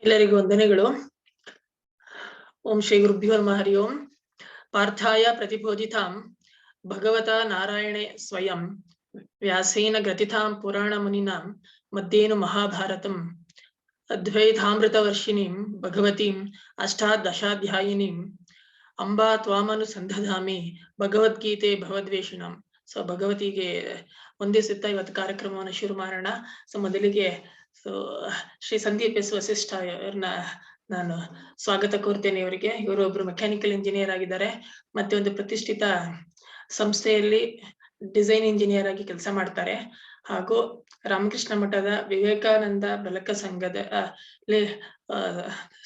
ಎಲ್ಲರಿಗೂ ವಂದನೆಗಳು. ಓಂ ಶ್ರೀ ಗುರುಭ್ಯೋ ನಮಃ. ಹರಿ ಓಂ. ಪಾರ್ಥಾಯ ಪ್ರತಿಬೋಧಿತಾಂ ಭಗವತಾ ನಾರಾಯಣೇ ಸ್ವಯಂ ವ್ಯಾಸೇನ ಗ್ರಥಿತಾಂ ಪುರಾಣ ಮುನಿನಾಂ ಮಧ್ಯೇನು ಮಹಾಭಾರತಂ ಅದ್ವೈತಾಮೃತ ವರ್ಷಿಣೀಂ ಭಗವತೀಂ ಅಷ್ಟಾದಶಾಧ್ಯಾಯಿನೀಂ ಅಂಬಾ ತ್ವಾಮನುಸಂಧಾಮಿ ಭಗವದ್ಗೀತೆ ಭವದ್ವೇಷಿಣಂ. ಸೊ ಭಗವತಿಗೆ ವಂದಿಸುತ್ತಾ ಇವತ್ತು ಕಾರ್ಯಕ್ರಮವನ್ನು ಶುರು ಮಾಡೋಣ. ಸೊ ಮೊದಲಿಗೆ ಶ್ರೀ ಸಂದೀಪ್ ಎಸ್ ವಸಿಷ್ಠ ಅವ್ರನ್ನ ನಾನು ಸ್ವಾಗತ ಕೋರ್ತೇನೆ. ಇವರಿಗೆ ಇವರು ಒಬ್ರು ಮೆಕ್ಯಾನಿಕಲ್ ಇಂಜಿನಿಯರ್ ಆಗಿದ್ದಾರೆ, ಮತ್ತೆ ಒಂದು ಪ್ರತಿಷ್ಠಿತ ಸಂಸ್ಥೆಯಲ್ಲಿ ಡಿಸೈನ್ ಇಂಜಿನಿಯರ್ ಆಗಿ ಕೆಲಸ ಮಾಡ್ತಾರೆ. ಹಾಗೂ ರಾಮಕೃಷ್ಣ ಮಠದ ವಿವೇಕಾನಂದ ಬೆಳಕ ಸಂಘದ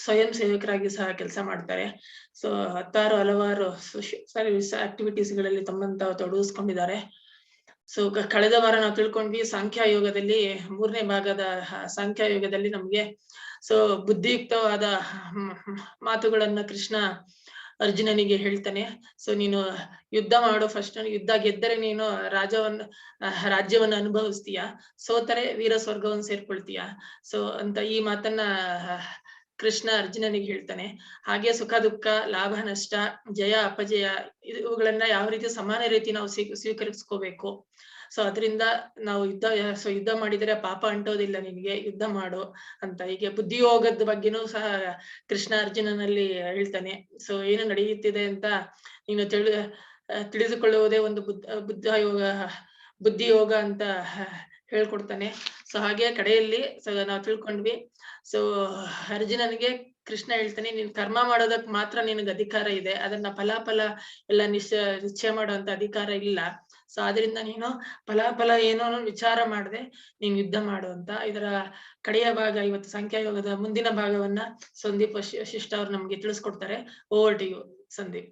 ಸ್ವಯಂ ಸೇವಕರಾಗಿ ಸಹ ಕೆಲಸ ಮಾಡ್ತಾರೆ. ಸೊ ಹಲವಾರು ಸರ್ವಿಸ್ ಆಕ್ಟಿವಿಟೀಸ್ ಗಳಲ್ಲಿ ತಮ್ಮನ್ನು ತಾವು ತೊಡಗಿಸ್ಕೊಂಡಿದ್ದಾರೆ. ಸೊ ಕಳೆದ ವಾರ ನಾವು ತಿಳ್ಕೊಂಡ್ವಿ ಸಾಂಖ್ಯ ಯೋಗದಲ್ಲಿ 3ನೇ ಭಾಗದ ಸಾಂಖ್ಯ ಯೋಗದಲ್ಲಿ ನಮ್ಗೆ ಸೊ ಬುದ್ಧಿಯುಕ್ತವಾದ ಮಾತುಗಳನ್ನ ಕೃಷ್ಣ ಅರ್ಜುನನಿಗೆ ಹೇಳ್ತಾನೆ. ಸೊ ನೀನು ಯುದ್ಧ ಮಾಡು, ಫಸ್ಟ್ ಯುದ್ಧ ಗೆದ್ದರೆ ನೀನು ರಾಜ್ಯವನ್ನು ಅನುಭವಿಸ್ತೀಯ, ಸೋತರೆ ವೀರ ಸ್ವರ್ಗವನ್ನು ಸೇರ್ಕೊಳ್ತೀಯ. ಸೊ ಅಂತ ಈ ಮಾತನ್ನ ಕೃಷ್ಣ ಅರ್ಜುನನಿಗೆ ಹೇಳ್ತಾನೆ. ಹಾಗೆ ಸುಖ ದುಃಖ, ಲಾಭ ನಷ್ಟ, ಜಯ ಅಪಜಯ ಇವುಗಳನ್ನ ಯಾವ ರೀತಿ ಸಮಾನ ರೀತಿ ನಾವು ಸ್ವೀಕರಿಸ್ಕೋಬೇಕು. ಸೊ ಅದರಿಂದ ನಾವು ಯುದ್ಧ ಮಾಡಿದರೆ ಪಾಪ ಅಂಟೋದಿಲ್ಲ, ನಿನ್ಗೆ ಯುದ್ಧ ಮಾಡು ಅಂತ. ಹೀಗೆ ಬುದ್ಧಿಯೋಗದ ಬಗ್ಗೆನೂ ಸಹ ಕೃಷ್ಣ ಅರ್ಜುನನಲ್ಲಿ ಹೇಳ್ತಾನೆ. ಸೊ ಏನು ನಡೆಯುತ್ತಿದೆ ಅಂತ ನೀನು ತಿಳಿದುಕೊಳ್ಳುವುದೇ ಒಂದು ಬುದ್ಧಿಯೋಗ ಅಂತ ಹೇಳ್ಕೊಡ್ತಾನೆ. ಸೊ ಹಾಗೆ ಕಡೆಯಲ್ಲಿ ನಾವು ತಿಳ್ಕೊಂಡ್ವಿ. ಸೊ ಅರ್ಜುನನಿಗೆ ಕೃಷ್ಣ ಹೇಳ್ತಾನೆ, ನೀನ್ ಕರ್ಮ ಮಾಡೋದಕ್ ಮಾತ್ರ ನಿನಗೆ ಅಧಿಕಾರ ಇದೆ, ಅದನ್ನ ಫಲಾಫಲ ಎಲ್ಲ ನಿಶ್ಚಯ ಮಾಡುವಂತ ಅಧಿಕಾರ ಇಲ್ಲ. ಸೊ ಆದ್ರಿಂದ ನೀನು ಫಲಾಫಲ ಏನೋ ವಿಚಾರ ಮಾಡದೆ ನೀನ್ ಯುದ್ಧ ಮಾಡು ಅಂತ. ಇದರ ಕಡೆಯ ಭಾಗ ಇವತ್ತು ಸಂಖ್ಯಾಯೋಗದ ಮುಂದಿನ ಭಾಗವನ್ನ ಸಂದೀಪ್ ವಶಿಷ್ಠ ಅವ್ರು ನಮ್ಗೆ ತಿಳಿಸ್ಕೊಡ್ತಾರೆ. Over to you Sandeep.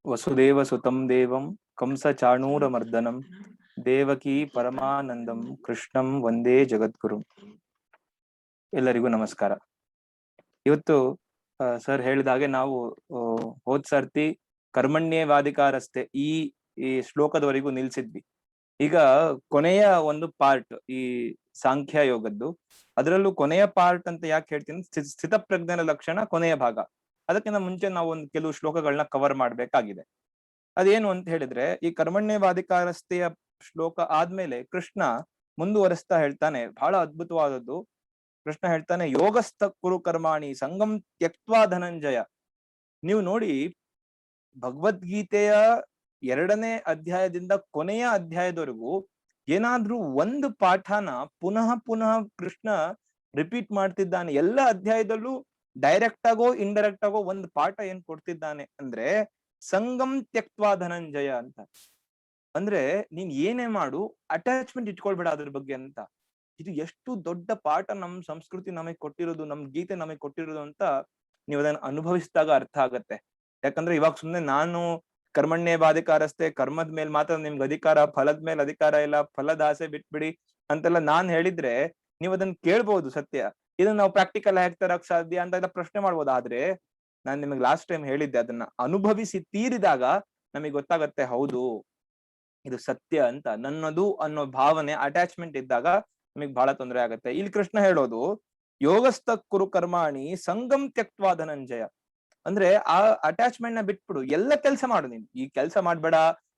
ವಸುದೇವ ಸುತಂ ದೇವಂ ಕಂಸ ಚಾಣೂರ ಮರ್ದನಂ ದೇವಕಿ ಪರಮಾನಂದಂ ಕೃಷ್ಣಂ ವಂದೇ ಜಗದ್ಗುರು. ಎಲ್ಲರಿಗೂ ನಮಸ್ಕಾರ. ಇವತ್ತು ಸರ್ ಹೇಳಿದ ಹಾಗೆ ನಾವು ಹೋದ್ ಸರ್ತಿ ಕರ್ಮಣ್ಯವಾಧಿಕಾರಸ್ಥೆ ಈ ಶ್ಲೋಕದವರೆಗೂ ನಿಲ್ಸಿದ್ವಿ. ಈಗ ಕೊನೆಯ ಒಂದು ಪಾರ್ಟ್ ಈ ಸಾಂಖ್ಯ ಯೋಗದ್ದು, ಅದರಲ್ಲೂ ಕೊನೆಯ ಪಾರ್ಟ್ ಅಂತ ಯಾಕೆ ಹೇಳ್ತೀನಿ, ಸ್ಥಿತಪ್ರಜ್ಞನ ಲಕ್ಷಣ ಕೊನೆಯ ಭಾಗ. ಅದಕ್ಕಿಂತ ಮುಂಚೆ ನಾವು ಒಂದು ಕೆಲವು ಶ್ಲೋಕಗಳನ್ನ ಕವರ್ ಮಾಡ್ಬೇಕಾಗಿದೆ. ಅದೇನು ಅಂತ ಹೇಳಿದ್ರೆ, ಈ ಕರ್ಮಣ್ಯವಾಧಿಕಾರಸ್ಥೆಯ ಶ್ಲೋಕ ಆದ್ಮೇಲೆ ಕೃಷ್ಣ ಮುಂದುವರಿಸ್ತಾ ಹೇಳ್ತಾನೆ, ಬಹಳ ಅದ್ಭುತವಾದದ್ದು. ಕೃಷ್ಣ ಹೇಳ್ತಾನೆ, ಯೋಗಸ್ಥ ಕುರು ಕರ್ಮಾಣಿ ಸಂಗಂ ತ್ಯಕ್ತ್ವಾ ಧನಂಜಯ. ನೀವು ನೋಡಿ, ಭಗವದ್ಗೀತೆಯ 2ನೇ ಅಧ್ಯಾಯದಿಂದ ಕೊನೆಯ ಅಧ್ಯಾಯದವರೆಗೂ ಏನಾದ್ರೂ ಒಂದು ಪಾಠನ ಪುನಃ ಪುನಃ ಕೃಷ್ಣ ರಿಪೀಟ್ ಮಾಡ್ತಿದ್ದಾನೆ. ಎಲ್ಲ ಅಧ್ಯಾಯದಲ್ಲೂ ಡೈರೆಕ್ಟ್ ಆಗೋ ಇಂಡೈರೆಕ್ಟ್ ಆಗೋ ಒಂದು ಪಾಠ ಏನ್ ಕೊಡ್ತಿದ್ದಾನೆ ಅಂದ್ರೆ, ಸಂಗಂ ತ್ಯಕ್ತ್ವಾ ಧನಂಜಯ ಅಂತ. ಅಂದ್ರೆ ನೀನ್ ಏನೇ ಮಾಡು, ಅಟ್ಯಾಚ್ಮೆಂಟ್ ಇಟ್ಕೊಳ್ಬೇಡ ಅದ್ರ ಬಗ್ಗೆ ಅಂತ. ಇದು ಎಷ್ಟು ದೊಡ್ಡ ಪಾಠ ನಮ್ ಸಂಸ್ಕೃತಿ ನಮಗ್ ಕೊಟ್ಟಿರೋದು, ನಮ್ ಗೀತೆ ನಮಗ್ ಕೊಟ್ಟಿರೋದು ಅಂತ ನೀವು ಅದನ್ನ ಅನುಭವಿಸಿದಾಗ ಅರ್ಥ ಆಗತ್ತೆ. ಯಾಕಂದ್ರೆ ಇವಾಗ ಸುಮ್ನೆ ನಾನು ಕರ್ಮಣ್ಯವಾಧಿಕಾರಸ್ಥೆ, ಕರ್ಮದ ಮೇಲ್ ಮಾತ್ರ ನಿಮ್ಗೆ ಅಧಿಕಾರ, ಫಲದ ಮೇಲೆ ಅಧಿಕಾರ ಇಲ್ಲ, ಫಲದ ಆಸೆ ಬಿಟ್ಬಿಡಿ ಅಂತೆಲ್ಲ ನಾನ್ ಹೇಳಿದ್ರೆ ನೀವ್ ಅದನ್ನ ಕೇಳ್ಬಹುದು. ಸತ್ಯ, ಇದನ್ನ ನಾವು ಪ್ರಾಕ್ಟಿಕಲ್ ಹೇಗ್ ತರಕ್ ಸಾಧ್ಯ ಅಂತ ಎಲ್ಲ ಪ್ರಶ್ನೆ ಮಾಡ್ಬೋದು. ಆದ್ರೆ ನಾನ್ ನಿಮಗ್ ಲಾಸ್ಟ್ ಟೈಮ್ ಹೇಳಿದ್ದೆ, ಅದನ್ನ ಅನುಭವಿಸಿ ತೀರಿದಾಗ ನಮಗ್ ಗೊತ್ತಾಗತ್ತೆ, ಹೌದು ಇದು ಸತ್ಯ ಅಂತ. ನನ್ನದು ಅನ್ನೋ ಭಾವನೆ, ಅಟ್ಯಾಚ್ಮೆಂಟ್ ಇದ್ದಾಗ ನಮಗ್ ಬಹಳ ತೊಂದರೆ ಆಗತ್ತೆ. ಇಲ್ಲಿ ಕೃಷ್ಣ ಹೇಳೋದು, ಯೋಗಸ್ಥ ಕುರು ಕರ್ಮಾಣಿ ಸಂಗಂ ತ್ಯಕ್ತ್ವಾ ಧನಂಜಯ. ಅಂದ್ರೆ ಆ ಅಟ್ಯಾಚ್ಮೆಂಟ್ ನ ಬಿಟ್ಬಿಡು, ಎಲ್ಲ ಕೆಲಸ ಮಾಡು. ನೀನ್ ಈ ಕೆಲಸ ಮಾಡ್ಬೇಡ,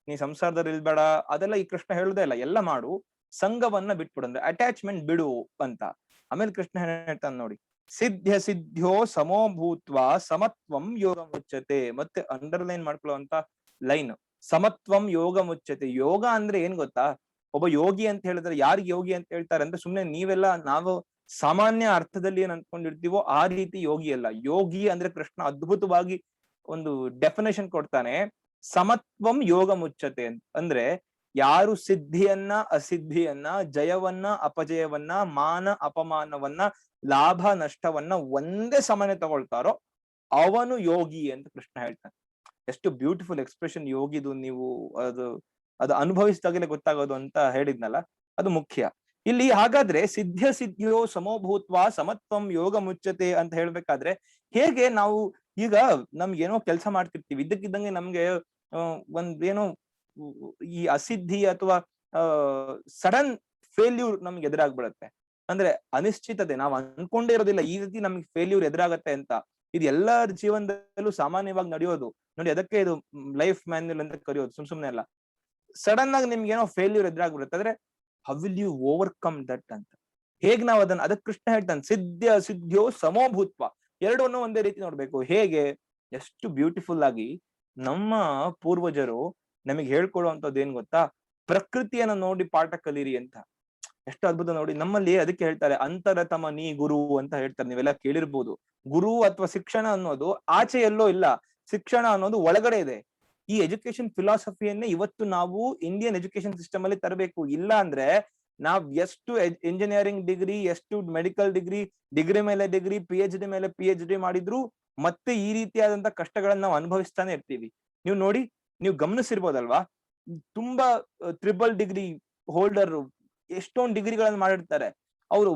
ನೀ ಸಂಸಾರದಲ್ಲಿ ಇಲ್ಬೇಡ, ಅದೆಲ್ಲ ಈ ಕೃಷ್ಣ ಹೇಳುದೇ ಇಲ್ಲ. ಎಲ್ಲ ಮಾಡು, ಸಂಘವನ್ನ ಬಿಟ್ಬಿಡು, ಅಂದ್ರೆ ಅಟ್ಯಾಚ್ಮೆಂಟ್ ಬಿಡು ಅಂತ. ಆಮೇಲೆ ಕೃಷ್ಣ ಹೇಳ್ತಾನೆ ನೋಡಿ, ಸಿದ್ಧ್ಯ ಸಿದ್ಧ್ಯೋ ಸಮೋ ಭೂತ್ವಾ ಸಮತ್ವಂ ಯೋಗ ಮುಚ್ಚತೆ. ಮತ್ತೆ ಅಂಡರ್ಲೈನ್ ಮಾಡ್ಕೊಳ್ಳುವಂತ ಲೈನ್, ಸಮತ್ವಂ ಯೋಗ ಮುಚ್ಚತೆ. ಯೋಗ ಅಂದ್ರೆ ಏನ್ ಗೊತ್ತಾ? ಒಬ್ಬ ಯೋಗಿ ಅಂತ ಹೇಳಿದ್ರೆ, ಯಾರಿಗೆ ಯೋಗಿ ಅಂತ ಹೇಳ್ತಾರೆ ಅಂದ್ರೆ, ಸುಮ್ನೆ ನೀವೆಲ್ಲ ನಾವು ಸಾಮಾನ್ಯ ಅರ್ಥದಲ್ಲಿ ಏನ್ ಅನ್ಕೊಂಡಿರ್ತೀವೋ ಆ ರೀತಿ ಯೋಗಿ ಅಲ್ಲ. ಯೋಗಿ ಅಂದ್ರೆ ಕೃಷ್ಣ ಅದ್ಭುತವಾಗಿ ಒಂದು ಡೆಫಿನೇಷನ್ ಕೊಡ್ತಾನೆ, ಸಮತ್ವಂ ಯೋಗ ಮುಚ್ಚತೆ ಅಂತ. ಅಂದ್ರೆ ಯಾರು ಸಿದ್ಧಿಯನ್ನ ಅಸಿದ್ಧಿಯನ್ನ, ಜಯವನ್ನ ಅಪಜಯವನ್ನ, ಮಾನ ಅಪಮಾನವನ್ನ, ಲಾಭ ನಷ್ಟವನ್ನ ಒಂದೇ ಸಮನೆ ತಗೊಳ್ತಾರೋ ಅವನು ಯೋಗಿ ಅಂತ ಕೃಷ್ಣ ಹೇಳ್ತಾನೆ. ಎಷ್ಟು ಬ್ಯೂಟಿಫುಲ್ ಎಕ್ಸ್ಪ್ರೆಷನ್ ಯೋಗಿದು. ನೀವು ಅದು ಅನುಭವಿಸಿದಾಗಲೇ ಗೊತ್ತಾಗೋದು ಅಂತ ಹೇಳಿದ್ನಲ್ಲ, ಅದು ಮುಖ್ಯ ಇಲ್ಲಿ. ಹಾಗಾದ್ರೆ ಸಿದ್ಧ್ಯ ಸಿದ್ಧಿಯೋ ಸಮೋಭೂತ್ವ ಸಮತ್ವಂ ಯೋಗ ಮುಚ್ಚತೆ ಅಂತ ಹೇಳ್ಬೇಕಾದ್ರೆ ಹೇಗೆ ನಾವು ಈಗ ನಮ್ಗೇನೋ ಕೆಲಸ ಮಾಡ್ತಿರ್ತೀವಿ, ಇದ್ದಕ್ಕಿದ್ದಂಗೆ ನಮ್ಗೆ ಒಂದೇನೋ ಈ ಅಸಿದ್ಧಿ ಅಥವಾ ಸಡನ್ ಫೇಲ್ಯೂರ್ ನಮ್ಗೆ ಎದುರಾಗ್ಬಿಡತ್ತೆ. ಅಂದ್ರೆ ಅನಿಶ್ಚಿತತೆ, ನಾವು ಅನ್ಕೊಂಡೇ ಇರೋದಿಲ್ಲ ಈ ರೀತಿ ನಮ್ಗೆ ಫೇಲ್ಯೂರ್ ಎದುರಾಗತ್ತೆ ಅಂತ. ಇದು ಎಲ್ಲರ ಜೀವನದಲ್ಲೂ ಸಾಮಾನ್ಯವಾಗಿ ನಡೆಯೋದು ನೋಡಿ. ಅದಕ್ಕೆ ಇದು ಲೈಫ್ ಮ್ಯಾನ್ಯಲ್ ಅಂತ ಕರೆಯೋದು, ಸುಮ್ನೆ ಅಲ್ಲ. ಸಡನ್ ಆಗಿ ನಿಮ್ಗೆ ಏನೋ ಫೇಲ್ಯೂರ್ ಎದುರಾಗ್ಬಿಡುತ್ತೆ, ಆದ್ರೆ how will you overcome that ಅಂತ. ಹೇಗ್ ನಾವ್ ಅದಕ್ಕೆ ಕೃಷ್ಣ ಹೇಳ್ತಾನೆ, ಸಿದ್ಧ್यो ಸಮೋಭೂತ್ವ, ಎರಡನ್ನೂ ಒಂದೇ ರೀತಿ ನೋಡ್ಬೇಕು. ಹೇಗೆ, ಎಷ್ಟು ಬ್ಯೂಟಿಫುಲ್ ಆಗಿ ನಮ್ಮ ಪೂರ್ವಜರು ನಮಗೆ ಹೇಳ್ಕೊಡುವಂತದ್ದು ಏನ್ ಗೊತ್ತಾ, ಪ್ರಕೃತಿಯನ್ನ ನೋಡಿ ಪಾಠ ಕಲೀರಿ ಅಂತ. ಎಷ್ಟು ಅದ್ಭುತ ನೋಡಿ. ನಮ್ಮಲ್ಲಿ ಅದಕ್ಕೆ ಹೇಳ್ತಾರೆ ಅಂತರತಮ ನೀ ಗುರು ಅಂತ ಹೇಳ್ತಾರೆ, ನೀವೆಲ್ಲ ಕೇಳಿರ್ಬೋದು. ಗುರು ಅಥವಾ ಶಿಕ್ಷಣ ಅನ್ನೋದು ಆಚೆ ಎಲ್ಲೋ ಇಲ್ಲ, ಶಿಕ್ಷಣ ಅನ್ನೋದು ಒಳಗಡೆ ಇದೆ. ಈ ಎಜುಕೇಶನ್ ಫಿಲಾಸಫಿಯನ್ನೇ ಇವತ್ತು ನಾವು ಇಂಡಿಯನ್ ಎಜುಕೇಶನ್ ಸಿಸ್ಟಮ್ ಅಲ್ಲಿ ತರಬೇಕು. ಇಲ್ಲ ಅಂದ್ರೆ ನಾವ್ ಎಷ್ಟು ಇಂಜಿನಿಯರಿಂಗ್ ಡಿಗ್ರಿ, ಎಷ್ಟು ಮೆಡಿಕಲ್ ಡಿಗ್ರಿ, ಡಿಗ್ರಿ ಮೇಲೆ ಡಿಗ್ರಿ, PhD ಮೇಲೆ PhD ಮಾಡಿದ್ರು ಮತ್ತೆ ಈ ರೀತಿಯಾದಂತ ಕಷ್ಟಗಳನ್ನ ನಾವು ಅನುಭವಿಸ್ತಾನೆ ಇರ್ತೀವಿ. ನೀವು ನೋಡಿ, ನೀವು ಗಮನಿಸಿರ್ಬೋದಲ್ವಾ, ತುಂಬಾ ಟ್ರಿಬಲ್ ಡಿಗ್ರಿ ಹೋಲ್ಡರ್ ಎಷ್ಟೊಂದು ಡಿಗ್ರಿಗಳನ್ನ ಮಾಡಿರ್ತಾರೆ, ಅವರು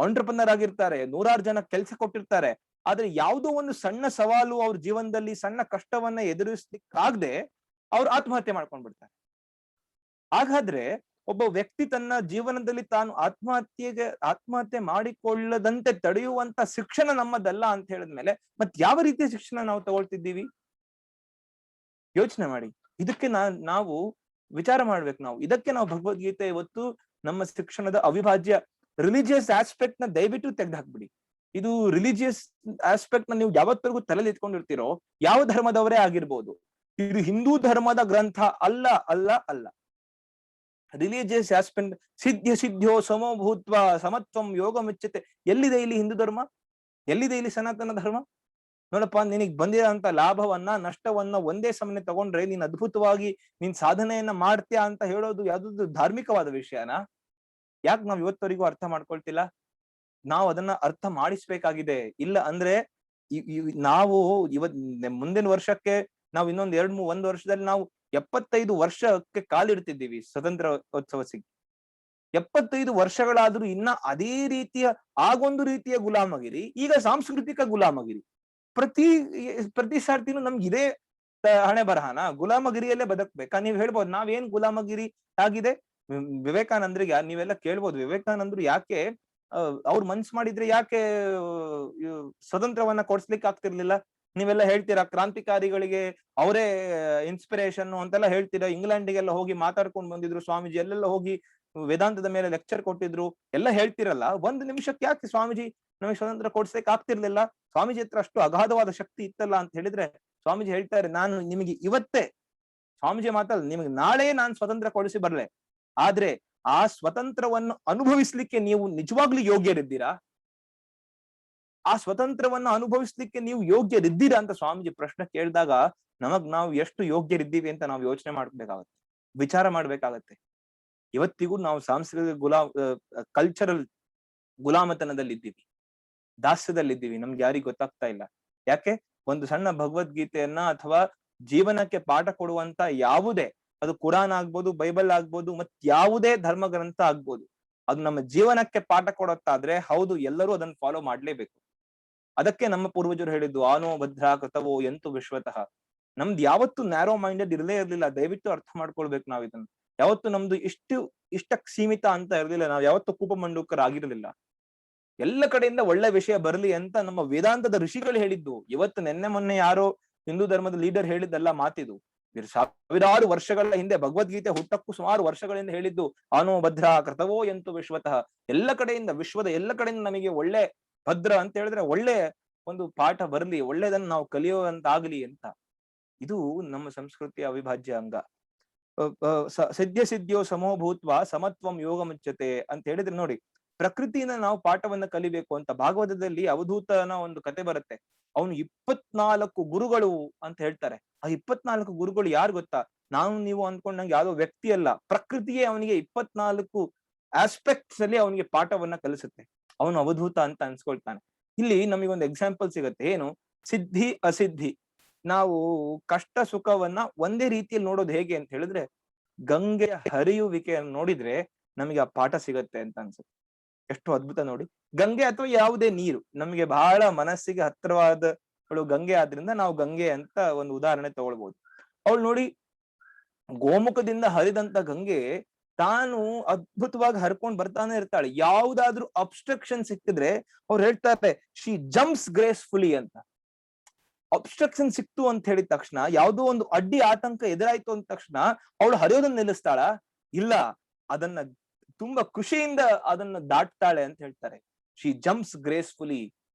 ಆಂಟ್ರಪ್ರನರ್ ಆಗಿರ್ತಾರೆ, 100 ಜನ ಕೆಲಸ ಕೊಟ್ಟಿರ್ತಾರೆ. ಆದ್ರೆ ಯಾವುದೋ ಒಂದು ಸಣ್ಣ ಸವಾಲು ಅವ್ರ ಜೀವನದಲ್ಲಿ, ಸಣ್ಣ ಕಷ್ಟವನ್ನ ಎದುರಿಸ್ಲಿಕ್ಕಾಗದೆ ಅವ್ರು ಆತ್ಮಹತ್ಯೆ ಮಾಡ್ಕೊಂಡ್ಬಿಡ್ತಾರೆ. ಹಾಗಾದ್ರೆ ಒಬ್ಬ ವ್ಯಕ್ತಿ ತನ್ನ ಜೀವನದಲ್ಲಿ ತಾನು ಆತ್ಮಹತ್ಯೆ ಮಾಡಿಕೊಳ್ಳದಂತೆ ತಡೆಯುವಂತ ಶಿಕ್ಷಣ ನಮ್ಮದಲ್ಲ ಅಂತ ಹೇಳಿದ್ಮೇಲೆ ಮತ್ ಯಾವ ರೀತಿಯ ಶಿಕ್ಷಣ ನಾವು ತಗೊಳ್ತಿದ್ದೀವಿ? ಯೋಚನೆ ಮಾಡಿ. ಇದಕ್ಕೆ ನಾವು ವಿಚಾರ ಮಾಡ್ಬೇಕು. ಇದಕ್ಕೆ ನಾವು ಭಗವದ್ಗೀತೆ ಇವತ್ತು ನಮ್ಮ ಶಿಕ್ಷಣದ ಅವಿಭಾಜ್ಯ ರಿಲಿಜಿಯಸ್ ಆಸ್ಪೆಕ್ಟ್ ನ ದಯವಿಟ್ಟು ತೆಗೆದು ಹಾಕ್ಬಿಡಿ. ಇದು ರಿಲಿಜಿಯಸ್ ಆಸ್ಪೆಕ್ಟ್ ನ ನೀವು ಯಾವತ್ತರೆಗೂ ತಲೆಯಲ್ಲಿ ಇಟ್ಕೊಂಡಿರ್ತೀರೋ, ಯಾವ ಧರ್ಮದವರೇ ಆಗಿರ್ಬೋದು, ಇದು ಹಿಂದೂ ಧರ್ಮದ ಗ್ರಂಥ ಅಲ್ಲ ಅಲ್ಲ ಅಲ್ಲ. ರಿಲಿಜಿಯಸ್ ಆಸ್ಪೆಕ್ಟ್, ಸಿದ್ಧ್यो ಸಮೋಭೂತ್ವ ಸಮತ್ವಂ ಯೋಗ ಮುಚ್ಯತೆ, ಎಲ್ಲಿದೆ ಇಲ್ಲಿ ಹಿಂದೂ ಧರ್ಮ? ಎಲ್ಲಿದೆ ಇಲ್ಲಿ ಸನಾತನ ಧರ್ಮ? ನೋಡಪ್ಪ, ನಿನಗ್ ಬಂದಿರೋಂತ ಲಾಭವನ್ನ ನಷ್ಟವನ್ನ ಒಂದೇ ಸಮನೆ ತಗೊಂಡ್ರೆ ನೀನ್ ಅದ್ಭುತವಾಗಿ ನೀನ್ ಸಾಧನೆಯನ್ನ ಮಾಡ್ತೀಯಾ ಅಂತ ಹೇಳೋದು ಯಾವ್ದು ಧಾರ್ಮಿಕವಾದ ವಿಷಯನಾ? ಯಾಕೆ ನಾವ್ ಇವತ್ತವರೆಗೂ ಅರ್ಥ ಮಾಡ್ಕೊಳ್ತಿಲ್ಲ? ನಾವು ಅದನ್ನ ಅರ್ಥ ಮಾಡಿಸ್ಬೇಕಾಗಿದೆ. ಇಲ್ಲ ಅಂದ್ರೆ ನಾವು ಮುಂದಿನ ವರ್ಷಕ್ಕೆ ನಾವು ಇನ್ನೊಂದ್ 1 ವರ್ಷದಲ್ಲಿ ನಾವು 75 ವರ್ಷಕ್ಕೆ ಕಾಲಿಡ್ತಿದ್ದೀವಿ ಸ್ವತಂತ್ರೋತ್ಸವ ಸಿಕ್ಕಿ. 75 ವರ್ಷಗಳಾದ್ರೂ ಇನ್ನ ಅದೇ ರೀತಿಯ ಆಗೊಂದು ರೀತಿಯ ಗುಲಾಮಗಿರಿ, ಈಗ ಸಾಂಸ್ಕೃತಿಕ ಗುಲಾಮಗಿರಿ. ಪ್ರತಿ ಸಾರ್ತಿನೂ ನಮ್ಗೆ ಇದೇ ಹಣೆ ಬರಹನ, ಗುಲಾಮಗಿರಿಯಲ್ಲೇ ಬದುಕ್ಬೇಕಾ? ನೀವ್ ಹೇಳ್ಬೋದು ನಾವೇನ್ ಗುಲಾಮಗಿರಿ ಆಗಿದೆ. ವಿವೇಕಾನಂದ್ರಿಗೆ ನೀವೆಲ್ಲ ಕೇಳ್ಬೋದು, ವಿವೇಕಾನಂದ್ರು ಯಾಕೆ ಅವ್ರು ಮನ್ಸ್ ಮಾಡಿದ್ರೆ ಯಾಕೆ ಸ್ವತಂತ್ರವನ್ನ ಕೊಡ್ಸ್ಲಿಕ್ಕೆ ಆಗ್ತಿರ್ಲಿಲ್ಲ? ನೀವೆಲ್ಲ ಹೇಳ್ತೀರಾ ಕ್ರಾಂತಿಕಾರಿಗಳಿಗೆ ಅವರೇ ಇನ್ಸ್ಪಿರೇಷನ್ ಅಂತೆಲ್ಲ ಹೇಳ್ತೀರಾ. ಇಂಗ್ಲೆಂಡ್ಗೆಲ್ಲ ಹೋಗಿ ಮಾತಾಡ್ಕೊಂಡು ಬಂದಿದ್ರು ಸ್ವಾಮೀಜಿ, ಎಲ್ಲೆಲ್ಲ ಹೋಗಿ ವೇದಾಂತದ ಮೇಲೆ ಲೆಕ್ಚರ್ ಕೊಟ್ಟಿದ್ರು ಎಲ್ಲ ಹೇಳ್ತಿರಲ್ಲ. 1 ನಿಮಿಷಕ್ಕೆ ಯಾಕೆ ಸ್ವಾಮೀಜಿ ನಮಗೆ ಸ್ವತಂತ್ರ ಕೊಡ್ಸ್ಲಿಕ್ಕೆ ಆಗ್ತಿರ್ಲಿಲ್ಲ? ಸ್ವಾಮೀಜಿ ಹತ್ರ ಅಷ್ಟು ಅಗಾಧವಾದ ಶಕ್ತಿ ಇತ್ತಲ್ಲ ಅಂತ ಹೇಳಿದ್ರೆ, ಸ್ವಾಮೀಜಿ ಹೇಳ್ತಾರೆ, ನಾನು ನಿಮಗೆ ಇವತ್ತೇ, ಸ್ವಾಮೀಜಿ ಮಾತಲ್ಲ, ನಿಮಗೆ ನಾಳೆ ನಾನು ಸ್ವತಂತ್ರ ಕೊಡಿಸಿ ಬರ್ಲೆ, ಆದ್ರೆ ಆ ಸ್ವತಂತ್ರವನ್ನು ಅನುಭವಿಸ್ಲಿಕ್ಕೆ ನೀವು ನಿಜವಾಗ್ಲೂ ಯೋಗ್ಯರಿದ್ದೀರಾ? ಆ ಸ್ವತಂತ್ರವನ್ನು ಅನುಭವಿಸ್ಲಿಕ್ಕೆ ನೀವು ಯೋಗ್ಯರಿದ್ದೀರಾ ಅಂತ ಸ್ವಾಮೀಜಿ ಪ್ರಶ್ನೆ ಕೇಳಿದಾಗ ನಾವು ಎಷ್ಟು ಯೋಗ್ಯರಿದ್ದೀವಿ ಅಂತ ನಾವು ಯೋಚನೆ ಮಾಡ್ಬೇಕಾಗತ್ತೆ, ವಿಚಾರ ಮಾಡ್ಬೇಕಾಗತ್ತೆ. ಇವತ್ತಿಗೂ ನಾವು ಸಾಂಸ್ಕೃತಿಕ ಕಲ್ಚರಲ್ ಗುಲಾಮತನದಲ್ಲಿದ್ದೀವಿ, ದಾಸ್ಯದಲ್ಲಿದ್ದೀವಿ. ನಮ್ಗೆ ಯಾರಿಗೂ ಗೊತ್ತಾಗ್ತಾ ಇಲ್ಲ. ಯಾಕೆ? ಒಂದು ಸಣ್ಣ ಭಗವದ್ಗೀತೆಯನ್ನ ಅಥವಾ ಜೀವನಕ್ಕೆ ಪಾಠ ಕೊಡುವಂತ ಯಾವುದೇ, ಅದು ಕುರಾನ್ ಆಗ್ಬೋದು, ಬೈಬಲ್ ಆಗ್ಬೋದು, ಮತ್ ಯಾವುದೇ ಧರ್ಮ ಗ್ರಂಥ ಆಗ್ಬೋದು, ಅದು ನಮ್ಮ ಜೀವನಕ್ಕೆ ಪಾಠ ಕೊಡುತ್ತಾದ್ರೆ ಹೌದು, ಎಲ್ಲರೂ ಅದನ್ನ ಫಾಲೋ ಮಾಡ್ಲೇಬೇಕು. ಅದಕ್ಕೆ ನಮ್ಮ ಪೂರ್ವಜರು ಹೇಳಿದ್ದು ಆನೋ ಭದ್ರಾ ಕೃತವೋ ಎಂತು ವಿಶ್ವತಃ. ನಮ್ದು ಯಾವತ್ತು ನ್ಯಾರೋ ಮೈಂಡೆಡ್ ಇರಲೇ ಇರ್ಲಿಲ್ಲ. ದಯವಿಟ್ಟು ಅರ್ಥ ಮಾಡ್ಕೊಳ್ಬೇಕು ನಾವ್ ಇದನ್ನ. ಯಾವತ್ತು ನಮ್ದು ಇಷ್ಟಕ್ ಸೀಮಿತ ಅಂತ ಇರ್ಲಿಲ್ಲ. ನಾವ್ ಯಾವತ್ತು ಕೂಪಮಂಡೂಕರಾಗಿರ್ಲಿಲ್ಲ. ಎಲ್ಲ ಕಡೆಯಿಂದ ಒಳ್ಳೆ ವಿಷಯ ಬರಲಿ ಅಂತ ನಮ್ಮ ವೇದಾಂತದ ಋಷಿಗಳು ಹೇಳಿದ್ದು. ಇವತ್ತು ಮೊನ್ನೆ ಯಾರೋ ಹಿಂದೂ ಧರ್ಮದ ಲೀಡರ್ ಹೇಳಿದ್ದಲ್ಲ ಮಾತಿದು. ಸಾವಿರಾರು ವರ್ಷಗಳ ಹಿಂದೆ ಭಗವದ್ಗೀತೆ ಹುಟ್ಟಕ್ಕೂ ಸುಮಾರು ವರ್ಷಗಳಿಂದ ಹೇಳಿದ್ದು ಆನೋ ಭದ್ರಾ ಕೃತವೋ ಎಂತು ವಿಶ್ವತಃ. ಎಲ್ಲ ಕಡೆಯಿಂದ, ವಿಶ್ವದ ಎಲ್ಲ ಕಡೆಯಿಂದ ನಮಗೆ ಒಳ್ಳೆ ಭದ್ರ ಅಂತ ಹೇಳಿದ್ರೆ ಒಳ್ಳೆ ಒಂದು ಪಾಠ ಬರಲಿ, ಒಳ್ಳೆದನ್ನ ನಾವು ಕಲಿಯುವಂತಾಗ್ಲಿ ಅಂತ. ಇದು ನಮ್ಮ ಸಂಸ್ಕೃತಿಯ ಅವಿಭಾಜ್ಯ ಅಂಗ. ಸಿದ್ಧ್यो ಸಮೋಭೂತ್ವ ಸಮತ್ವಂ ಯೋಗ ಮುಚ್ಯತೆ ಅಂತ ಹೇಳಿದ್ರೆ ನೋಡಿ, ಪ್ರಕೃತಿಯಿಂದ ನಾವು ಪಾಠವನ್ನ ಕಲಿಬೇಕು ಅಂತ ಭಾಗವತದಲ್ಲಿ ಅವಧೂತನ ಒಂದು ಕತೆ ಬರುತ್ತೆ. ಅವನು 24 ಗುರುಗಳು ಅಂತ ಹೇಳ್ತಾರೆ. ಆ 24 ಗುರುಗಳು ಯಾರು ಗೊತ್ತಾ? ನಾವು ನೀವು ಅನ್ಕೊಂಡಂಗೆ ಯಾವ್ದೋ ವ್ಯಕ್ತಿ ಅಲ್ಲ, ಪ್ರಕೃತಿಯೇ ಅವನಿಗೆ 24 ಆಸ್ಪೆಕ್ಟ್ಸ್ ಅಲ್ಲಿ ಅವನಿಗೆ ಪಾಠವನ್ನ ಕಲಿಸುತ್ತೆ. ಅವನು ಅವಧೂತ ಅಂತ ಅನ್ಸ್ಕೊಳ್ತಾನೆ. ಇಲ್ಲಿ ನಮಗೊಂದು ಎಕ್ಸಾಂಪಲ್ ಸಿಗತ್ತೆ. ಏನು? ಸಿದ್ಧಿ ಅಸಿದ್ಧಿ. ನಾವು ಕಷ್ಟ ಸುಖವನ್ನ ಒಂದೇ ರೀತಿಯಲ್ಲಿ ನೋಡೋದು ಹೇಗೆ ಅಂತ ಹೇಳಿದ್ರೆ, ಗಂಗೆಯ ಹರಿಯುವಿಕೆಯನ್ನು ನೋಡಿದ್ರೆ ನಮಗೆ ಆ ಪಾಠ ಸಿಗತ್ತೆ ಅಂತ ಅನ್ಸುತ್ತೆ. ಎಷ್ಟು ಅದ್ಭುತ ನೋಡಿ. ಗಂಗೆ ಅಥವಾ ಯಾವುದೇ ನೀರು ನಮಗೆ ಬಹಳ ಮನಸ್ಸಿಗೆ ಹತ್ತಿರವಾದಗಳು ಗಂಗೆ ಆದ್ರಿಂದ ನಾವು ಗಂಗೆ ಅಂತ ಒಂದು ಉದಾಹರಣೆ ತಗೊಳ್ಬಹುದು. ಅವಳು ನೋಡಿ, ಗೋಮುಖದಿಂದ ಹರಿದಂತ ಗಂಗೆ ತಾನು ಅದ್ಭುತವಾಗಿ ಹರ್ಕೊಂಡ್ ಬರ್ತಾನೆ ಇರ್ತಾಳೆ. ಯಾವ್ದಾದ್ರು ಅಬ್ಸ್ಟ್ರಕ್ಷನ್ ಸಿಕ್ಕಿದ್ರೆ ಅವ್ರು ಹೇಳ್ತಾರೆ ಶಿ ಜಂಪ್ಸ್ ಗ್ರೇಸ್ಫುಲಿ ಅಂತ. ಅಬ್ಸ್ಟ್ರಕ್ಷನ್ ಸಿಕ್ತು ಅಂತ ಹೇಳಿದ ತಕ್ಷಣ, ಯಾವ್ದೋ ಒಂದು ಅಡ್ಡಿ ಆತಂಕ ಎದುರಾಯ್ತು ಅಂದ ತಕ್ಷಣ ಅವಳು ಹರಿಯೋದನ್ನ ನಿಲ್ಲಿಸ್ತಾಳ? ಇಲ್ಲ, ಅದನ್ನ ತುಂಬಾ ಖುಷಿಯಿಂದ ಅದನ್ನ ದಾಟ್ತಾಳೆ ಅಂತ ಹೇಳ್ತಾರೆ. She jumps gracefully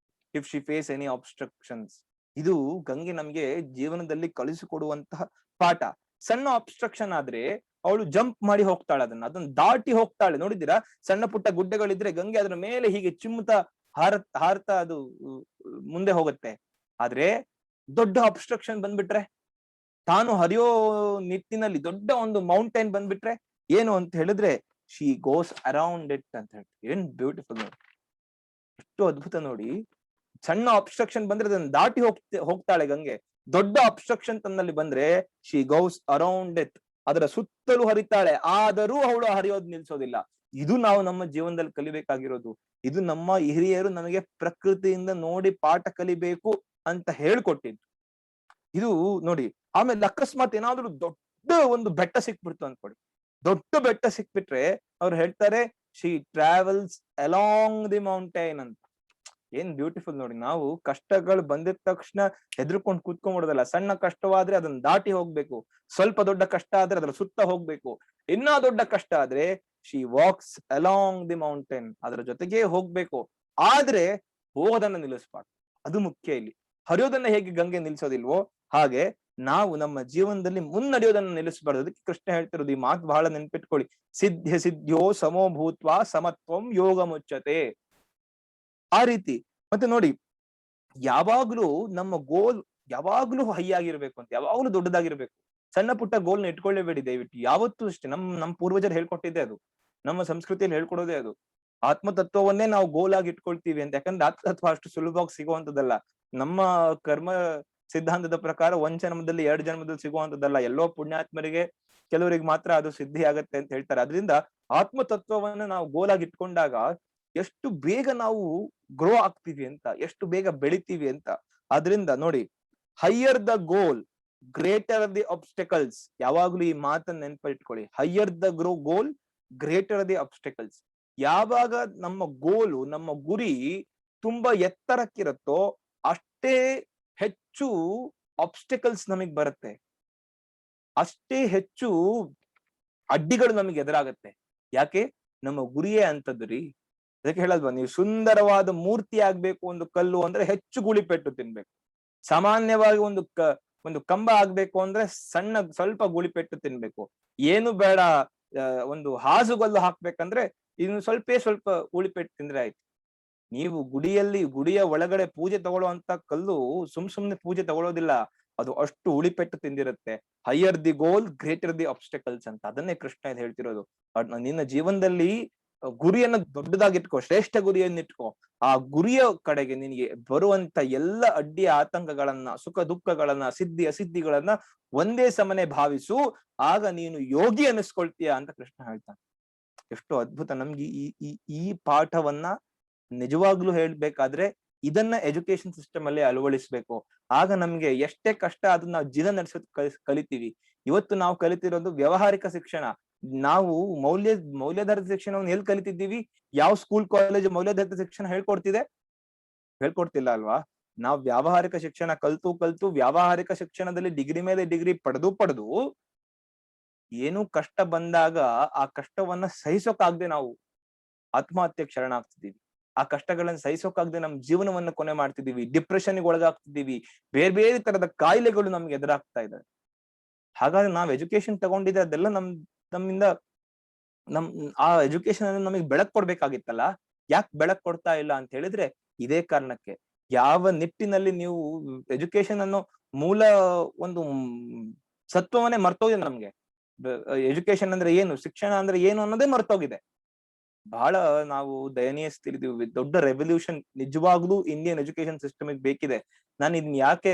if she faces any obstructions. ಇದು ಗಂಗೆ ನಮ್ಗೆ ಜೀವನದಲ್ಲಿ ಕಲಿಸಿಕೊಡುವಂತಹ ಪಾಠ. ಸಣ್ಣ ಅಬ್ಸ್ಟ್ರಕ್ಷನ್ ಆದ್ರೆ ಅವಳು ಜಂಪ್ ಮಾಡಿ ಹೋಗ್ತಾಳೆ, ಅದನ್ನ ದಾಟಿ ಹೋಗ್ತಾಳೆ. ನೋಡಿದ್ದೀರಾ, ಸಣ್ಣ ಪುಟ್ಟ ಗುಡ್ಡೆಗಳಿದ್ರೆ ಗಂಗೆ ಅದರ ಮೇಲೆ ಹೀಗೆ ಚಿಮ್ಮುತ್ತಾ ಹಾರ್ತಾ ಅದು ಮುಂದೆ ಹೋಗುತ್ತೆ. ಆದ್ರೆ ದೊಡ್ಡ ಅಬ್ಸ್ಟ್ರಕ್ಷನ್ ಬಂದ್ಬಿಟ್ರೆ, ತಾನು ಹರಿಯೋ ನಿಟ್ಟಿನಲ್ಲಿ ದೊಡ್ಡ ಒಂದು ಮೌಂಟೈನ್ ಬಂದ್ಬಿಟ್ರೆ ಏನು ಅಂತ ಹೇಳಿದ್ರೆ ಶಿ ಗೋಸ್ ಅರೌಂಡ್ ಇಟ್ ಅಂತ ಹೇಳಿ. ಏನ್ ಬ್ಯೂಟಿಫುಲ್ ನೋಡಿ, ಎಷ್ಟು ಅದ್ಭುತ ನೋಡಿ. ಸಣ್ಣ ಅಬ್ಸ್ಟ್ರಕ್ಷನ್ ಬಂದ್ರೆ ಅದನ್ನ ದಾಟಿ ಹೋಗ್ತಾಳೆ ಗಂಗೆ. ದೊಡ್ಡ ಅಬ್ಸ್ಟ್ರಕ್ಷನ್ ತನ್ನಲ್ಲಿ ಬಂದ್ರೆ ಶಿ ಗೋಸ್ ಅರೌಂಡ್ ಇಟ್, ಅದರ ಸುತ್ತಲೂ ಹರಿತಾಳೆ. ಆದರೂ ಅವಳು ಹರಿಯೋದು ನಿಲ್ಸೋದಿಲ್ಲ. ಇದು ನಾವು ನಮ್ಮ ಜೀವನದಲ್ಲಿ ಕಲಿಬೇಕಾಗಿರೋದು. ಇದು ನಮ್ಮ ಹಿರಿಯರು ನಮಗೆ ಪ್ರಕೃತಿಯಿಂದ ನೋಡಿ ಪಾಠ ಕಲಿಬೇಕು ಅಂತ ಹೇಳ್ಕೊಟ್ಟಿದ್ದು ಇದು ನೋಡಿ. ಆಮೇಲೆ ಅಕಸ್ಮಾತ್ ಏನಾದ್ರು ದೊಡ್ಡ ಒಂದು ಬೆಟ್ಟ ಸಿಕ್ಬಿಡ್ತು ಅನ್ಕೊಡಿ, ದೊಡ್ಡ ಬೆಟ್ಟ ಸಿಕ್ಬಿಟ್ರೆ ಅವ್ರು ಹೇಳ್ತಾರೆ she travels along the mountain ಅಂತ. ಏನ್ ಬ್ಯೂಟಿಫುಲ್ ನೋಡಿ. ನಾವು ಕಷ್ಟಗಳು ಬಂದಿದ ತಕ್ಷಣ ಹೆದರ್ಕೊಂಡು ಕೂತ್ಕೊಂಡ್ಬಿಡೋದಲ್ಲ. ಸಣ್ಣ ಕಷ್ಟವಾದ್ರೆ ಅದನ್ನ ದಾಟಿ ಹೋಗ್ಬೇಕು, ಸ್ವಲ್ಪ ದೊಡ್ಡ ಕಷ್ಟ ಆದ್ರೆ ಅದ್ರ ಸುತ್ತ ಹೋಗ್ಬೇಕು, ಇನ್ನೂ ದೊಡ್ಡ ಕಷ್ಟ ಆದ್ರೆ she walks along the mountain, ಅದ್ರ ಜೊತೆಗೆ ಹೋಗ್ಬೇಕು. ಆದ್ರೆ ಹೋಗೋದನ್ನ ನಿಲ್ಲಿಸ್ಬಾರ್ದು, ಅದು ಮುಖ್ಯ ಇಲ್ಲಿ. ಹರಿಯೋದನ್ನ ಹೇಗೆ ಗಂಗೆ ನಿಲ್ಸೋದಿಲ್ವೋ ಹಾಗೆ ನಾವು ನಮ್ಮ ಜೀವನದಲ್ಲಿ ಮುನ್ನಡೆಯೋದನ್ನ ನಿಲ್ಲಿಸಬಾರ್ದು. ಅದಕ್ಕೆ ಕೃಷ್ಣ ಹೇಳ್ತಿರೋದು ಈ ಮಾತು ಬಹಳ ನೆನ್ಪಿಟ್ಕೊಳ್ಳಿ. ಸಿದ್ಧ ಸಿದ್ಧ್ಯೋ ಸಮೋ ಭೂತ್ವ ಸಮತ್ವಂ ಯೋಗ ಮುಚ್ಚತೆ. ಆ ರೀತಿ. ಮತ್ತೆ ನೋಡಿ, ಯಾವಾಗ್ಲೂ ನಮ್ಮ ಗೋಲ್ ಯಾವಾಗ್ಲೂ ಹೈ ಆಗಿರ್ಬೇಕು ಅಂತ, ಯಾವಾಗ್ಲೂ ದೊಡ್ಡದಾಗಿರ್ಬೇಕು. ಸಣ್ಣ ಪುಟ್ಟ ಗೋಲ್ನ ಇಟ್ಕೊಳ್ಳೇಬೇಡಿ ದಯವಿಟ್ಟು. ಯಾವತ್ತೂ ಅಷ್ಟೇ. ನಮ್ ಪೂರ್ವಜರು ಹೇಳ್ಕೊಟ್ಟಿದ್ದೆ ಅದು, ನಮ್ಮ ಸಂಸ್ಕೃತಿಯಲ್ಲಿ ಹೇಳ್ಕೊಡೋದೇ ಅದು. ಆತ್ಮತತ್ವವನ್ನೇ ನಾವು ಗೋಲ್ ಆಗಿ ಇಟ್ಕೊಳ್ತೀವಿ ಅಂತ. ಯಾಕಂದ್ರೆ ಆತ್ಮತತ್ವ ಅಷ್ಟು ಸುಲಭವಾಗಿ ಸಿಗುವಂತದ್ದಲ್ಲ. ನಮ್ಮ ಕರ್ಮ ಸಿದ್ಧಾಂತದ ಪ್ರಕಾರ ಒಂದ್ ಜನ್ಮದಲ್ಲಿ 2 ಜನ್ಮದಲ್ಲಿ ಸಿಗುವಂತದ್ದಲ್ಲ. ಎಲ್ಲೋ ಪುಣ್ಯಾತ್ಮರಿಗೆ ಕೆಲವರಿಗೆ ಮಾತ್ರ ಅದು ಸಿದ್ಧಿ ಆಗತ್ತೆ ಅಂತ ಹೇಳ್ತಾರೆ. ಅದರಿಂದ ಆತ್ಮತತ್ವವನ್ನ ನಾವು ಗೋಲ್ ಆಗಿ ಇಟ್ಕೊಂಡಾಗ ಎಷ್ಟು ಬೇಗ ನಾವು ಗ್ರೋ ಆಗ್ತೀವಿ ಅಂತ, ಎಷ್ಟು ಬೇಗ ಬೆಳಿತೀವಿ ಅಂತ. ಆದ್ರಿಂದ ನೋಡಿ, higher the goal greater the obstacles. ಯಾವಾಗ್ಲೂ ಈ ಮಾತನ್ನ ನೆನ್ಪಿಟ್ಕೊಳ್ಳಿ. Higher the goal greater the obstacles. ಯಾವಾಗ ನಮ್ಮ ಗೋಲು, ನಮ್ಮ ಗುರಿ ತುಂಬಾ ಎತ್ತರಕ್ಕಿರುತ್ತೋ ಅಷ್ಟೇ ಹೆಚ್ಚು ಆಬ್ಸ್ಟಕಲ್ಸ್ ನಮಗ್ ಬರುತ್ತೆ, ಅಷ್ಟೇ ಹೆಚ್ಚು ಅಡ್ಡಿಗಳು ನಮಗೆ ಎದುರಾಗತ್ತೆ. ಯಾಕೆ? ನಮ್ಮ ಗುರಿಯೇ ಅಂತದ್ದು ರೀ. ಅದಕ್ಕೆ ಹೇಳಲ್ವಾ, ನೀವು ಸುಂದರವಾದ ಮೂರ್ತಿ ಆಗ್ಬೇಕು ಒಂದು ಕಲ್ಲು ಅಂದ್ರೆ ಹೆಚ್ಚು ಗುಳಿಪೆಟ್ಟು ತಿನ್ಬೇಕು. ಸಾಮಾನ್ಯವಾಗಿ ಒಂದು ಕಂಬ ಆಗ್ಬೇಕು ಅಂದ್ರೆ ಸ್ವಲ್ಪ ಗುಳಿಪೆಟ್ಟು ತಿನ್ಬೇಕು. ಏನು ಬೇಡ, ಒಂದು ಹಾಸುಗಲ್ಲು ಹಾಕ್ಬೇಕಂದ್ರೆ ಇನ್ನು ಸ್ವಲ್ಪ ಉಳಿಪೆಟ್ಟು ತಿಂದ್ರೆ ಆಯ್ತು. ನೀವು ಗುಡಿಯ ಒಳಗಡೆ ಪೂಜೆ ತಗೊಳ್ಳುವಂತ ಕಲ್ಲು ಸುಮ್ನೆ ಪೂಜೆ ತಗೊಳ್ಳೋದಿಲ್ಲ, ಅದು ಅಷ್ಟು ಉಳಿಪೆಟ್ಟು ತಿಂದಿರುತ್ತೆ. Higher the goal greater the obstacles ಅಂತ. ಅದನ್ನೇ ಕೃಷ್ಣ ಇದು ಹೇಳ್ತಿರೋದು. ನಿನ್ನ ಜೀವನದಲ್ಲಿ ಗುರಿಯನ್ನ ದೊಡ್ಡದಾಗಿಟ್ಕೋ, ಶ್ರೇಷ್ಠ ಗುರಿಯನ್ನಿಟ್ಕೋ. ಆ ಗುರಿಯ ಕಡೆಗೆ ನಿನಗೆ ಬರುವಂತ ಎಲ್ಲ ಅಡ್ಡಿ ಆತಂಕಗಳನ್ನ, ಸುಖ ದುಃಖಗಳನ್ನ, ಸಿದ್ಧಿ ಅಸಿದ್ಧಿಗಳನ್ನ ಒಂದೇ ಸಮನೆ ಭಾವಿಸು. ಆಗ ನೀನು ಯೋಗಿ ಅನ್ನಿಸ್ಕೊಳ್ತೀಯ ಅಂತ ಕೃಷ್ಣ ಹೇಳ್ತಾನೆ. ಎಷ್ಟು ಅದ್ಭುತ. ನಮ್ಗೆ ಈ ಪಾಠವನ್ನ ನಿಜವಾಗ್ಲೂ ಹೇಳ್ಬೇಕಾದ್ರೆ ಇದನ್ನ ಎಜುಕೇಶನ್ ಸಿಸ್ಟಮ್ ಅಲ್ಲಿ ಅಳವಡಿಸ್ಬೇಕು. ಆಗ ನಮ್ಗೆ ಎಷ್ಟೇ ಕಷ್ಟ ಅದನ್ನ ನಾವು ಜೀವನ ನಡೆಸೋದ್ ಕಲಿತೀವಿ. ಇವತ್ತು ನಾವು ಕಲಿತಿರೋದು ವ್ಯಾವಹಾರಿಕ ಶಿಕ್ಷಣ. ನಾವು ಮೌಲ್ಯಾಧಾರಿತ ಶಿಕ್ಷಣವನ್ನು ಎಲ್ಲಿ ಕಲಿತಿದ್ದೀವಿ? ಯಾವ ಸ್ಕೂಲ್ ಕಾಲೇಜ್ ಮೌಲ್ಯಾಧಾರಿತ ಶಿಕ್ಷಣ ಹೇಳ್ಕೊಡ್ತಿಲ್ಲ ಅಲ್ವಾ? ನಾವು ವ್ಯಾವಹಾರಿಕ ಶಿಕ್ಷಣ ಕಲ್ತು ವ್ಯಾವಹಾರಿಕ ಶಿಕ್ಷಣದಲ್ಲಿ ಡಿಗ್ರಿ ಮೇಲೆ ಡಿಗ್ರಿ ಪಡೆದು ಏನು ಕಷ್ಟ ಬಂದಾಗ ಆ ಕಷ್ಟವನ್ನ ಸಹಿಸೋಕಾಗ್ದೆ ನಾವು ಆತ್ಮಹತ್ಯೆಗೆ ಶರಣಾಗ್ತಿದೀವಿ. ಆ ಕಷ್ಟಗಳನ್ನ ಸಹಿಸೋಕಾಗ್ದೆ ನಮ್ಮ ಜೀವನವನ್ನ ಕೊನೆ ಮಾಡ್ತಿದೀವಿ, ಡಿಪ್ರೆಷನ್ಗೆ ಒಳಗಾಗ್ತಿದೀವಿ, ಬೇರೆ ತರದ ಕಾಯಿಲೆಗಳು ನಮ್ಗೆ ಎದುರಾಗ್ತಾ ಇದಾವೆ. ಹಾಗಾದ್ರೆ ನಾವ್ ಎಜುಕೇಶನ್ ತಗೊಂಡಿದ್ರೆ ಅದೆಲ್ಲ ನಮ್ಮಿಂದ ಆ ಎಜುಕೇಶನ್ ಅನ್ನು ನಮಗೆ ಬೆಳಕ್ ಕೊಡ್ಬೇಕಾಗಿತ್ತಲ್ಲ. ಯಾಕೆ ಬೆಳಕ್ ಕೊಡ್ತಾ ಇಲ್ಲ ಅಂತ ಹೇಳಿದ್ರೆ ಇದೇ ಕಾರಣಕ್ಕೆ. ಯಾವ ನಿಟ್ಟಿನಲ್ಲಿ ನೀವು ಎಜುಕೇಶನ್ ಅನ್ನೋ ಮೂಲ ಒಂದು ಸತ್ವವನ್ನೇ ಮರ್ತೋಗಿದೆ ನಮ್ಗೆ. ಎಜುಕೇಶನ್ ಅಂದ್ರೆ ಏನು, ಶಿಕ್ಷಣ ಅಂದ್ರೆ ಏನು ಅನ್ನೋದೇ ಮರ್ತೋಗಿದೆ. ಬಹಳ ನಾವು ದಯನೀಯ ಸ್ಥಿತಿದ್ದೀವಿ. ದೊಡ್ಡ ರೆವಲ್ಯೂಷನ್ ನಿಜವಾಗ್ಲೂ ಇಂಡಿಯನ್ ಎಜುಕೇಶನ್ ಸಿಸ್ಟಮ್ ಬೇಕಿದೆ. ನಾನು ಇದನ್ನ ಯಾಕೆ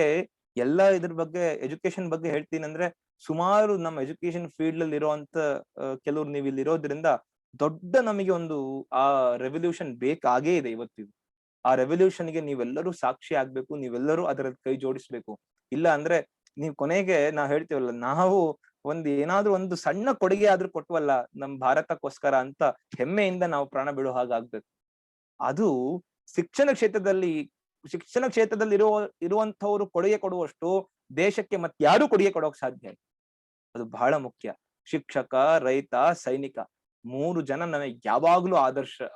ಎಲ್ಲ ಇದ್ರ ಬಗ್ಗೆ ಎಜುಕೇಶನ್ ಬಗ್ಗೆ ಹೇಳ್ತೀನಿ ಅಂದ್ರೆ, ಸುಮಾರು ನಮ್ಮ ಎಜುಕೇಶನ್ ಫೀಲ್ಡ್ ಅಲ್ಲಿ ಇರುವಂತ ಕೆಲವ್ರು ನೀವು ಇಲ್ಲಿ ಇರೋದ್ರಿಂದ ದೊಡ್ಡ ನಮಗೆ ಒಂದು ಆ ರೆವಲ್ಯೂಷನ್ ಬೇಕಾಗೇ ಇದೆ ಇವತ್ತಿಗೂ. ಆ ರೆವಲ್ಯೂಷನ್ಗೆ ನೀವೆಲ್ಲರೂ ಸಾಕ್ಷಿ ಆಗ್ಬೇಕು, ನೀವೆಲ್ಲರೂ ಅದರ ಕೈ ಜೋಡಿಸ್ಬೇಕು. ಇಲ್ಲ ಅಂದ್ರೆ ನೀವು ಕೊನೆಗೆ ನಾವ್ ಹೇಳ್ತೀವಲ್ಲ, ನಾವು ಏನಾದ್ರೂ ಒಂದು ಸಣ್ಣ ಕೊಡುಗೆ ಆದ್ರೂ ಕೊಟ್ವಲ್ಲ ನಮ್ ಭಾರತಕ್ಕೋಸ್ಕರ ಅಂತ ಹೆಮ್ಮೆಯಿಂದ ನಾವು ಪ್ರಾಣ ಬಿಡೋ ಹಾಗಾಗ್ಬೇಕು. ಅದು ಶಿಕ್ಷಣ ಕ್ಷೇತ್ರದಲ್ಲಿ ಇರುವಂತವ್ರು ಕೊಡುಗೆ ಕೊಡುವಷ್ಟು ದೇಶಕ್ಕೆ ಮತ್ ಯಾರು ಕೊಡುಗೆ ಕೊಡೋಕ್ ಸಾಧ್ಯ ಇಲ್ಲ. ಅದು ಬಹಳ ಮುಖ್ಯ. ಶಿಕ್ಷಕ, ರೈತ, ಸೈನಿಕ 3 ಜನ ನಮಗೆ ಯಾವಾಗ್ಲೂ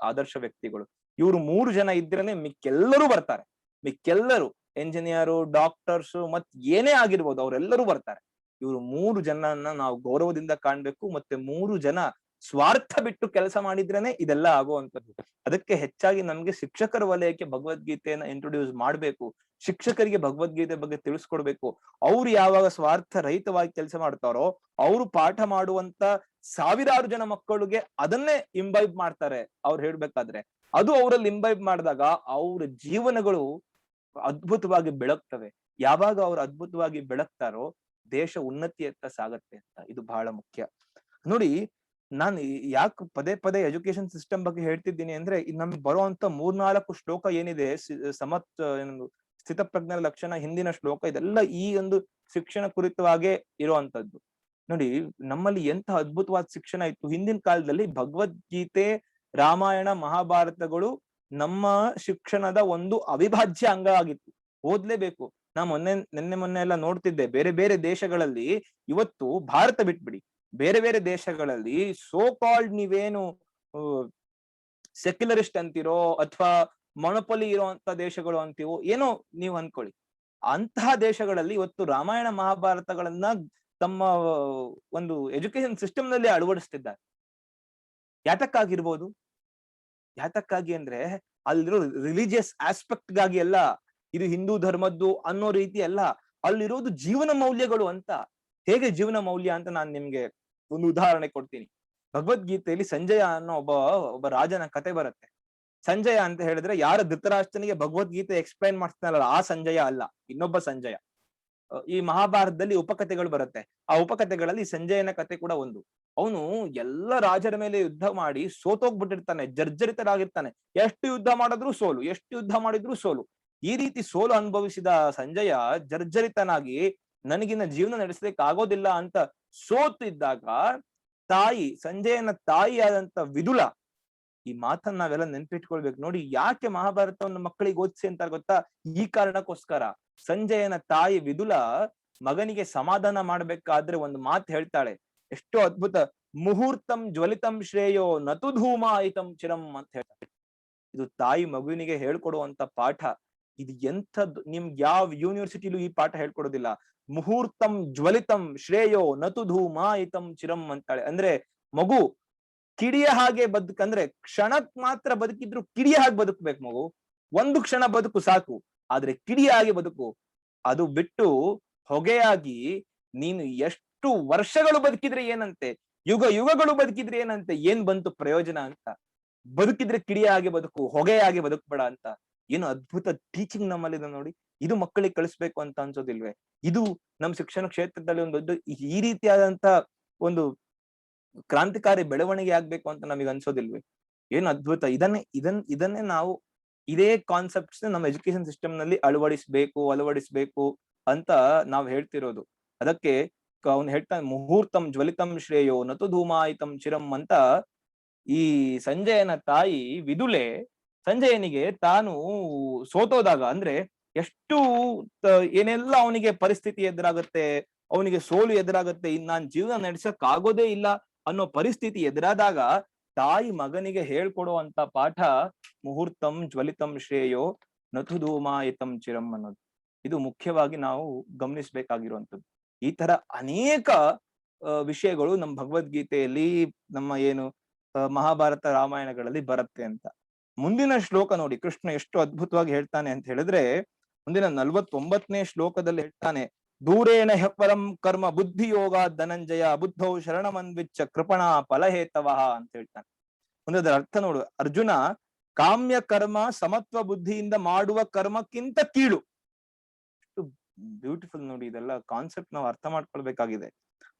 ಆದರ್ಶ ವ್ಯಕ್ತಿಗಳು. ಇವ್ರು 3 ಜನ ಇದ್ರೇನೆ ಮಿಕ್ಕೆಲ್ಲರೂ ಬರ್ತಾರೆ. ಮಿಕ್ಕೆಲ್ಲರೂ ಎಂಜಿನಿಯರು, ಡಾಕ್ಟರ್ಸ್ ಮತ್ ಏನೇ ಆಗಿರ್ಬೋದು ಅವರೆಲ್ಲರೂ ಬರ್ತಾರೆ. ಇವ್ರು 3 ಜನನ್ನ ನಾವು ಗೌರವದಿಂದ ಕಾಣ್ಬೇಕು. ಮತ್ತೆ 3 ಜನ ಸ್ವಾರ್ಥ ಬಿಟ್ಟು ಕೆಲಸ ಮಾಡಿದ್ರೇನೆ ಇದೆಲ್ಲ ಆಗುವಂತದ್ದು. ಅದಕ್ಕೆ ಹೆಚ್ಚಾಗಿ ನಮ್ಗೆ ಶಿಕ್ಷಕರ ವಲಯಕ್ಕೆ ಭಗವದ್ಗೀತೆಯನ್ನ ಇಂಟ್ರೊಡ್ಯೂಸ್ ಮಾಡ್ಬೇಕು. ಶಿಕ್ಷಕರಿಗೆ ಭಗವದ್ಗೀತೆ ಬಗ್ಗೆ ತಿಳಿಸ್ಕೊಡ್ಬೇಕು. ಅವ್ರು ಯಾವಾಗ ಸ್ವಾರ್ಥ ರಹಿತವಾಗಿ ಕೆಲಸ ಮಾಡ್ತಾರೋ ಅವ್ರು ಪಾಠ ಮಾಡುವಂತ ಸಾವಿರಾರು ಜನ ಮಕ್ಕಳಿಗೆ ಅದನ್ನೇ ಇಂಬೈಬ್ ಮಾಡ್ತಾರೆ. ಅವ್ರು ಹೇಳ್ಬೇಕಾದ್ರೆ ಅದು ಅವರಲ್ಲಿ ಇಂಬೈಬ್ ಮಾಡಿದಾಗ ಅವ್ರ ಜೀವನಗಳು ಅದ್ಭುತವಾಗಿ ಬೆಳಗ್ತವೆ. ಯಾವಾಗ ಅವ್ರು ಅದ್ಭುತವಾಗಿ ಬೆಳಗ್ತಾರೋ ದೇಶ ಉನ್ನತಿಯತ್ತ ಸಾಗತ್ತೆ ಅಂತ. ಇದು ಬಹಳ ಮುಖ್ಯ. ನೋಡಿ, ನಾನು ಯಾಕೆ ಪದೇ ಪದೇ ಎಜುಕೇಶನ್ ಸಿಸ್ಟಮ್ ಬಗ್ಗೆ ಹೇಳ್ತಿದ್ದೀನಿ ಅಂದ್ರೆ ನಮ್ಗೆ ಬರುವಂತ 3-4 ಶ್ಲೋಕ ಏನಿದೆ, ಸ್ಥಿತಪ್ರಜ್ಞ ಲಕ್ಷಣ, ಹಿಂದಿನ ಶ್ಲೋಕ, ಇದೆಲ್ಲ ಈ ಒಂದು ಶಿಕ್ಷಣ ಕುರಿತವಾಗೇ ಇರುವಂತದ್ದು. ನೋಡಿ, ನಮ್ಮಲ್ಲಿ ಎಂತ ಅದ್ಭುತವಾದ ಶಿಕ್ಷಣ ಇತ್ತು ಹಿಂದಿನ ಕಾಲದಲ್ಲಿ. ಭಗವದ್ಗೀತೆ, ರಾಮಾಯಣ, ಮಹಾಭಾರತಗಳು ನಮ್ಮ ಶಿಕ್ಷಣದ ಒಂದು ಅವಿಭಾಜ್ಯ ಅಂಗ ಆಗಿತ್ತು. ಓದ್ಲೇಬೇಕು. ನಾ ಮೊನ್ನೆ ಎಲ್ಲ ನೋಡ್ತಿದ್ದೆ, ಬೇರೆ ಬೇರೆ ದೇಶಗಳಲ್ಲಿ ಇವತ್ತು, ಭಾರತ ಬಿಟ್ಬಿಡಿ, ಬೇರೆ ಬೇರೆ ದೇಶಗಳಲ್ಲಿ ಸೋ ಕಾಲ್ಡ್ ನೀವೇನು ಸೆಕ್ಯುಲರಿಸ್ಟ್ ಅಂತಿರೋ ಅಥವಾ ಮೊನೊಪೊಲಿ ಇರುವಂತ ದೇಶಗಳು ಅಂತೀವೋ ಏನೋ ನೀವು ಅನ್ಕೊಳ್ಳಿ, ಅಂತಹ ದೇಶಗಳಲ್ಲಿ ಇವತ್ತು ರಾಮಾಯಣ ಮಹಾಭಾರತಗಳನ್ನ ತಮ್ಮ ಒಂದು ಎಜುಕೇಶನ್ ಸಿಸ್ಟಮ್ ನಲ್ಲಿ ಅಳವಡಿಸ್ತಿದ್ದಾರೆ. ಯಾತಕ್ಕಾಗಿ ಅಂದ್ರೆ ಅಲ್ಲಿರೋ ರಿಲಿಜಿಯಸ್ ಆಸ್ಪೆಕ್ಟ್ ಗಾಗಿ ಅಲ್ಲ, ಇದು ಹಿಂದೂ ಧರ್ಮದ್ದು ಅನ್ನೋ ರೀತಿ ಅಲ್ಲ, ಅಲ್ಲಿರೋದು ಜೀವನ ಮೌಲ್ಯಗಳು ಅಂತ. ಹೇಗೆ ಜೀವನ ಮೌಲ್ಯ ಅಂತ ನಾನು ನಿಮ್ಗೆ ಒಂದು ಉದಾಹರಣೆ ಕೊಡ್ತೀನಿ. ಭಗವದ್ಗೀತೆಯಲ್ಲಿ ಸಂಜಯ ಅನ್ನೋ ಒಬ್ಬ ರಾಜನ ಕತೆ ಬರುತ್ತೆ. ಸಂಜಯ ಅಂತ ಹೇಳಿದ್ರೆ ಯಾರ ಧೃತರಾಷ್ಟ್ರನಿಗೆ ಭಗವದ್ಗೀತೆ ಎಕ್ಸ್ಪ್ಲೈನ್ ಮಾಡ್ತಾನಲ್ಲ ಆ ಸಂಜಯ ಅಲ್ಲ, ಇನ್ನೊಬ್ಬ ಸಂಜಯ. ಈ ಮಹಾಭಾರತದಲ್ಲಿ ಉಪಕಥೆಗಳು ಬರುತ್ತೆ. ಆ ಉಪಕಥೆಗಳಲ್ಲಿ ಸಂಜಯನ ಕತೆ ಕೂಡ ಒಂದು. ಅವನು ಎಲ್ಲ ರಾಜರ ಮೇಲೆ ಯುದ್ಧ ಮಾಡಿ ಸೋತೋಗ್ಬಿಟ್ಟಿರ್ತಾನೆ, ಜರ್ಜರಿತರಾಗಿರ್ತಾನೆ. ಎಷ್ಟು ಯುದ್ಧ ಮಾಡಿದ್ರು ಸೋಲು. ಈ ರೀತಿ ಸೋಲು ಅನುಭವಿಸಿದ ಸಂಜಯ ಜರ್ಜರಿತನಾಗಿ ನನಗಿನ್ನ ಜೀವನ ನಡೆಸಲಿಕ್ಕೆ ಆಗೋದಿಲ್ಲ ಅಂತ ಸೋತಿದ್ದಾಗ ಸಂಜಯನ ತಾಯಿಯಾದಂತ ವಿದುಲ, ಈ ಮಾತನ್ನ ನಾವೆಲ್ಲ ನೆನ್ಪಿಟ್ಕೊಳ್ಬೇಕು. ನೋಡಿ, ಯಾಕೆ ಮಹಾಭಾರತವನ್ನು ಮಕ್ಕಳಿಗೆ ಓದಿಸಿ ಅಂತ ಗೊತ್ತಾ? ಈ ಕಾರಣಕ್ಕೋಸ್ಕರ. ಸಂಜಯನ ತಾಯಿ ವಿದುಲ ಮಗನಿಗೆ ಸಮಾಧಾನ ಮಾಡ್ಬೇಕಾದ್ರೆ ಒಂದು ಮಾತು ಹೇಳ್ತಾಳೆ, ಎಷ್ಟೋ ಅದ್ಭುತ. ಮುಹೂರ್ತಂ ಜ್ವಲಿತಂ ಶ್ರೇಯೋ ನತು ಧೂಮಾಯಿತಂ ಚಿರಂ ಅಂತ ಹೇಳ್ತಾಳೆ. ಇದು ತಾಯಿ ಮಗುವಿನಿಗೆ ಹೇಳ್ಕೊಡುವಂತ ಪಾಠ. ಇದು ಎಂಥದ್ದು, ನಿಮ್ಗೆ ಯಾವ ಯೂನಿವರ್ಸಿಟಿಲೂ ಈ ಪಾಠ ಹೇಳ್ಕೊಡೋದಿಲ್ಲ. ಮುಹೂರ್ತಂ ಜ್ವಲಿತಂ ಶ್ರೇಯೋ ನತು ಧೂಮಾಯಿತಂ ಚಿರಂ ಅಂತಾಳೆ. ಅಂದ್ರೆ ಮಗು ಕಿಡಿಯ ಹಾಗೆ ಅಂದ್ರೆ ಕ್ಷಣಕ್ ಮಾತ್ರ ಬದುಕಿದ್ರು ಕಿಡಿಯ ಹಾಗೆ ಬದುಕ್ಬೇಕು ಮಗು. ಒಂದು ಕ್ಷಣ ಬದುಕು ಸಾಕು, ಆದ್ರೆ ಕಿಡಿಯಾಗಿ ಬದುಕು. ಅದು ಬಿಟ್ಟು ಹೊಗೆಯಾಗಿ ನೀನು ಎಷ್ಟು ವರ್ಷಗಳು ಬದುಕಿದ್ರೆ ಏನಂತೆ, ಯುಗಗಳು ಬದುಕಿದ್ರೆ ಏನಂತೆ, ಏನ್ ಬಂತು ಪ್ರಯೋಜನ ಅಂತ. ಬದುಕಿದ್ರೆ ಕಿಡಿಯಾಗಿ ಬದುಕು, ಹೊಗೆಯಾಗಿ ಬದುಕ್ಬೇಡ ಅಂತ. ಏನು ಅದ್ಭುತ ಟೀಚಿಂಗ್ ನಮ್ಮಲ್ಲಿದೆ ನೋಡಿ. ಇದು ಮಕ್ಕಳಿಗೆ ಕಳಿಸ್ಬೇಕು ಅಂತ ಅನ್ಸೋದಿಲ್ವೇ? ಇದು ನಮ್ ಶಿಕ್ಷಣ ಕ್ಷೇತ್ರದಲ್ಲಿ ಒಂದು ದೊಡ್ಡ ಈ ರೀತಿಯಾದಂತ ಒಂದು ಕ್ರಾಂತಿಕಾರಿ ಬೆಳವಣಿಗೆ ಆಗ್ಬೇಕು ಅಂತ ನಮಗೆ ಅನ್ಸೋದಿಲ್ವೇ? ಏನು ಅದ್ಭುತ. ಇದನ್ನೇ ನಾವು ಇದೇ ಕಾನ್ಸೆಪ್ಟ್ಸ್ ನಮ್ಮ ಎಜುಕೇಶನ್ ಸಿಸ್ಟಮ್ ನಲ್ಲಿ ಅಳವಡಿಸ್ಬೇಕು ಅಂತ ನಾವು ಹೇಳ್ತಿರೋದು. ಅದಕ್ಕೆ ಅವ್ನು ಹೇಳ್ತಾನೆ, ಮುಹೂರ್ತಂ ಜ್ವಲಿತಂ ಶ್ರೇಯೋ ನತು ಧೂಮಾಯಿತಂ ಚಿರಂ ಅಂತ. ಈ ಸಂಜಯನ ತಾಯಿ ವಿದುಲೆ ಸಂಜಯನಿಗೆ ತಾನು ಸೋತೋದಾಗ, ಅಂದ್ರೆ ಎಷ್ಟು ಏನೆಲ್ಲ ಅವನಿಗೆ ಪರಿಸ್ಥಿತಿ ಎದುರಾಗುತ್ತೆ, ಅವನಿಗೆ ಸೋಲು ಎದುರಾಗುತ್ತೆ, ನಾನ್ ಜೀವನ ನಡೆಸಕ್ ಆಗೋದೇ ಇಲ್ಲ ಅನ್ನೋ ಪರಿಸ್ಥಿತಿ ಎದುರಾದಾಗ ತಾಯಿ ಮಗನಿಗೆ ಹೇಳ್ಕೊಡುವಂತ ಪಾಠ ಮುಹೂರ್ತಂ ಜ್ವಲಿತಂ ಶ್ರೇಯೋ ನತು ಧೂಮಾಯಿತಂ ಚಿರಂ ಅನ್ನೋದು. ಇದು ಮುಖ್ಯವಾಗಿ ನಾವು ಗಮನಿಸ್ಬೇಕಾಗಿರುವಂಥದ್ದು. ಈ ತರ ಅನೇಕ ವಿಷಯಗಳು ನಮ್ಮ ಭಗವದ್ಗೀತೆಯಲ್ಲಿ, ನಮ್ಮ ಏನು ಮಹಾಭಾರತ ರಾಮಾಯಣಗಳಲ್ಲಿ ಬರುತ್ತೆ ಅಂತ. ಮುಂದಿನ ಶ್ಲೋಕ ನೋಡಿ, ಕೃಷ್ಣ ಎಷ್ಟು ಅದ್ಭುತವಾಗಿ ಹೇಳ್ತಾನೆ ಅಂತ ಹೇಳಿದ್ರೆ, ಮುಂದಿನ 49ನೇ ಶ್ಲೋಕದಲ್ಲಿ ಹೇಳ್ತಾನೆ, ದೂರೇಣ ಪರಂ ಕರ್ಮ ಬುದ್ಧಿ ಯೋಗ ಧನಂಜಯ ಬುದ್ಧೌ ಶರಣಮನ್ವಿಚ್ಚ ಕೃಪಣಾ ಫಲಹೇತವಃ ಅಂತ ಹೇಳ್ತಾನೆ. ಒಂದರ ಅರ್ಥ ನೋಡು, ಅರ್ಜುನ, ಕಾಮ್ಯ ಕರ್ಮ ಸಮತ್ವ ಬುದ್ಧಿಯಿಂದ ಮಾಡುವ ಕರ್ಮಕ್ಕಿಂತ ಕೀಳು. ಎಷ್ಟು ಬ್ಯೂಟಿಫುಲ್ ನೋಡಿ, ಇದೆಲ್ಲ ಕಾನ್ಸೆಪ್ಟ್ ನಾವು ಅರ್ಥ ಮಾಡ್ಕೊಳ್ಬೇಕಾಗಿದೆ.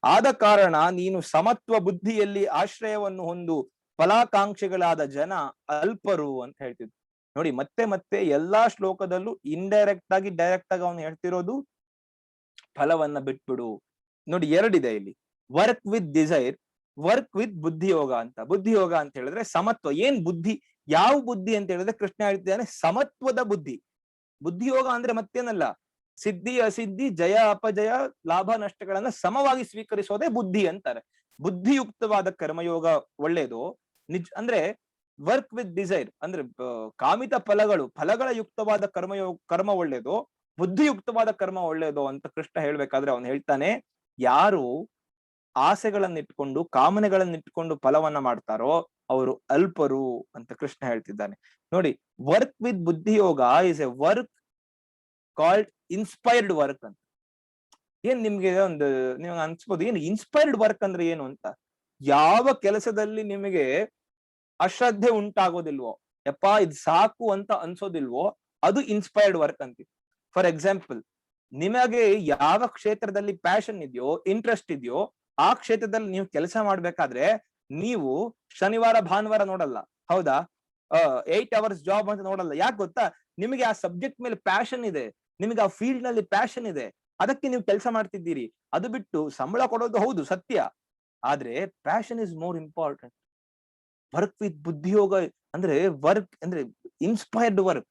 ಆದ ಕಾರಣ ನೀನು ಸಮತ್ವ ಬುದ್ಧಿಯಲ್ಲಿ ಆಶ್ರಯವನ್ನು ಹೊಂದು, ಫಲಾಕಾಂಕ್ಷಿಗಳಾದ ಜನ ಅಲ್ಪರು ಅಂತ ಹೇಳ್ತಿದ್ರು. ನೋಡಿ, ಮತ್ತೆ ಎಲ್ಲಾ ಶ್ಲೋಕದಲ್ಲೂ ಇಂಡೈರೆಕ್ಟ್ ಆಗಿ ಡೈರೆಕ್ಟ್ ಆಗಿ ಅವನು ಹೇಳ್ತಿರೋದು ಫಲವನ್ನ ಬಿಟ್ಬಿಡು. ನೋಡಿ, ಎರಡಿದೆ ಇಲ್ಲಿ. Work with desire, work with ಬುದ್ಧಿ ಯೋಗ ಅಂತ. ಬುದ್ಧಿ ಯೋಗ ಅಂತ ಹೇಳಿದ್ರೆ ಸಮತ್ವ. ಏನ್ ಬುದ್ಧಿ, ಯಾವ ಬುದ್ಧಿ ಅಂತ ಹೇಳಿದ್ರೆ ಕೃಷ್ಣ ಹೇಳ್ತಿದ್ದಾನೆ ಸಮತ್ವದ ಬುದ್ಧಿ. ಬುದ್ಧಿ ಯೋಗ ಅಂದ್ರೆ ಮತ್ತೇನಲ್ಲ, ಸಿದ್ಧಿ ಅಸಿದ್ಧಿ, ಜಯ ಅಪಜಯ, ಲಾಭ ನಷ್ಟಗಳನ್ನ ಸಮವಾಗಿ ಸ್ವೀಕರಿಸೋದೇ ಬುದ್ಧಿ ಅಂತಾರೆ. ಬುದ್ಧಿಯುಕ್ತವಾದ ಕರ್ಮಯೋಗ ಒಳ್ಳೇದು. ಅಂದ್ರೆ ವರ್ಕ್ ವಿತ್ ಡಿಸೈರ್ ಅಂದ್ರೆ ಕಾಮಿತ ಫಲಗಳ ಯುಕ್ತವಾದ ಕರ್ಮ ಒಳ್ಳೇದು, ಬುದ್ಧಿಯುಕ್ತವಾದ ಕರ್ಮ ಒಳ್ಳೇದು ಅಂತ ಕೃಷ್ಣ ಹೇಳ್ಬೇಕಾದ್ರೆ ಅವನು ಹೇಳ್ತಾನೆ, ಯಾರು ಆಸೆಗಳನ್ನಿಟ್ಕೊಂಡು ಕಾಮನೆಗಳನ್ನಿಟ್ಕೊಂಡು ಫಲವನ್ನ ಮಾಡ್ತಾರೋ ಅವರು ಅಲ್ಪರು ಅಂತ ಕೃಷ್ಣ ಹೇಳ್ತಿದ್ದಾನೆ. ನೋಡಿ, ವರ್ಕ್ ವಿತ್ ಬುದ್ಧಿ Yoga is a work called inspired work ಅಂತ. ಏನ್ ನಿಮ್ಗೆ ನೀವು ಅನ್ಸ್ಬೋದು, ಏನ್ ಇನ್ಸ್ಪೈರ್ಡ್ ವರ್ಕ್ ಅಂದ್ರೆ ಏನು ಅಂತ. ಯಾವ ಕೆಲಸದಲ್ಲಿ ನಿಮಗೆ ಅಶ್ರದ್ಧೆ ಉಂಟಾಗೋದಿಲ್ವೋ, ಯಪ್ಪ ಇದು ಸಾಕು ಅಂತ ಅನ್ಸೋದಿಲ್ವೋ, ಅದು ಇನ್ಸ್ಪೈರ್ಡ್ ವರ್ಕ್ ಅಂತೀವಿ. ಫಾರ್ ಎಕ್ಸಾಂಪಲ್, ನಿಮಗೆ ಯಾವ ಕ್ಷೇತ್ರದಲ್ಲಿ ಪ್ಯಾಷನ್ ಇದೆಯೋ, ಇಂಟ್ರೆಸ್ಟ್ ಇದೆಯೋ, ಆ ಕ್ಷೇತ್ರದಲ್ಲಿ ನೀವು ಕೆಲಸ ಮಾಡ್ಬೇಕಾದ್ರೆ ನೀವು ಶನಿವಾರ ಭಾನುವಾರ ನೋಡಲ್ಲ, ಹೌದಾ? 8 hours ಜಾಬ್ ಅಂತ ನೋಡಲ್ಲ. ಯಾಕೆ ಗೊತ್ತಾ? ನಿಮಗೆ ಆ ಸಬ್ಜೆಕ್ಟ್ ಮೇಲೆ ಪ್ಯಾಷನ್ ಇದೆ, ನಿಮಗೆ ಆ ಫೀಲ್ಡ್ ನಲ್ಲಿ ಪ್ಯಾಷನ್ ಇದೆ, ಅದಕ್ಕೆ ನೀವು ಕೆಲಸ ಮಾಡ್ತಿದ್ದೀರಿ. ಅದು ಬಿಟ್ಟು ಸಂಬಳ ಕೊಡೋದು ಹೌದು ಸತ್ಯ, ಆದ್ರೆ passion is more important. Work with Buddhiyoga ಅಂದ್ರೆ ವರ್ಕ್ ಅಂದ್ರೆ inspired work,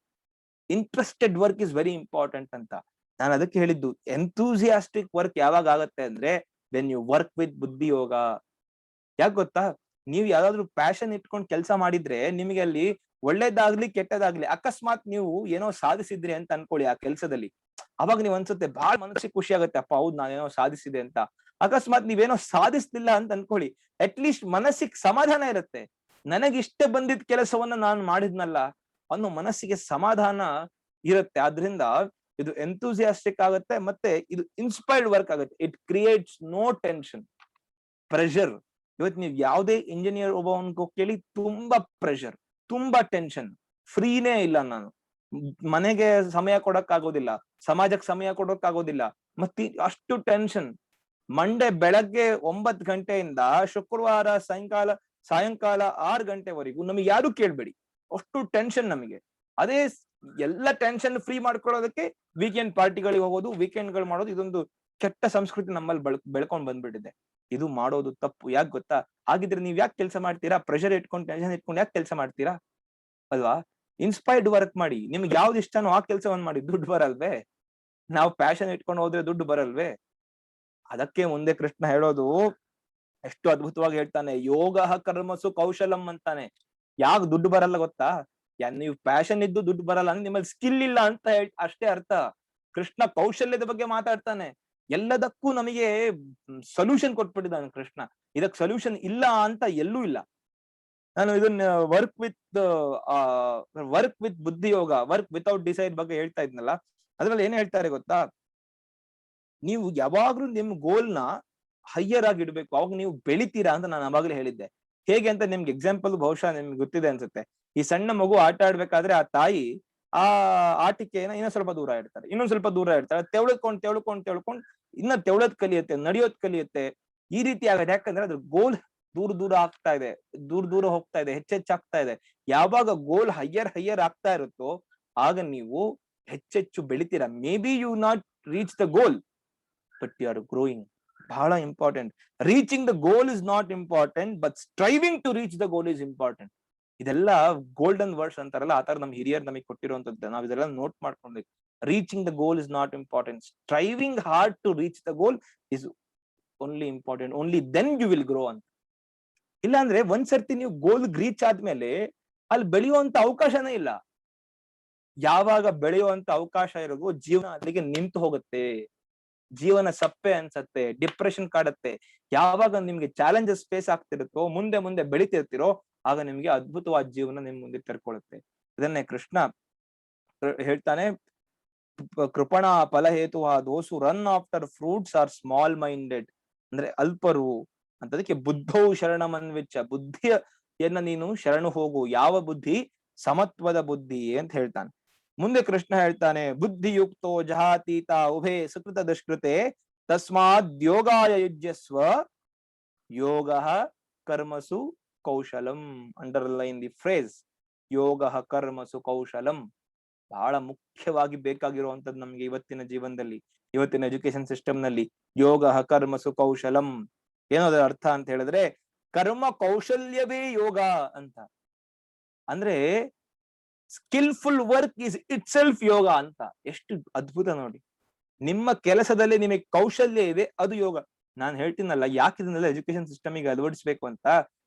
interested work is very important ಅಂತ. ನಾನು ಅದಕ್ಕೆ ಹೇಳಿದ್ದು ಎಂಥೂಸಿಯಾಸ್ಟಿಕ್ ವರ್ಕ್ ಯಾವಾಗ ಆಗತ್ತೆ ಅಂದ್ರೆ when you work with Buddhiyoga. ಯಾಕೆ ಗೊತ್ತಾ? ನೀವು ಯಾವ್ದಾದ್ರು ಪ್ಯಾಷನ್ ಇಟ್ಕೊಂಡು ಕೆಲಸ ಮಾಡಿದ್ರೆ ನಿಮಗೆ ಅಲ್ಲಿ ಒಳ್ಳೇದಾಗ್ಲಿ ಕೆಟ್ಟದಾಗ್ಲಿ, ಅಕಸ್ಮಾತ್ ನೀವು ಏನೋ ಸಾಧಿಸಿದ್ರಿ ಅಂತ ಅನ್ಕೊಳ್ಳಿ ಆ ಕೆಲಸದಲ್ಲಿ, ಅವಾಗ ನೀವ್ ಅನ್ಸುತ್ತೆ ಬಹಳ ಮನಸ್ಸಿಗೆ ಖುಷಿ ಆಗುತ್ತೆ, ಅಪ್ಪ ಹೌದು ನಾನೇನೋ ಸಾಧಿಸಿದೆ ಅಂತ. ಅಕಸ್ಮಾತ್ ನೀವೇನೋ ಸಾಧಿಸ್ತಿಲ್ಲ ಅಂತ ಅನ್ಕೊಳ್ಳಿ, ಅಟ್ ಲೀಸ್ಟ್ ಮನಸ್ಸಿಗೆ ಸಮಾಧಾನ ಇರುತ್ತೆ, ನನಗಿಷ್ಟ ಬಂದಿದ್ದ ಕೆಲಸವನ್ನ ನಾನು ಮಾಡಿದ್ನಲ್ಲ ಅನ್ನೋ ಮನಸ್ಸಿಗೆ ಸಮಾಧಾನ ಇರುತ್ತೆ. ಆದ್ರಿಂದ ಇದು ಎಂಥೂಸಿಯಾಸ್ಟಿಕ್ ಆಗುತ್ತೆ, ಮತ್ತೆ ಇದು ಇನ್ಸ್ಪೈರ್ಡ್ ವರ್ಕ್ ಆಗುತ್ತೆ. It creates no tension, pressure. ಇವತ್ತು ನೀವು ಯಾವುದೇ ಇಂಜಿನಿಯರ್ ಒಬ್ಬವನ್ಗೂ ಕೇಳಿ, ತುಂಬಾ ಪ್ರೆಷರ್, ತುಂಬಾ ಟೆನ್ಷನ್, ಫ್ರೀನೇ ಇಲ್ಲ ನಾನು, ಮನೆಗೆ ಸಮಯ ಕೊಡಕ್ ಆಗೋದಿಲ್ಲ, ಸಮಾಜಕ್ಕೆ ಸಮಯ ಕೊಡಕ್ ಆಗೋದಿಲ್ಲ, ಮತ್ತೆ ಅಷ್ಟು ಟೆನ್ಷನ್. ಮಂಡೇ ಬೆಳಗ್ಗೆ 9 ಗಂಟೆಯಿಂದ ಶುಕ್ರವಾರ ಸಾಯಂಕಾಲ 6 ಗಂಟೆವರೆಗೂ ನಮಗೆ ಯಾರು ಕೇಳ್ಬೇಡಿ, ಅಷ್ಟು ಟೆನ್ಷನ್ ನಮಗೆ. ಅದೇ ಎಲ್ಲ ಟೆನ್ಷನ್ ಫ್ರೀ ಮಾಡ್ಕೊಳ್ಳೋದಕ್ಕೆ ವೀಕೆಂಡ್ ಪಾರ್ಟಿಗಳಿಗೆ ಹೋಗೋದು, ವೀಕೆಂಡ್ಗಳು ಮಾಡೋದು, ಇದೊಂದು ಕೆಟ್ಟ ಸಂಸ್ಕೃತಿ ನಮ್ಮಲ್ಲಿ ಬೆಳ್ಕೊಂಡ್ ಬಂದ್ಬಿಟ್ಟಿದೆ. ಇದು ಮಾಡೋದು ತಪ್ಪು. ಯಾಕೆ ಗೊತ್ತಾ? ಹಾಗಿದ್ರೆ ನೀವ್ ಯಾಕೆ ಕೆಲಸ ಮಾಡ್ತೀರಾ? ಪ್ರೆಷರ್ ಇಟ್ಕೊಂಡು ಟೆನ್ಷನ್ ಇಟ್ಕೊಂಡು ಯಾಕೆ ಕೆಲಸ ಮಾಡ್ತೀರಾ? ಅಲ್ವಾ? ಇನ್ಸ್ಪೈರ್ಡ್ ವರ್ಕ್ ಮಾಡಿ, ನಿಮ್ಗೆ ಯಾವ್ದು ಇಷ್ಟನೋ ಆ ಕೆಲಸವನ್ನ ಮಾಡಿ, ದುಡ್ಡು ಬರಲ್ವೇ? ನಾವು ಪ್ಯಾಷನ್ ಇಟ್ಕೊಂಡು ಹೋದ್ರೆ ದುಡ್ಡು ಬರಲ್ವೇ? ಅದಕ್ಕೆ ಮುಂದೆ ಕೃಷ್ಣ ಹೇಳೋದು ಎಷ್ಟು ಅದ್ಭುತವಾಗಿ ಹೇಳ್ತಾನೆ, ಯೋಗ ಕರ್ಮಸು ಕೌಶಲಂ ಅಂತಾನೆ. ಯಾಕೆ ದುಡ್ಡು ಬರಲ್ಲ ಗೊತ್ತಾ? ನೀವು ಪ್ಯಾಷನ್ ಇದ್ದು ದುಡ್ಡು ಬರಲ್ಲ ಅಂದ್ರೆ ನಿಮ್ಮಲ್ಲಿ ಸ್ಕಿಲ್ ಇಲ್ಲ ಅಂತ ಅಷ್ಟೇ ಅರ್ಥ. ಕೃಷ್ಣ ಕೌಶಲ್ಯದ ಬಗ್ಗೆ ಮಾತಾಡ್ತಾನೆ. ಎಲ್ಲದಕ್ಕೂ ನಮಗೆ ಸೊಲ್ಯೂಷನ್ ಕೊಟ್ಬಿಟ್ಟಿದ್ದಾನೆ ಕೃಷ್ಣ. ಇದಕ್ ಸೊಲ್ಯೂಷನ್ ಇಲ್ಲ ಅಂತ ಎಲ್ಲೂ ಇಲ್ಲ. ನಾನು ಇದನ್ನ ವರ್ಕ್ ವಿತ್ ಬುದ್ಧಿ ಯೋಗ, ವರ್ಕ್ ವಿತೌಟ್ ಡಿಸೈಡ್ ಬಗ್ಗೆ ಹೇಳ್ತಾ ಇದ್ನಲ್ಲ, ಅದ್ರಲ್ಲಿ ಏನ್ ಹೇಳ್ತಾರೆ ಗೊತ್ತಾ? ನೀವು ಯಾವಾಗ್ಲೂ ನಿಮ್ ಗೋಲ್ನ ಹೈಯರ್ ಆಗಿ ಇಡ್ಬೇಕು, ಅವಾಗ ನೀವು ಬೆಳಿತೀರಾ ಅಂತ ನಾನು ಅವಾಗ್ಲೇ ಹೇಳಿದ್ದೆ. ಹೇಗೆ ಅಂತ ನಿಮ್ಗೆ ಎಕ್ಸಾಂಪಲ್ ಬಹುಶಃ ನಿಮ್ಗೆ ಗೊತ್ತಿದೆ ಅನ್ಸುತ್ತೆ. ಈ ಸಣ್ಣ ಮಗು ಆಟ ಆಡ್ಬೇಕಾದ್ರೆ ಆ ತಾಯಿ ಆ ಆಟಿಕೆನ ಇನ್ನೊಂದ್ ಸ್ವಲ್ಪ ದೂರ ಇಡ್ತಾರೆ, ಇನ್ನೊಂದ್ ಸ್ವಲ್ಪ ದೂರ ಇಡ್ತಾರೆ, ತೆವಳ್ಕೊಂಡ್ ಇನ್ನ ತೆವಳೋದ್ ಕಲಿಯುತ್ತೆ, ನಡೆಯೋದ್ ಕಲಿಯುತ್ತೆ. ಈ ರೀತಿ ಆಗತ್ತೆ. ಯಾಕಂದ್ರೆ ಅದ್ರ ಗೋಲ್ ದೂರ ಆಗ್ತಾ ಇದೆ, ದೂರ ಹೋಗ್ತಾ ಇದೆ, ಹೆಚ್ಚಾಗ್ತಾ ಇದೆ. ಯಾವಾಗ ಗೋಲ್ ಹೈಯರ್ ಆಗ್ತಾ ಇರುತ್ತೋ ಆಗ ನೀವು ಹೆಚ್ಚೆಚ್ಚು ಬೆಳಿತೀರಾ. May B you not reach the goal, but you are growing. ಬಹಳ important. Reaching the goal is not important, but striving to reach the goal is important. ಇದೆಲ್ಲ ಗೋಲ್ಡನ್ ವರ್ಡ್ಸ್ ಅಂತಾರಲ್ಲ, ಆತರ ನಮ್ ಹಿರಿಯರ್ ನಮಗೆ ಕೊಟ್ಟಿರುವಂತದ್ದು. ನಾವ್ ಇದೆಲ್ಲ ನೋಟ್ ಮಾಡ್ಕೊಂಡ್ಬೇಕು. Reaching the goal is not important, striving hard to reach the goal is only important. Only then you will grow ಅಂತ. ಇಲ್ಲಾಂದ್ರೆ ಒಂದ್ಸರ್ತಿ ನೀವು ಗೋಲ್ ರೀಚ್ ಆದ್ಮೇಲೆ ಅಲ್ಲಿ ಬೆಳೆಯುವಂತ ಅವಕಾಶನೇ ಇಲ್ಲ. ಯಾವಾಗ ಬೆಳೆಯುವಂತ ಅವಕಾಶ ಇರೋದು, ಜೀವನ ಅಲ್ಲಿಗೆ ನಿಂತು ಹೋಗುತ್ತೆ, ಜೀವನ ಸಪ್ಪೆ ಅನ್ಸತ್ತೆ, ಡಿಪ್ರೆಷನ್ ಕಾಡುತ್ತೆ. ಯಾವಾಗ ನಿಮ್ಗೆ ಚಾಲೆಂಜಸ್ ಫೇಸ್ ಆಗ್ತಿರುತ್ತೋ, ಮುಂದೆ ಬೆಳಿತಿರ್ತಿರೋ, ಆಗ ನಿಮ್ಗೆ ಅದ್ಭುತವಾದ ಜೀವನ ನಿಮ್ ಮುಂದೆ ತೆರ್ಕೊಳ್ಳುತ್ತೆ. ಇದನ್ನೇ ಕೃಷ್ಣ ಹೇಳ್ತಾನೆ, ಕೃಪಣ ಫಲಹೇತು those run after fruits are small minded, ಅಂದ್ರೆ ಅಲ್ಪರು ಅಂತದಕ್ಕೆ ಬುದ್ಧೌ ಶರಣಮನ್ವಿಚ್ಚ, ಬುದ್ಧಿಯನ್ನ ನೀನು ಶರಣು ಹೋಗು. ಯಾವ ಬುದ್ಧಿ? ಸಮತ್ವದ ಬುದ್ಧಿ ಅಂತ ಹೇಳ್ತಾನೆ. ಮುಂದೆ ಕೃಷ್ಣ ಹೇಳ್ತಾನೆ, ಬುದ್ಧಿಯುಕ್ತೋ ಜಹಾತೀತ ಉಭೇ ಸುಕೃತ ದುಷ್ಕೃತೆ ತಸ್ಮಾದ್ ಯೋಗಾಯ ಯುಜ್ಯಸ್ವ ಯೋಗ ಕರ್ಮಸು ಕೌಶಲಂ. ಅಂಡರ್ಲೈನ್ ದಿ ಫ್ರೇಸ್ ಯೋಗ ಕರ್ಮಸು ಕೌಶಲಂ. ಬಹಳ ಮುಖ್ಯವಾಗಿ ಬೇಕಾಗಿರುವಂತದ್ದು ನಮ್ಗೆ ಇವತ್ತಿನ ಜೀವನದಲ್ಲಿ, ಇವತ್ತಿನ ಎಜುಕೇಶನ್ ಸಿಸ್ಟಮ್ ನಲ್ಲಿ. ಯೋಗ ಕರ್ಮಸು ಕೌಶಲಂ. ಏನೋದ್ರ ಅರ್ಥ ಅಂತ ಹೇಳಿದ್ರೆ ಕರ್ಮ ಕೌಶಲ್ಯವೇ ಯೋಗ ಅಂತ. ಅಂದ್ರೆ skilful work is itself yoga ಅಂತ. ಎಷ್ಟು ಅದ್ಭುತ ನೋಡಿ. ನಿಮ್ಮ ಕೆಲಸದಲ್ಲಿ ನಿಮಗೆ ಕೌಶಲ್ಯ ಇದೆ, ಅದು ಯೋಗ. ನಾನು ಹೇಳ್ತೀನಲ್ಲ, ಯಾಕೆ ಇದನ್ನೆಲ್ಲ ಎಜುಕೇಶನ್ ಸಿಸ್ಟಮಿಗೆ ಅಳವಡಿಸ್ಬೇಕು ಅಂತ.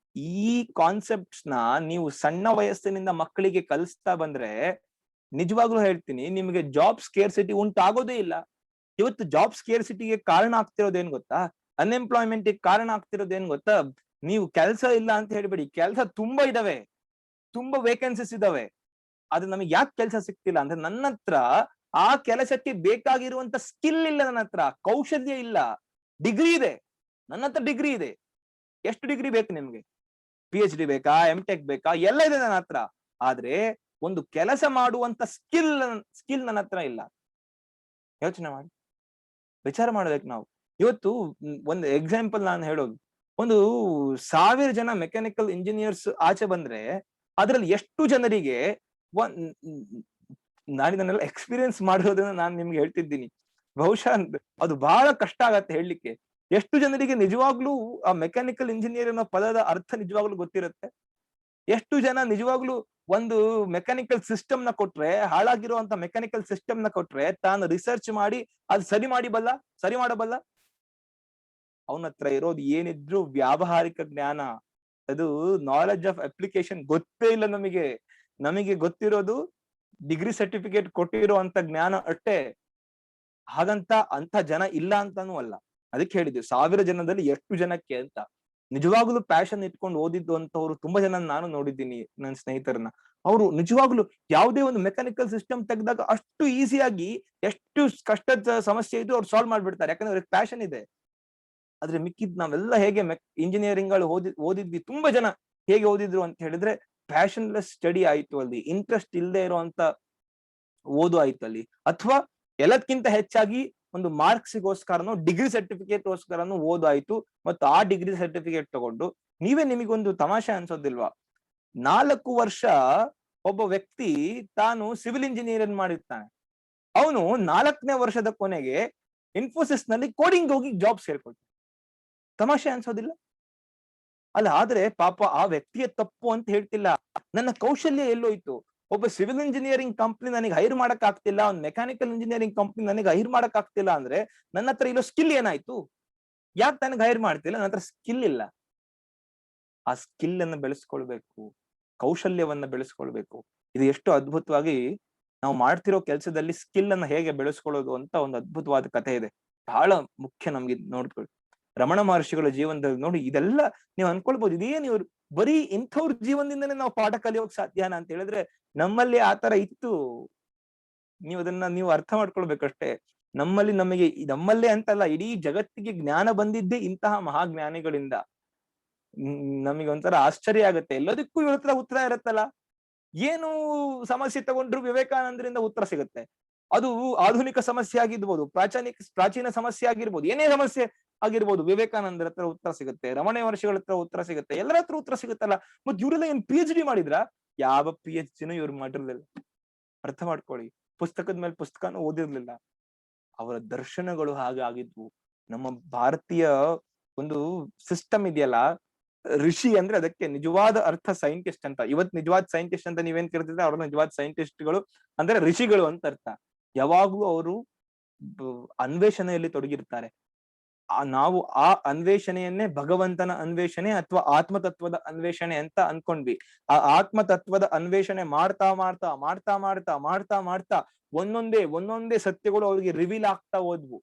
ಈ ಕಾನ್ಸೆಪ್ಟ್ಸ್ ನ ನೀವು ಸಣ್ಣ ವಯಸ್ಸಿನಿಂದ ಮಕ್ಕಳಿಗೆ ಕಲಿಸ್ತಾ ಬಂದ್ರೆ ನಿಜವಾಗ್ಲೂ ಹೇಳ್ತೀನಿ, ನಿಮಗೆ ಜಾಬ್ ಸ್ಕೇರ್ಸಿಟಿ ಉಂಟಾಗೋದೇ ಇಲ್ಲ. ಇವತ್ತು ಜಾಬ್ ಸ್ಕೇರ್ಸಿಟಿಗೆ ಕಾರಣ ಆಗ್ತಿರೋದೇನ್ ಗೊತ್ತಾ? ಅನ್ಎಂಪ್ಲಾಯ್ಮೆಂಟ್ ಕಾರಣ ಆಗ್ತಿರೋದೇನ್ ಗೊತ್ತಾ? ನೀವು ಕೆಲಸ ಇಲ್ಲ ಅಂತ ಹೇಳ್ಬೇಡಿ, ಕೆಲಸ ತುಂಬಾ ಇದಾವೆ, ತುಂಬಾ ವೇಕೆನ್ಸಿಸ್ ಇದಾವೆ. ಆದ್ರೆ ನಮಗೆ ಯಾಕೆ ಕೆಲಸ ಸಿಗ್ತಿಲ್ಲ ಅಂದ್ರೆ ನನ್ನ ಹತ್ರ ಆ ಕೆಲಸಕ್ಕೆ ಬೇಕಾಗಿರುವಂತ ಸ್ಕಿಲ್ ಇಲ್ಲ, ನನ್ನ ಹತ್ರ ಕೌಶಲ್ಯ ಇಲ್ಲ. ಡಿಗ್ರಿ ಇದೆ, ನನ್ನ ಹತ್ರ ಡಿಗ್ರಿ ಇದೆ. ಎಷ್ಟು ಡಿಗ್ರಿ ಬೇಕು ನಿಮ್ಗೆ? PhD ಬೇಕಾ, MTech ಬೇಕಾ, ಎಲ್ಲ ಇದೆ ನನ್ನ ಹತ್ರ. ಆದ್ರೆ ಒಂದು ಕೆಲಸ ಮಾಡುವಂತ ಸ್ಕಿಲ್ ನನ್ನ ಹತ್ರ ಇಲ್ಲ. ಯೋಚನೆ ಮಾಡಿ, ವಿಚಾರ ಮಾಡ್ಬೇಕು ನಾವು. ಇವತ್ತು ಒಂದು ಎಕ್ಸಾಂಪಲ್ ನಾನು ಹೇಳೋದು, ಒಂದು 1000 ಜನ ಮೆಕ್ಯಾನಿಕಲ್ ಇಂಜಿನಿಯರ್ಸ್ ಆಚೆ ಬಂದ್ರೆ ಅದ್ರಲ್ಲಿ ಎಷ್ಟು ಜನರಿಗೆ ನಾನಿದನ್ನೆಲ್ಲ ಎಕ್ಸ್ಪೀರಿಯನ್ಸ್ ಮಾಡಿರೋದನ್ನ ನಾನು ನಿಮ್ಗೆ ಹೇಳ್ತಿದ್ದೀನಿ. ಬಹುಶಃ ಅದು ಬಹಳ ಕಷ್ಟ ಆಗತ್ತೆ ಹೇಳಲಿಕ್ಕೆ. ಎಷ್ಟು ಜನರಿಗೆ ನಿಜವಾಗ್ಲೂ ಆ ಮೆಕ್ಯಾನಿಕಲ್ ಇಂಜಿನಿಯರ್ ಅನ್ನೋ ಪದದ ಅರ್ಥ ನಿಜವಾಗ್ಲೂ ಗೊತ್ತಿರುತ್ತೆ? ಎಷ್ಟು ಜನ ನಿಜವಾಗ್ಲೂ ಒಂದು ಮೆಕ್ಯಾನಿಕಲ್ ಸಿಸ್ಟಮ್ ನ ಕೊಟ್ರೆ, ಹಾಳಾಗಿರುವಂತ ಮೆಕ್ಯಾನಿಕಲ್ ಸಿಸ್ಟಮ್ ನ ಕೊಟ್ರೆ ತಾನು ರಿಸರ್ಚ್ ಮಾಡಿ ಅದು ಸರಿ ಮಾಡಬಲ್ಲ? ಅವನ ಹತ್ರ ಇರೋದು ಏನಿದ್ರು ವ್ಯಾವಹಾರಿಕ ಜ್ಞಾನ, ಅದು ನಾಲೆಡ್ಜ್ ಆಫ್ ಅಪ್ಲಿಕೇಶನ್ ಗೊತ್ತೇ ಇಲ್ಲ ನಮಗೆ. ನಮಗೆ ಗೊತ್ತಿರೋದು ಡಿಗ್ರಿ ಸರ್ಟಿಫಿಕೇಟ್ ಕೊಟ್ಟಿರೋ ಅಂತ ಜ್ಞಾನ ಅಷ್ಟೇ. ಹಾಗಂತ ಅಂತ ಜನ ಇಲ್ಲ ಅಂತಾನೂ ಅಲ್ಲ. ಅದಕ್ಕೆ ಹೇಳಿದ್ವಿ 1000 ಜನದಲ್ಲಿ ಎಷ್ಟು ಜನಕ್ಕೆ ಅಂತ. ನಿಜವಾಗ್ಲೂ ಪ್ಯಾಷನ್ ಇಟ್ಕೊಂಡು ಓದಿದ್ದು ಅಂತವ್ರು ತುಂಬಾ ಜನ ನಾನು ನೋಡಿದ್ದೀನಿ, ನನ್ನ ಸ್ನೇಹಿತರನ್ನ. ಅವರು ನಿಜವಾಗ್ಲೂ ಯಾವುದೇ ಒಂದು ಮೆಕ್ಯಾನಿಕಲ್ ಸಿಸ್ಟಮ್ ತೆಗೆದಾಗ ಅಷ್ಟು ಈಸಿಯಾಗಿ, ಎಷ್ಟು ಕಷ್ಟದ ಸಮಸ್ಯೆ ಇದ್ರು ಅವ್ರು ಸಾಲ್ವ್ ಮಾಡ್ಬಿಡ್ತಾರೆ, ಯಾಕಂದ್ರೆ ಅವ್ರಿಗೆ ಪ್ಯಾಷನ್ ಇದೆ. ಆದ್ರೆ ಮಿಕ್ಕಿದ್ ನಾವೆಲ್ಲ ಹೇಗೆ ಇಂಜಿನಿಯರಿಂಗ್ ಗಳು ಓದಿದ್ವಿ, ತುಂಬಾ ಜನ ಹೇಗೆ ಓದಿದ್ರು ಅಂತ ಹೇಳಿದ್ರೆ ಪ್ಯಾಷನ್ಲೆಸ್ ಸ್ಟಡಿ ಆಯ್ತು ಅಲ್ಲಿ, ಇಂಟ್ರೆಸ್ಟ್ ಇಲ್ಲದೆ ಇರುವಂತ ಓದು ಆಯ್ತು ಅಲ್ಲಿ. ಅಥವಾ ಎಲ್ಲದಕ್ಕಿಂತ ಹೆಚ್ಚಾಗಿ ಒಂದು ಮಾರ್ಕ್ಸ್ಗೋಸ್ಕರನೋ ಡಿಗ್ರಿ ಸರ್ಟಿಫಿಕೇಟ್ಗೋಸ್ಕರನೂ ಓದು ಆಯ್ತು. ಮತ್ತು ಆ ಡಿಗ್ರಿ ಸರ್ಟಿಫಿಕೇಟ್ ತಗೊಂಡು ನಿಮಗೊಂದು ತಮಾಷೆ ಅನ್ಸೋದಿಲ್ವಾ? 4 ವರ್ಷ ಒಬ್ಬ ವ್ಯಕ್ತಿ ತಾನು ಸಿವಿಲ್ ಇಂಜಿನಿಯರಿಂಗ್ ಮಾಡಿರ್ತಾನೆ. ಅವನು 4ನೇ ವರ್ಷದ ಕೊನೆಗೆ ಇನ್ಫೋಸಿಸ್ ನಲ್ಲಿ ಕೋಡಿಂಗ್ ಹೋಗಿ ಜಾಬ್ ಸೇರ್ಕೊಳ್ತಾನೆ. ತಮಾಷೆ ಅನ್ಸೋದಿಲ್ಲ ಅಲ್ಲ? ಆದ್ರೆ ಪಾಪ ಆ ವ್ಯಕ್ತಿಯ ತಪ್ಪು ಅಂತ ಹೇಳ್ತಿಲ್ಲ, ನನ್ನ ಕೌಶಲ್ಯ ಎಲ್ಲೋಯ್ತು. ಒಬ್ಬ ಸಿವಿಲ್ ಇಂಜಿನಿಯರಿಂಗ್ ಕಂಪ್ನಿ ನನಗೆ ಹೈರ್ ಮಾಡಕ್ ಆಗ್ತಿಲ್ಲ, ಒಂದು ಮೆಕ್ಯಾನಿಕಲ್ ಇಂಜಿನಿಯರಿಂಗ್ ಕಂಪ್ನಿ ನನಗೆ ಹೈರ್ ಮಾಡಕ್ ಆಗ್ತಿಲ್ಲ ಅಂದ್ರೆ ನನ್ನ ಹತ್ರ ಇರೋ ಸ್ಕಿಲ್ ಏನಾಯ್ತು? ಯಾಕೆ ನನಗೆ ಹೈರ್ ಮಾಡ್ತಿಲ್ಲ? ನನ್ನ ಹತ್ರ ಸ್ಕಿಲ್ ಇಲ್ಲ. ಆ ಸ್ಕಿಲ್ ಅನ್ನು ಬೆಳೆಸ್ಕೊಳ್ಬೇಕು, ಕೌಶಲ್ಯವನ್ನ ಬೆಳೆಸ್ಕೊಳ್ಬೇಕು. ಇದು ಎಷ್ಟು ಅದ್ಭುತವಾಗಿ ನಾವು ಮಾಡ್ತಿರೋ ಕೆಲಸದಲ್ಲಿ ಸ್ಕಿಲ್ ಅನ್ನ ಹೇಗೆ ಬೆಳೆಸ್ಕೊಳ್ಳೋದು ಅಂತ ಒಂದು ಅದ್ಭುತವಾದ ಕಥೆ ಇದೆ. ಬಹಳ ಮುಖ್ಯ ನಮ್ಗೆ ನೋಡ್ಕೊಳ್ಳಿ. ರಮಣ ಮಹರ್ಷಿಗಳ ಜೀವನದಲ್ಲಿ ನೋಡಿ, ಇದೆಲ್ಲ ನೀವು ಅನ್ಕೊಳ್ಬಹುದು, ಇದೇನು ಇವ್ರು ಬರೀ ಇಂಥವ್ರ ಜೀವನದಿಂದನೇ ನಾವು ಪಾಠ ಕಲಿಯೋಕ್ ಸಾಧ್ಯನಾ ಅಂತ ಹೇಳಿದ್ರೆ ನಮ್ಮಲ್ಲಿ ಆತರ ಇತ್ತು. ನೀವು ಅರ್ಥ ಮಾಡ್ಕೊಳ್ಬೇಕಷ್ಟೇ. ನಮ್ಮಲ್ಲೇ ಅಂತಲ್ಲ, ಇಡೀ ಜಗತ್ತಿಗೆ ಜ್ಞಾನ ಬಂದಿದ್ದೇ ಇಂತಹ ಮಹಾಜ್ಞಾನಿಗಳಿಂದ. ನಮಗೆ ಒಂಥರ ಆಶ್ಚರ್ಯ ಆಗುತ್ತೆ, ಎಲ್ಲದಕ್ಕೂ ಇವ್ರ ಹತ್ರ ಉತ್ತರ ಇರುತ್ತಲ್ಲ. ಏನು ಸಮಸ್ಯೆ ತಗೊಂಡ್ರು ವಿವೇಕಾನಂದರಿಂದ ಉತ್ತರ ಸಿಗುತ್ತೆ. ಅದು ಆಧುನಿಕ ಸಮಸ್ಯೆ ಆಗಿರ್ಬೋದು, ಪ್ರಾಚೀನ ಸಮಸ್ಯೆ ಆಗಿರ್ಬೋದು, ಏನೇ ಸಮಸ್ಯೆ ಆಗಿರ್ಬೋದು, ವಿವೇಕಾನಂದರ ಹತ್ರ ಉತ್ತರ ಸಿಗುತ್ತೆ, ರಮಣ ಮಹರ್ಷಿಗಳ ಹತ್ರ ಉತ್ತರ ಸಿಗುತ್ತೆ, ಎಲ್ಲರ ಹತ್ರ ಉತ್ತರ ಸಿಗುತ್ತಲ್ಲ. ಮತ್ ಇವರೆಲ್ಲ ಏನ್ PhD ಮಾಡಿದ್ರ? ಯಾವ PhD ಇವ್ರು ಮಾಡಿರ್ಲಿಲ್ಲ. ಅರ್ಥ ಮಾಡ್ಕೊಳ್ಳಿ, ಪುಸ್ತಕದ ಮೇಲೆ ಪುಸ್ತಕನೂ ಓದಿರ್ಲಿಲ್ಲ. ಅವರ ದರ್ಶನಗಳು ಹಾಗಾಗಿದ್ವು. ನಮ್ಮ ಭಾರತೀಯ ಒಂದು ಸಿಸ್ಟಮ್ ಇದೆಯಲ್ಲ, ಋಷಿ ಅಂದ್ರೆ ಅದಕ್ಕೆ ನಿಜವಾದ ಅರ್ಥ ಸೈಂಟಿಸ್ಟ್ ಅಂತ. ಇವತ್ ನಿಜವಾದ ಸೈಂಟಿಸ್ಟ್ ಅಂತ ನೀವೇನ್ ಕರಿತಿದ್ರೆ ಅವ್ರ ನಿಜವಾದ ಸೈಂಟಿಸ್ಟ್ಗಳು ಅಂದ್ರೆ ಋಷಿಗಳು ಅಂತ ಅರ್ಥ. ಯಾವಾಗ್ಲೂ ಅವರು ಅನ್ವೇಷಣೆಯಲ್ಲಿ ತೊಡಗಿರ್ತಾರೆ. ನಾವು ಆ ಅನ್ವೇಷಣೆಯನ್ನೇ ಭಗವಂತನ ಅನ್ವೇಷಣೆ ಅಥವಾ ಆತ್ಮತತ್ವದ ಅನ್ವೇಷಣೆ ಅಂತ ಅನ್ಕೊಂಡ್ವಿ. ಆ ಆತ್ಮತತ್ವದ ಅನ್ವೇಷಣೆ ಮಾಡ್ತಾ ಮಾಡ್ತಾ ಮಾಡ್ತಾ ಮಾಡ್ತಾ ಮಾಡ್ತಾ ಮಾಡ್ತಾ ಒಂದೊಂದೇ ಸತ್ಯಗಳು ಅವ್ರಿಗೆ ರಿವೀಲ್ ಆಗ್ತಾ ಹೋದ್ವು.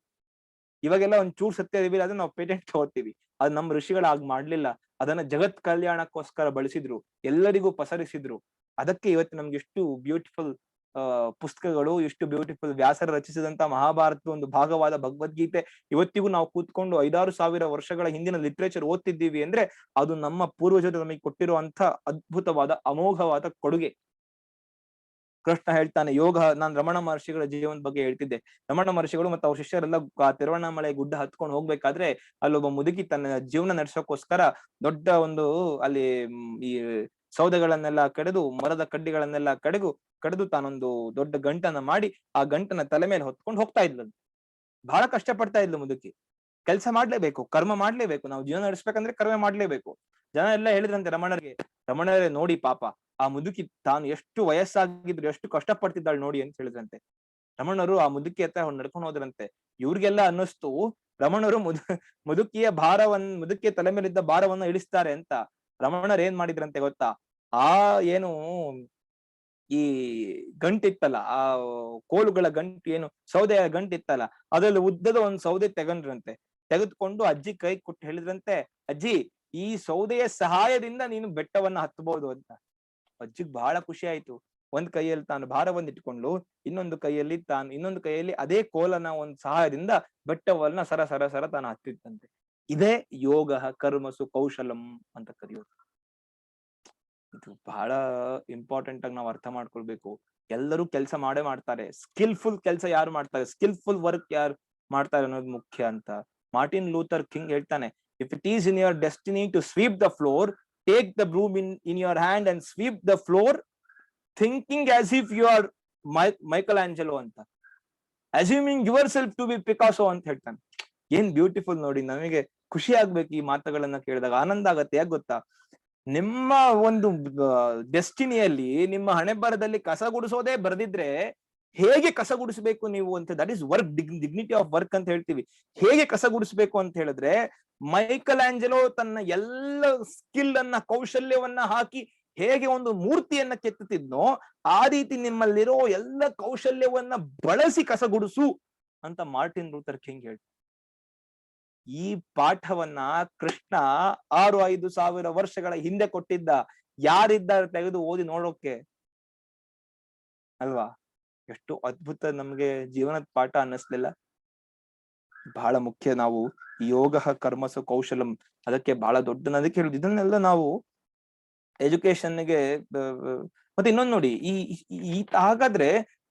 ಇವಾಗೆಲ್ಲ ಒಂಚೂರು ಸತ್ಯ ರಿವೀಲ್ ಆದ್ರೆ ನಾವು ಪೇಟೆಂಟ್ ತಗೋತೀವಿ. ಅದು ನಮ್ಮ ಋಷಿಗಳು ಆಗ ಮಾಡ್ಲಿಲ್ಲ. ಅದನ್ನ ಜಗತ್ ಕಲ್ಯಾಣಕ್ಕೋಸ್ಕರ ಬಳಸಿದ್ರು, ಎಲ್ಲರಿಗೂ ಪಸರಿಸಿದ್ರು. ಅದಕ್ಕೆ ಇವತ್ತು ನಮ್ಗೆ ಎಷ್ಟು ಬ್ಯೂಟಿಫುಲ್ ಪುಸ್ತಕಗಳು, ಎಷ್ಟು ಬ್ಯೂಟಿಫುಲ್ ವ್ಯಾಸರ ರಚಿಸಿದಂತ ಮಹಾಭಾರತದ ಒಂದು ಭಾಗವಾದ ಭಗವದ್ಗೀತೆ ಇವತ್ತಿಗೂ ನಾವು ಕೂತ್ಕೊಂಡು 5,000-6,000 ವರ್ಷಗಳ ಹಿಂದಿನ ಲಿಟ್ರೇಚರ್ ಓದ್ತಿದ್ದೀವಿ ಅಂದ್ರೆ ಅದು ನಮ್ಮ ಪೂರ್ವಜರು ನಮಗೆ ಕೊಟ್ಟಿರುವಂತ ಅದ್ಭುತವಾದ ಅಮೋಘವಾದ ಕೊಡುಗೆ. ಕೃಷ್ಣ ಹೇಳ್ತಾನೆ ಯೋಗ, ನಾನ್ ರಮಣ ಮಹರ್ಷಿಗಳ ಜೀವನದ ಬಗ್ಗೆ ಹೇಳ್ತಿದ್ದೆ. ರಮಣ ಮಹರ್ಷಿಗಳು ಮತ್ತು ಅವ್ರ ಶಿಷ್ಯರೆಲ್ಲ ತಿರುವಣ್ಣಾಮಲೆ ಗುಡ್ಡ ಹತ್ಕೊಂಡು ಹೋಗ್ಬೇಕಾದ್ರೆ ಅಲ್ಲೊಬ್ಬ ಮುದುಕಿ ತನ್ನ ಜೀವನ ನಡೆಸೋಕೋಸ್ಕರ ದೊಡ್ಡ ಒಂದು ಅಲ್ಲಿ ಈ ಸೌದೆಗಳನ್ನೆಲ್ಲ ಕಡೆದು, ಮರದ ಕಡ್ಡಿಗಳನ್ನೆಲ್ಲ ಕಡೆದು ತಾನೊಂದು ದೊಡ್ಡ ಗಂಟನ್ನ ಮಾಡಿ ಆ ಗಂಟನ್ನ ತಲೆ ಮೇಲೆ ಹೊತ್ಕೊಂಡು ಹೋಗ್ತಾ ಇದ್ಲು. ಬಹಳ ಕಷ್ಟ ಪಡ್ತಾ ಇದ್ಲು ಮುದುಕಿ. ಕೆಲಸ ಮಾಡ್ಲೇಬೇಕು, ಕರ್ಮ ಮಾಡ್ಲೇಬೇಕು. ನಾವು ಜೀವನ ನಡೆಸ್ಬೇಕಂದ್ರೆ ಕರ್ಮ ಮಾಡ್ಲೇಬೇಕು. ಜನ ಎಲ್ಲ ಹೇಳಿದ್ರಂತೆ ರಮಣರೇ ನೋಡಿ ಪಾಪ ಆ ಮುದುಕಿ ತಾನು ಎಷ್ಟು ವಯಸ್ಸಾಗಿದ್ರು ಎಷ್ಟು ಕಷ್ಟ ಪಡ್ತಿದ್ದಾಳು ನೋಡಿ ಅಂತ ಹೇಳಿದ್ರಂತೆ. ರಮಣರು ಆ ಮುದುಕಿ ಹತ್ರ ನಡ್ಕೊಂಡು ಹೋದ್ರಂತೆ. ಇವ್ರಿಗೆಲ್ಲ ಅನ್ನಿಸ್ತು ರಮಣರು ಮುದುಕಿಯ ಮುದುಕಿಯ ತಲೆ ಮೇಲಿದ್ದ ಭಾರವನ್ನು ಇಳಿಸ್ತಾರೆ ಅಂತ. ರಮಣರು ಏನ್ ಮಾಡಿದ್ರಂತೆ ಗೊತ್ತಾ? ಆ ಏನು ಈ ಗಂಟಿತ್ತಲ್ಲ, ಆ ಕೋಲುಗಳ ಗಂಟು, ಏನು ಸೌದೆಯ ಗಂಟಿತ್ತಲ್ಲ, ಅದ್ರಲ್ಲಿ ಉದ್ದದ ಒಂದ್ ಸೌದೆ ತೆಗಂಡ್ರಂತೆ. ತೆಗೆದುಕೊಂಡು ಅಜ್ಜಿ ಕೈ ಕೊಟ್ಟು ಹೇಳಿದ್ರಂತೆ, ಅಜ್ಜಿ ಈ ಸೌದೆಯ ಸಹಾಯದಿಂದ ನೀನು ಬೆಟ್ಟವನ್ನ ಹತ್ತಬಹುದು ಅಂತ. ಅಜ್ಜಿಗ್ ಬಹಳ ಖುಷಿ ಆಯ್ತು. ಒಂದ್ ಕೈಯಲ್ಲಿ ತಾನು ಭಾರವನ್ನು ಇಟ್ಕೊಂಡು ಇನ್ನೊಂದು ಕೈಯಲ್ಲಿ ಅದೇ ಕೋಲನ ಒಂದ್ ಸಹಾಯದಿಂದ ಬೆಟ್ಟವನ್ನ ಸರ ಸರ ಸರ ತಾನು ಹತ್ತಿತ್ತಂತೆ. ಇದೇ ಯೋಗ ಕರ್ಮಸು ಕೌಶಲಂ ಅಂತ ಕರೆಯೋದು. ಇದು ಬಹಳ ಇಂಪಾರ್ಟೆಂಟ್ ಆಗಿ ನಾವು ಅರ್ಥ ಮಾಡ್ಕೊಳ್ಬೇಕು. ಎಲ್ಲರೂ ಕೆಲಸ ಮಾಡ್ತಾರೆ. ಸ್ಕಿಲ್ಫುಲ್ ಕೆಲಸ ಯಾರು ಮಾಡ್ತಾರೆ, ಸ್ಕಿಲ್ಫುಲ್ ವರ್ಕ್ ಯಾರು ಮಾಡ್ತಾರೆ ಅನ್ನೋದು ಮುಖ್ಯ ಅಂತ. ಮಾರ್ಟಿನ್ ಲೂಥರ್ ಕಿಂಗ್ ಹೇಳ್ತಾನೆ, if it is in your destiny to sweep the floor, take the broom in your hand and sweep the floor thinking as if you are Michelangelo ಅಂತ, assuming yourself to be Picasso ಅಂತ ಹೇಳ್ತಾನೆ. ಏನ್ beautiful ನೋಡಿ. ನಮಗೆ ಖುಷಿ ಆಗ್ಬೇಕು ಈ ಮಾತುಗಳನ್ನ ಕೇಳಿದಾಗ, ಆನಂದ ಆಗತ್ತೆ. ಯಾಕೆ ಗೊತ್ತಾ? ನಿಮ್ಮ ಒಂದು ಡೆಸ್ಟಿನಿಯಲ್ಲಿ, ನಿಮ್ಮ ಹಣೆ ಬರದಲ್ಲಿ ಕಸ ಗುಡಿಸೋದೇ ಬರೆದಿದ್ರೆ ಹೇಗೆ ಕಸ ಗುಡಿಸ್ಬೇಕು ನೀವು ಅಂತ, that is work, dignity of work ಅಂತ ಹೇಳ್ತೀವಿ. ಹೇಗೆ ಕಸ ಗುಡಿಸ್ಬೇಕು ಅಂತ ಹೇಳಿದ್ರೆ, ಮೈಕಲ್ ಆಂಜೆಲೋ ತನ್ನ ಎಲ್ಲ ಸ್ಕಿಲ್ ಅನ್ನ, ಕೌಶಲ್ಯವನ್ನ ಹಾಕಿ ಹೇಗೆ ಒಂದು ಮೂರ್ತಿಯನ್ನ ಕೆತ್ತುತ್ತಿದ್ನೋ ಆ ರೀತಿ ನಿಮ್ಮಲ್ಲಿರೋ ಎಲ್ಲ ಕೌಶಲ್ಯವನ್ನ ಬಳಸಿ ಕಸ ಗುಡಿಸು ಅಂತ ಮಾರ್ಟಿನ್ ಲೂಥರ್ ಕಿಂಗ್ ಹೇಳ್ತಾರೆ. ಈ ಪಾಠವನ್ನ ಕೃಷ್ಣ 6-5 ಸಾವಿರ ವರ್ಷಗಳ ಹಿಂದೆ ಕೊಟ್ಟಿದ್ದ. ಯಾರಿದ್ದಾರೆ ತೆಗೆದು ಓದಿ ನೋಡೋಕೆ ಅಲ್ವಾ? ಎಷ್ಟು ಅದ್ಭುತ ನಮ್ಗೆ ಜೀವನದ ಪಾಠ ಅನ್ನಿಸ್ಲಿಲ್ಲ? ಬಹಳ ಮುಖ್ಯ. ನಾವು ಯೋಗ ಕರ್ಮಸು ಕೌಶಲಂ ಅದಕ್ಕೆ ಬಹಳ ದೊಡ್ಡ, ಅದಕ್ಕೆ ಹೇಳುದು ಇದನ್ನೆಲ್ಲ ನಾವು ಎಜುಕೇಶನ್ಗೆ. ಮತ್ತೆ ಇನ್ನೊಂದು ನೋಡಿ, ಈ ಹಾಗಾದ್ರೆ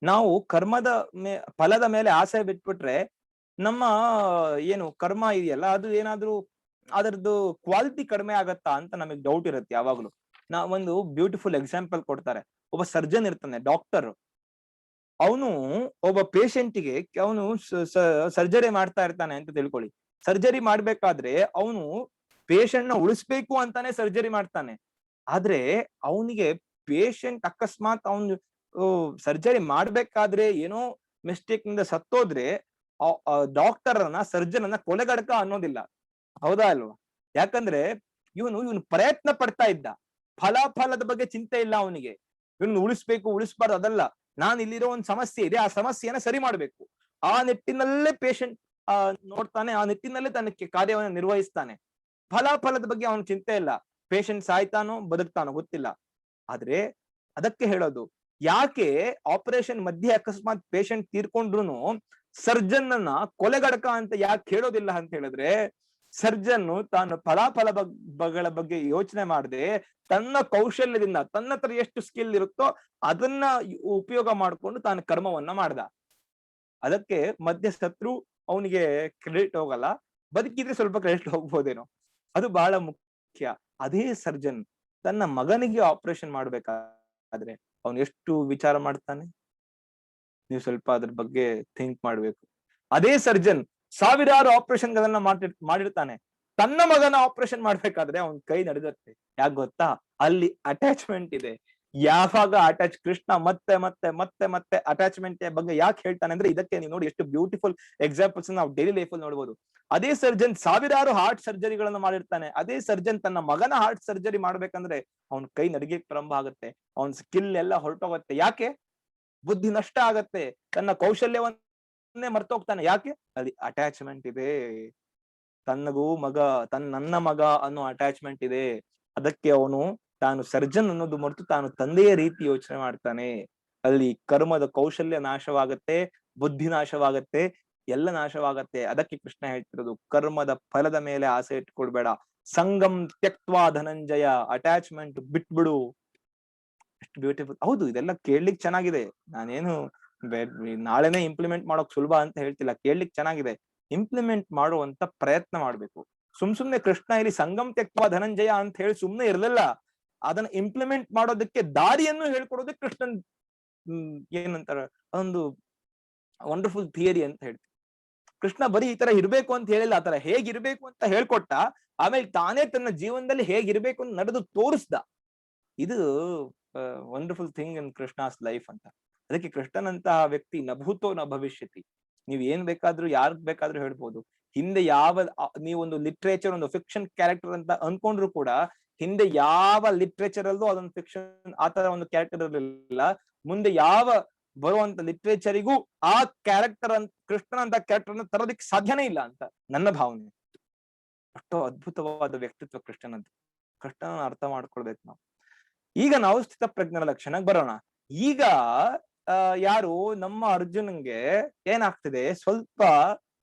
ನಾವು ಕರ್ಮದ ಫಲದ ಮೇಲೆ ಆಸೆ ಬಿಟ್ಬಿಟ್ರೆ ನಮ್ಮ ಏನು ಕರ್ಮ ಇದೆಯಲ್ಲ ಅದು ಏನಾದ್ರೂ ಅದರದ್ದು ಕ್ವಾಲಿಟಿ ಕಡಿಮೆ ಆಗತ್ತಾ ಅಂತ ನಮಗ್ ಡೌಟ್ ಇರುತ್ತೆ ಯಾವಾಗ್ಲೂ. ಒಂದು ಬ್ಯೂಟಿಫುಲ್ ಎಕ್ಸಾಂಪಲ್ ಕೊಡ್ತಾರೆ. ಒಬ್ಬ ಸರ್ಜನ್ ಇರ್ತಾನೆ, ಡಾಕ್ಟರ್. ಅವನು ಒಬ್ಬ ಪೇಷಂಟ್ಗೆ ಅವನು ಸರ್ಜರಿ ಮಾಡ್ತಾ ಇರ್ತಾನೆ ಅಂತ ತಿಳ್ಕೊಳ್ಳಿ. ಸರ್ಜರಿ ಮಾಡ್ಬೇಕಾದ್ರೆ ಅವನು ಪೇಷಂಟ್ ನ ಉಳಿಸ್ಬೇಕು ಅಂತಾನೆ ಸರ್ಜರಿ ಮಾಡ್ತಾನೆ. ಆದ್ರೆ ಅವನಿಗೆ ಪೇಷಂಟ್ ಅಕಸ್ಮಾತ್ ಅವನು ಸರ್ಜರಿ ಮಾಡ್ಬೇಕಾದ್ರೆ ಏನೋ ಮಿಸ್ಟೇಕ್ ನಿಂದ ಸತ್ತೋದ್ರೆ ಡಾಕ್ಟರ್ ಸರ್ಜನ್ ಅನ್ನ ಕೊಲೆಗಡಕ ಅನ್ನೋದಿಲ್ಲ. ಹೌದಾ ಅಲ್ವಾ? ಯಾಕಂದ್ರೆ ಇವನು ಪ್ರಯತ್ನ ಪಡ್ತಾ ಇದ್ದ, ಫಲದ ಬಗ್ಗೆ ಚಿಂತೆ ಇಲ್ಲ ಅವನಿಗೆ. ಇವನು ಉಳಿಸ್ಬಾರ್ದು ಅದಲ್ಲ. ನಾನು ಇಲ್ಲಿರೋ ಒಂದು ಸಮಸ್ಯೆ ಇದೆ, ಆ ಸಮಸ್ಯೆಯನ್ನ ಸರಿ ಮಾಡ್ಬೇಕು. ಆ ನಿಟ್ಟಿನಲ್ಲೇ ಪೇಷಂಟ್ ನೋಡ್ತಾನೆ, ಆ ನಿಟ್ಟಿನಲ್ಲೇ ತನ್ನ ಕಾರ್ಯವನ್ನು ನಿರ್ವಹಿಸ್ತಾನೆ. ಫಲದ ಬಗ್ಗೆ ಅವನ ಚಿಂತೆ ಇಲ್ಲ. ಪೇಷಂಟ್ ಸಾಯ್ತಾನೋ ಬದುಕ್ತಾನೋ ಗೊತ್ತಿಲ್ಲ. ಆದ್ರೆ ಅದಕ್ಕೆ ಹೇಳೋದು, ಯಾಕೆ ಆಪರೇಷನ್ ಮಧ್ಯೆ ಅಕಸ್ಮಾತ್ ಪೇಷಂಟ್ ತೀರ್ಕೊಂಡ್ರು ಸರ್ಜನ್ ಅನ್ನ ಕೊಲೆಗಡಕ ಅಂತ ಯಾಕೆ ಹೇಳೋದಿಲ್ಲ ಅಂತ ಹೇಳಿದ್ರೆ, ಸರ್ಜನ್ ತಾನು ಫಲಾಫಲಗಳ ಬಗ್ಗೆ ಯೋಚನೆ ಮಾಡದೆ ತನ್ನ ಕೌಶಲ್ಯದಿಂದ, ತನ್ನ ಹತ್ರ ಎಷ್ಟು ಸ್ಕಿಲ್ ಇರುತ್ತೋ ಅದನ್ನ ಉಪಯೋಗ ಮಾಡ್ಕೊಂಡು ತಾನು ಕರ್ಮವನ್ನ ಮಾಡ್ದ. ಅದಕ್ಕೆ ಮಧ್ಯ ಸತ್ರು ಅವನಿಗೆ ಕ್ರೆಡಿಟ್ ಹೋಗಲ್ಲ, ಬದುಕಿದ್ರೆ ಸ್ವಲ್ಪ ಕ್ರೆಡಿಟ್ ಹೋಗ್ಬೋದೇನೋ. ಅದು ಬಹಳ ಮುಖ್ಯ. ಅದೇ ಸರ್ಜನ್ ತನ್ನ ಮಗನಿಗೆ ಆಪರೇಷನ್ ಮಾಡ್ಬೇಕಾದ್ರೆ ಅವನು ಎಷ್ಟು ವಿಚಾರ ಮಾಡ್ತಾನೆ, ನೀವು ಸ್ವಲ್ಪ ಅದ್ರ ಬಗ್ಗೆ ಥಿಂಕ್ ಮಾಡ್ಬೇಕು. ಅದೇ ಸರ್ಜನ್ ಸಾವಿರಾರು ಆಪರೇಷನ್ ಗಳನ್ನ ಮಾಡಿರ್ತಾನೆ. ತನ್ನ ಮಗನ ಆಪರೇಷನ್ ಮಾಡ್ಬೇಕಾದ್ರೆ ಅವನ್ ಕೈ ನಡೆದತ್ತೆ. ಯಾಕೆ ಗೊತ್ತಾ? ಅಲ್ಲಿ ಅಟ್ಯಾಚ್ಮೆಂಟ್ ಇದೆ. ಯಾವಾಗ ಕೃಷ್ಣ ಮತ್ತೆ ಮತ್ತೆ ಮತ್ತೆ ಮತ್ತೆ ಅಟ್ಯಾಚ್ಮೆಂಟ್ ಬಗ್ಗೆ ಯಾಕೆ ಹೇಳ್ತಾನೆ ಅಂದ್ರೆ ಇದಕ್ಕೆ. ನೀವು ನೋಡಿ ಎಷ್ಟು ಬ್ಯೂಟಿಫುಲ್ ಎಕ್ಸಾಂಪಲ್ಸ್ ನಾವು ಡೈಲಿ ಲೈಫ್ ಅಲ್ಲಿ ನೋಡ್ಬೋದು. ಅದೇ ಸರ್ಜನ್ ಸಾವಿರಾರು ಹಾರ್ಟ್ ಸರ್ಜರಿಗಳನ್ನ ಮಾಡಿರ್ತಾನೆ. ಅದೇ ಸರ್ಜನ್ ತನ್ನ ಮಗನ ಹಾರ್ಟ್ ಸರ್ಜರಿ ಮಾಡ್ಬೇಕಂದ್ರೆ ಅವನ್ ಕೈ ನಡಿಗೆ ಪ್ರಾರಂಭ ಆಗುತ್ತೆ, ಅವನ್ ಸ್ಕಿಲ್ ಎಲ್ಲ ಹೊರಟೋಗುತ್ತೆ. ಯಾಕೆ? ಬುದ್ಧಿ ನಷ್ಟ ಆಗತ್ತೆ, ತನ್ನ ಕೌಶಲ್ಯವನ್ನೇ ಮರ್ತೋಗ್ತಾನೆ. ಯಾಕೆ? ಅಲ್ಲಿ ಅಟ್ಯಾಚ್ಮೆಂಟ್ ಇದೆ. ನನ್ನ ಮಗ ಅನ್ನೋ ಅಟ್ಯಾಚ್ಮೆಂಟ್ ಇದೆ. ಅದಕ್ಕೆ ಅವನು ತಾನು ಸರ್ಜನ್ ಅನ್ನೋದು ಮರೆತು ತಾನು ತಂದೆಯ ರೀತಿ ಯೋಚನೆ ಮಾಡ್ತಾನೆ. ಅಲ್ಲಿ ಕರ್ಮದ ಕೌಶಲ್ಯ ನಾಶವಾಗತ್ತೆ, ಬುದ್ಧಿ ನಾಶವಾಗತ್ತೆ, ಎಲ್ಲ ನಾಶವಾಗತ್ತೆ. ಅದಕ್ಕೆ ಕೃಷ್ಣ ಹೇಳ್ತಿರೋದು ಕರ್ಮದ ಫಲದ ಮೇಲೆ ಆಸೆ ಇಟ್ಕೊಳ್ಬೇಡ. ಸಂಗಂ ತ್ಯಕ್ವಾ ಧನಂಜಯ, ಅಟ್ಯಾಚ್ಮೆಂಟ್ ಬಿಟ್ಬಿಡು. ಎಷ್ಟು ಬ್ಯೂಟಿಫುಲ್. ಹೌದು, ಇದೆಲ್ಲ ಕೇಳ್ಲಿಕ್ ಚೆನ್ನಾಗಿದೆ. ನಾನೇನು ನಾಳೆನೆ ಇಂಪ್ಲಿಮೆಂಟ್ ಮಾಡೋಕ್ ಸುಲಭ ಅಂತ ಹೇಳ್ತಿಲ್ಲ. ಕೇಳ್ಲಿಕ್ ಚೆನ್ನಾಗಿದೆ. ಇಂಪ್ಲಿಮೆಂಟ್ ಮಾಡುವಂತ ಪ್ರಯತ್ನ ಮಾಡ್ಬೇಕು. ಸುಮ್ನೆ ಕೃಷ್ಣ ಇಲ್ಲಿ ಸಂಗಮ್ ತ್ಯಕ್ವಾ ಧನಂಜಯ ಅಂತ ಹೇಳಿ ಸುಮ್ನೆ ಇರ್ಲಿಲ್ಲ. ಅದನ್ನ ಇಂಪ್ಲಿಮೆಂಟ್ ಮಾಡೋದಕ್ಕೆ ದಾರಿಯನ್ನು ಹೇಳ್ಕೊಡೋದಕ್ಕೆ ಕೃಷ್ಣನ್ ಏನಂತಾರ ಒಂದು ವಂಡರ್ಫುಲ್ ಥಿಯರಿ ಅಂತ ಹೇಳ್ತೀವಿ. ಕೃಷ್ಣ ಬರೀ ಈ ತರ ಇರ್ಬೇಕು ಅಂತ ಹೇಳಿಲ್ಲ, ಆತರ ಹೇಗಿರ್ಬೇಕು ಅಂತ ಹೇಳ್ಕೊಟ್ಟ. ಆಮೇಲೆ ತಾನೇ ತನ್ನ ಜೀವನದಲ್ಲಿ ಹೇಗಿರ್ಬೇಕು ಅಂತ ನಡೆದು ತೋರಿಸ್ದ. ಇದು wonderful thing in Krishna's life ಅಂತ. ಅದಕ್ಕೆ ಕೃಷ್ಣನಂತಹ ವ್ಯಕ್ತಿ ನಭೂತೋ ನ ಭವಿಷ್ಯತಿ. ನೀವ್ ಏನ್ ಬೇಕಾದ್ರೂ ಯಾರ್ಗ್ ಬೇಕಾದ್ರೂ ಹೇಳ್ಬೋದು. ಹಿಂದೆ ನೀವೊಂದು ಲಿಟ್ರೇಚರ್, ಒಂದು ಫಿಕ್ಷನ್ ಕ್ಯಾರೆಕ್ಟರ್ ಅಂತ ಅನ್ಕೊಂಡ್ರು ಕೂಡ ಹಿಂದೆ ಯಾವ ಲಿಟ್ರೇಚರ್ ಅಲ್ಲೂ ಅದೊಂದು ಫಿಕ್ಷನ್ ಆತರ ಒಂದು ಕ್ಯಾರೆಕ್ಟರ್ ಇರಲಿಲ್ಲ. ಮುಂದೆ ಯಾವ ಬರುವಂತ ಲಿಟ್ರೇಚರಿಗೂ ಆ ಕ್ಯಾರೆಕ್ಟರ್ ಕೃಷ್ಣನಂತ ಕ್ಯಾರೆಕ್ಟರ್ ಅನ್ನು ತರೋದಕ್ಕೆ ಸಾಧ್ಯನೇ ಇಲ್ಲ ಅಂತ ನನ್ನ ಭಾವನೆ. ಅಷ್ಟು ಅದ್ಭುತವಾದ ವ್ಯಕ್ತಿತ್ವ ಕೃಷ್ಣನದ್ದು. ಕೃಷ್ಣನ ಅರ್ಥ ಮಾಡ್ಕೊಳ್ಬೇಕು ನಾವು. ಈಗ ನಾವು ಸ್ಥಿತಪ್ರಜ್ಞರ ಲಕ್ಷಣಕ್ಕೆ ಬರೋಣ. ಈಗ ಯಾರು ನಮ್ಮ ಅರ್ಜುನನ್ಗೆ ಏನಾಗ್ತಿದೆ, ಸ್ವಲ್ಪ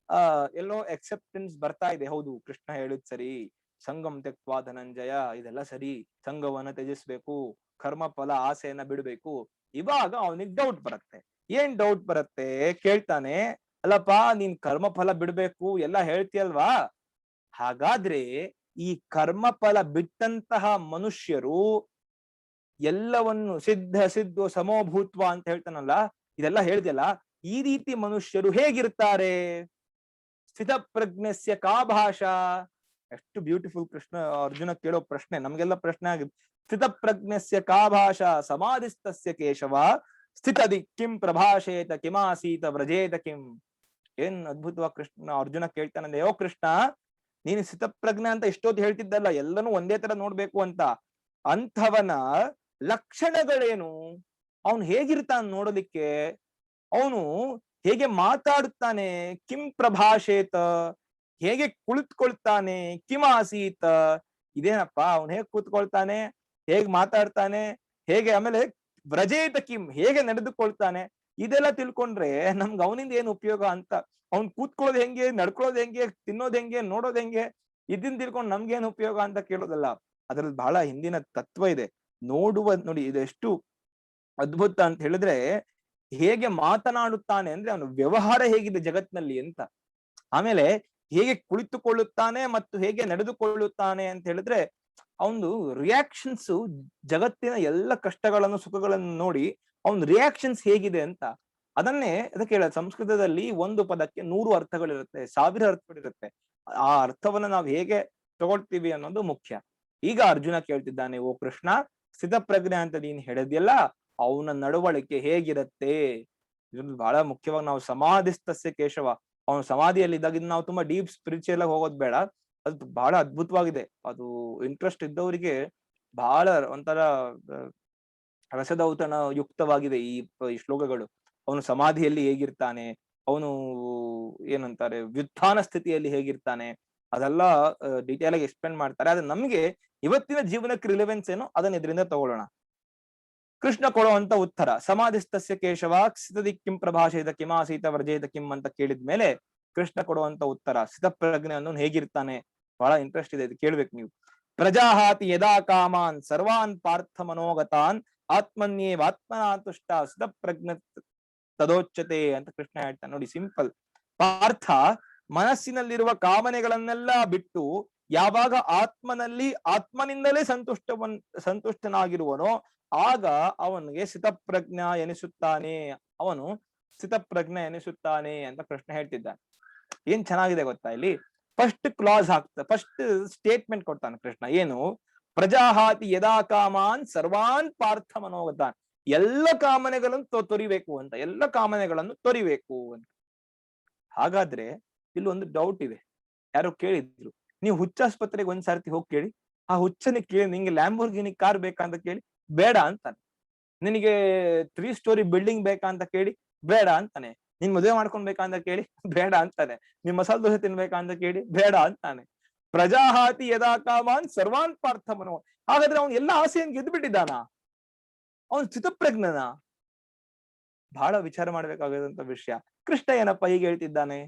ಎಲ್ಲೋ ಎಕ್ಸೆಪ್ಟೆನ್ಸ್ ಬರ್ತಾ ಇದೆ. ಹೌದು, ಕೃಷ್ಣ ಹೇಳಿದ್ ಸರಿ, ಸಂಗಮ್ ತ್ಯಕ್ವಾ ಧನಂಜಯ, ಇದೆಲ್ಲ ಸರಿ, ಸಂಘವನ್ನ ತ್ಯಜಿಸ್ಬೇಕು, ಕರ್ಮ ಫಲ ಆಸೆಯನ್ನ ಬಿಡ್ಬೇಕು. ಇವಾಗ ಅವನಿಗೆ ಡೌಟ್ ಬರುತ್ತೆ. ಏನ್ ಡೌಟ್ ಬರುತ್ತೆ? ಕೇಳ್ತಾನೆ, ಅಲ್ಲಪ್ಪ ನೀನ್ ಕರ್ಮ ಫಲ ಬಿಡ್ಬೇಕು ಎಲ್ಲ ಹೇಳ್ತೀಯಲ್ವಾ, ಹಾಗಾದ್ರೆ ಈ ಕರ್ಮ ಫಲ ಬಿಟ್ಟಂತಹ ಮನುಷ್ಯರು ಎಲ್ಲವನ್ನು ಸಿದ್ಧೋ ಸಮೋಭೂತ್ವ ಅಂತ ಹೇಳ್ತಾನಲ್ಲ, ಇದೆಲ್ಲ ಹೇಳ್ದಲ್ಲ, ಈ ರೀತಿ ಮನುಷ್ಯರು ಹೇಗಿರ್ತಾರೆ? ಸ್ಥಿತಪ್ರಜ್ಞಸ್ಯ ಕಾ ಭಾಷಾ. ಎಷ್ಟು ಬ್ಯೂಟಿಫುಲ್ ಕೃಷ್ಣ ಅರ್ಜುನ ಕೇಳೋ ಪ್ರಶ್ನೆ, ನಮ್ಗೆಲ್ಲ ಪ್ರಶ್ನೆ ಆಗಿದೆ. ಸ್ಥಿತಪ್ರಜ್ಞಸ್ಯ ಕಾ ಭಾಷಾ ಸಮಾಧಿಸ್ತಸ್ಯ ಕೇಶವ ಸ್ಥಿತದಿ ಕಿಂ ಪ್ರಭಾಷೇತ ಕಿಮಾಸೀತ ವ್ರಜೇತ ಕಿಂ. ಏನ್ ಅದ್ಭುತವಾಗಿ ಕೃಷ್ಣ ಅರ್ಜುನ ಕೇಳ್ತಾನಂದ್ರೆ, ಓ ಕೃಷ್ಣ, ನೀನು ಸ್ಥಿತಪ್ರಜ್ಞೆ ಅಂತ ಇಷ್ಟೊತ್ತು ಹೇಳ್ತಿದ್ದಲ್ಲ, ಎಲ್ಲನೂ ಒಂದೇ ತರ ನೋಡ್ಬೇಕು ಅಂತ, ಅಂಥವನ ಲಕ್ಷಣಗಳೇನು? ಅವನು ಹೇಗಿರ್ತಾನ ನೋಡೋದಿಕ್ಕೆ? ಅವನು ಹೇಗೆ ಮಾತಾಡುತ್ತಾನೆ? ಕಿಂ ಪ್ರಭಾಷೇತ, ಹೇಗೆ ಕುಳಿತುಕೊಳ್ತಾನೆ? ಕಿಂ ಆಸೀತ, ಇದೇನಪ್ಪ ಅವನು ಹೇಗೆ ಕೂತ್ಕೊಳ್ತಾನೆ, ಹೇಗೆ ಮಾತಾಡ್ತಾನೆ, ಹೇಗೆ ಆಮೇಲೆ ವ್ರಜೇತ ಕಿಂ, ಹೇಗೆ ನಡೆದುಕೊಳ್ತಾನೆ, ಇದೆಲ್ಲ ತಿಳ್ಕೊಂಡ್ರೆ ನಮ್ಗೆ ಅವನಿಂದ ಏನು ಉಪಯೋಗ ಅಂತ. ಅವ್ನ್ ಕೂತ್ಕೊಳ್ಳೋದು ಹೆಂಗೆ, ನಡ್ಕೊಳ್ಳೋದು ಹೆಂಗೆ, ತಿನ್ನೋದ್ ಹೆಂಗೆ, ನೋಡೋದ್ ಹೆಂಗೆ, ಇದನ್ನ ತಿಳ್ಕೊಂಡು ನಮ್ಗೇನ್ ಉಪಯೋಗ ಅಂತ ಕೇಳೋದಲ್ಲ. ಅದ್ರಲ್ಲಿ ಬಹಳ ಹಿಂದಿನ ತತ್ವ ಇದೆ. ನೋಡಿ ಇದೆಷ್ಟು ಅದ್ಭುತ ಅಂತ ಹೇಳಿದ್ರೆ, ಹೇಗೆ ಮಾತನಾಡುತ್ತಾನೆ ಅಂದ್ರೆ ಅವನು ವ್ಯವಹಾರ ಹೇಗಿದೆ ಜಗತ್ನಲ್ಲಿ ಅಂತ, ಆಮೇಲೆ ಹೇಗೆ ಕುಳಿತುಕೊಳ್ಳುತ್ತಾನೆ ಮತ್ತು ಹೇಗೆ ನಡೆದುಕೊಳ್ಳುತ್ತಾನೆ ಅಂತ ಹೇಳಿದ್ರೆ ಅವನು ರಿಯಾಕ್ಷನ್ಸ್, ಜಗತ್ತಿನ ಎಲ್ಲ ಕಷ್ಟಗಳನ್ನು ಸುಖಗಳನ್ನು ನೋಡಿ ಅವನ ರಿಯಾಕ್ಷನ್ಸ್ ಹೇಗಿದೆ ಅಂತ. ಅದಕ್ಕೆ ಹೇಳ, ಸಂಸ್ಕೃತದಲ್ಲಿ ಒಂದು ಪದಕ್ಕೆ 100 ಅರ್ಥಗಳಿರುತ್ತೆ, 1000 ಅರ್ಥಗಳಿರುತ್ತೆ. ಆ ಅರ್ಥವನ್ನ ನಾವು ಹೇಗೆ ತಗೊಳ್ತೀವಿ ಅನ್ನೋದು ಮುಖ್ಯ. ಈಗ ಅರ್ಜುನ ಕೇಳ್ತಿದ್ದಾನೆ, ಓ ಕೃಷ್ಣ, ಸ್ಥಿತಪ್ರಜ್ಞೆ ಅಂತ ನೀನ್ ಹೇಳಿದ್ಯಲ್ಲ, ಅವನ ನಡವಳಿಕೆ ಹೇಗಿರತ್ತೆ? ಇದ್ರಲ್ಲಿ ಬಹಳ ಮುಖ್ಯವಾಗಿ ನಾವು ಸಮಾಧಿಸ್ತಸ್ಯ ಕೇಶವ, ಅವನು ಸಮಾಧಿಯಲ್ಲಿ ಇದ್ದಾಗ ನಾವು ತುಂಬಾ ಡೀಪ್ ಸ್ಪಿರಿಚುವಲ್ ಆಗಿ ಹೋಗೋದ್ ಬೇಡ, ಅದು ಬಹಳ ಅದ್ಭುತವಾಗಿದೆ. ಅದು ಇಂಟ್ರೆಸ್ಟ್ ಇದ್ದವರಿಗೆ ಬಹಳ ಒಂಥರ ರಸದೌತಣ ಯುಕ್ತವಾಗಿದೆ ಈ ಶ್ಲೋಕಗಳು. ಅವನು ಸಮಾಧಿಯಲ್ಲಿ ಹೇಗಿರ್ತಾನೆ, ಅವನು ಏನಂತಾರೆ ವ್ಯುತ್ಥಾನ ಸ್ಥಿತಿಯಲ್ಲಿ ಹೇಗಿರ್ತಾನೆ, ಅದೆಲ್ಲ ಡೀಟೇಲ್ ಆಗಿ ಎಕ್ಸ್ಪ್ಲೇನ್ ಮಾಡ್ತಾರೆ. ಆದ್ರೆ ನಮ್ಗೆ ಇವತ್ತಿನ ಜೀವನಕ್ಕೆ ರಿಲೆವೆನ್ಸ್ ಏನು ಅದನ್ನ ಇದರಿಂದ ತಗೊಳ್ಳೋಣ. ಕೃಷ್ಣ ಕೊಡುವಂತ ಉತ್ತರ, ಸಮಾಧಿಸ್ತಸ್ಯ ಕೇಶವ ಸ್ಥಿತದಿ ಕಿಂ ಪ್ರಭಾಷೇತ ಕಿಮಾಸೀತ ವ್ರಜೇತ ಕಿಂ ಅಂತ ಕೇಳಿದ್ಮೇಲೆ ಕೃಷ್ಣ ಕೊಡುವಂತ ಉತ್ತರ, ಸ್ಥಿತಪ್ರಜ್ಞೆ ಅನ್ನೋನು ಹೇಗಿರ್ತಾನೆ, ಬಹಳ ಇಂಟ್ರೆಸ್ಟ್ ಇದೆ, ಇದು ಕೇಳ್ಬೇಕು ನೀವು. ಪ್ರಜಾಹಾತಿ ಯದಾ ಕಾಮಾನ್ ಸರ್ವಾನ್ ಪಾರ್ಥ ಮನೋಗತಾನ್ ಆತ್ಮನ್ಯೇವ ಆತ್ಮನಾ ತುಷ್ಟ ಸ್ಥಿತಪ್ರಜ್ಞ ತದೋಚ್ಯತೆ ಅಂತ ಕೃಷ್ಣ ಹೇಳ್ತಾನೆ. ನೋಡಿ, ಸಿಂಪಲ್. ಪಾರ್ಥ ಮನಸ್ಸಿನಲ್ಲಿರುವ ಕಾಮನೆಗಳನ್ನೆಲ್ಲ ಬಿಟ್ಟು ಯಾವಾಗ ಆತ್ಮನಿಂದಲೇ ಸಂತುಷ್ಟನಾಗಿರುವನೋ ಆಗ ಅವನಿಗೆ ಸ್ಥಿತಪ್ರಜ್ಞ ಎನಿಸುತ್ತಾನೆ, ಅವನು ಸ್ಥಿತಪ್ರಜ್ಞ ಎನಿಸುತ್ತಾನೆ ಅಂತ ಕೃಷ್ಣ ಹೇಳ್ತಿದ್ದಾನೆ. ಏನ್ ಚೆನ್ನಾಗಿದೆ ಗೊತ್ತಾ, ಇಲ್ಲಿ ಫಸ್ಟ್ ಕ್ಲಾಸ್ ಫಸ್ಟ್ ಸ್ಟೇಟ್ಮೆಂಟ್ ಕೊಡ್ತಾನೆ ಕೃಷ್ಣ. ಏನು? ಪ್ರಜಾಹಾತಿ ಯದಾ ಕಾಮಾನ್ ಸರ್ವಾನ್ ಪಾರ್ಥ ಮನೋಗತಾನ್, ಎಲ್ಲ ಕಾಮನೆಗಳನ್ನು ತೊರಿಬೇಕು ಅಂತ, ಎಲ್ಲ ಕಾಮನೆಗಳನ್ನು ತೊರಿಬೇಕು ಅಂತ. ಹಾಗಾದ್ರೆ ಇಲ್ಲಿ ಒಂದು ಡೌಟ್ ಇದೆ. ಯಾರೋ ಕೇಳಿದ್ರು, ನೀವು ಹುಚ್ಚಾಸ್ಪತ್ರೆಗೆ ಒಂದ್ಸರ್ತಿ ಹೋಗಿ ಕೇಳಿ, ಆ ಹುಚ್ಚನಿಗೆ ಕೇಳಿ, ನಿಂಗೆ ಲ್ಯಾಂಬೋರ್ಗಿನಿ ಕಾರ್ ಬೇಕಾ ಅಂತ ಕೇಳಿ, ಬೇಡ ಅಂತಾನೆ. ನಿನಗೆ 3 ಸ್ಟೋರಿ ಬಿಲ್ಡಿಂಗ್ ಬೇಕಾ ಅಂತ ಕೇಳಿ, ಬೇಡ ಅಂತಾನೆ. ನಿನ್ ಮದುವೆ ಮಾಡ್ಕೊಳ್ಬೇಕಾ ಅಂತ ಕೇಳಿ, ಬೇಡ ಅಂತಾನೆ. ನಿಮ್ ಮಸಾಲೆ ದೋಸೆ ತಿನ್ಬೇಕಾ ಅಂತ ಕೇಳಿ, ಬೇಡ ಅಂತಾನೆ. ಪ್ರಜಾಹಾತಿ ಯದಾ ಕಾಮಾನ್ ಸರ್ವಾನ್ ಪಾರ್ಥ ಮನೋ. ಹಾಗಾದ್ರೆ ಅವ್ನು ಎಲ್ಲ ಆಸೆಯನ್ನು ಗೆದ್ದು ಬಿಟ್ಟಿದ್ದಾನ? ಅವನು ಸ್ಥಿತಪ್ರಜ್ಞನ? ಬಹಳ ವಿಚಾರ ಮಾಡ್ಬೇಕಾದಂತ ವಿಷಯ. ಕೃಷ್ಣ ಏನಪ್ಪ ಹೀಗೆ ಹೇಳ್ತಿದ್ದಾನೆ?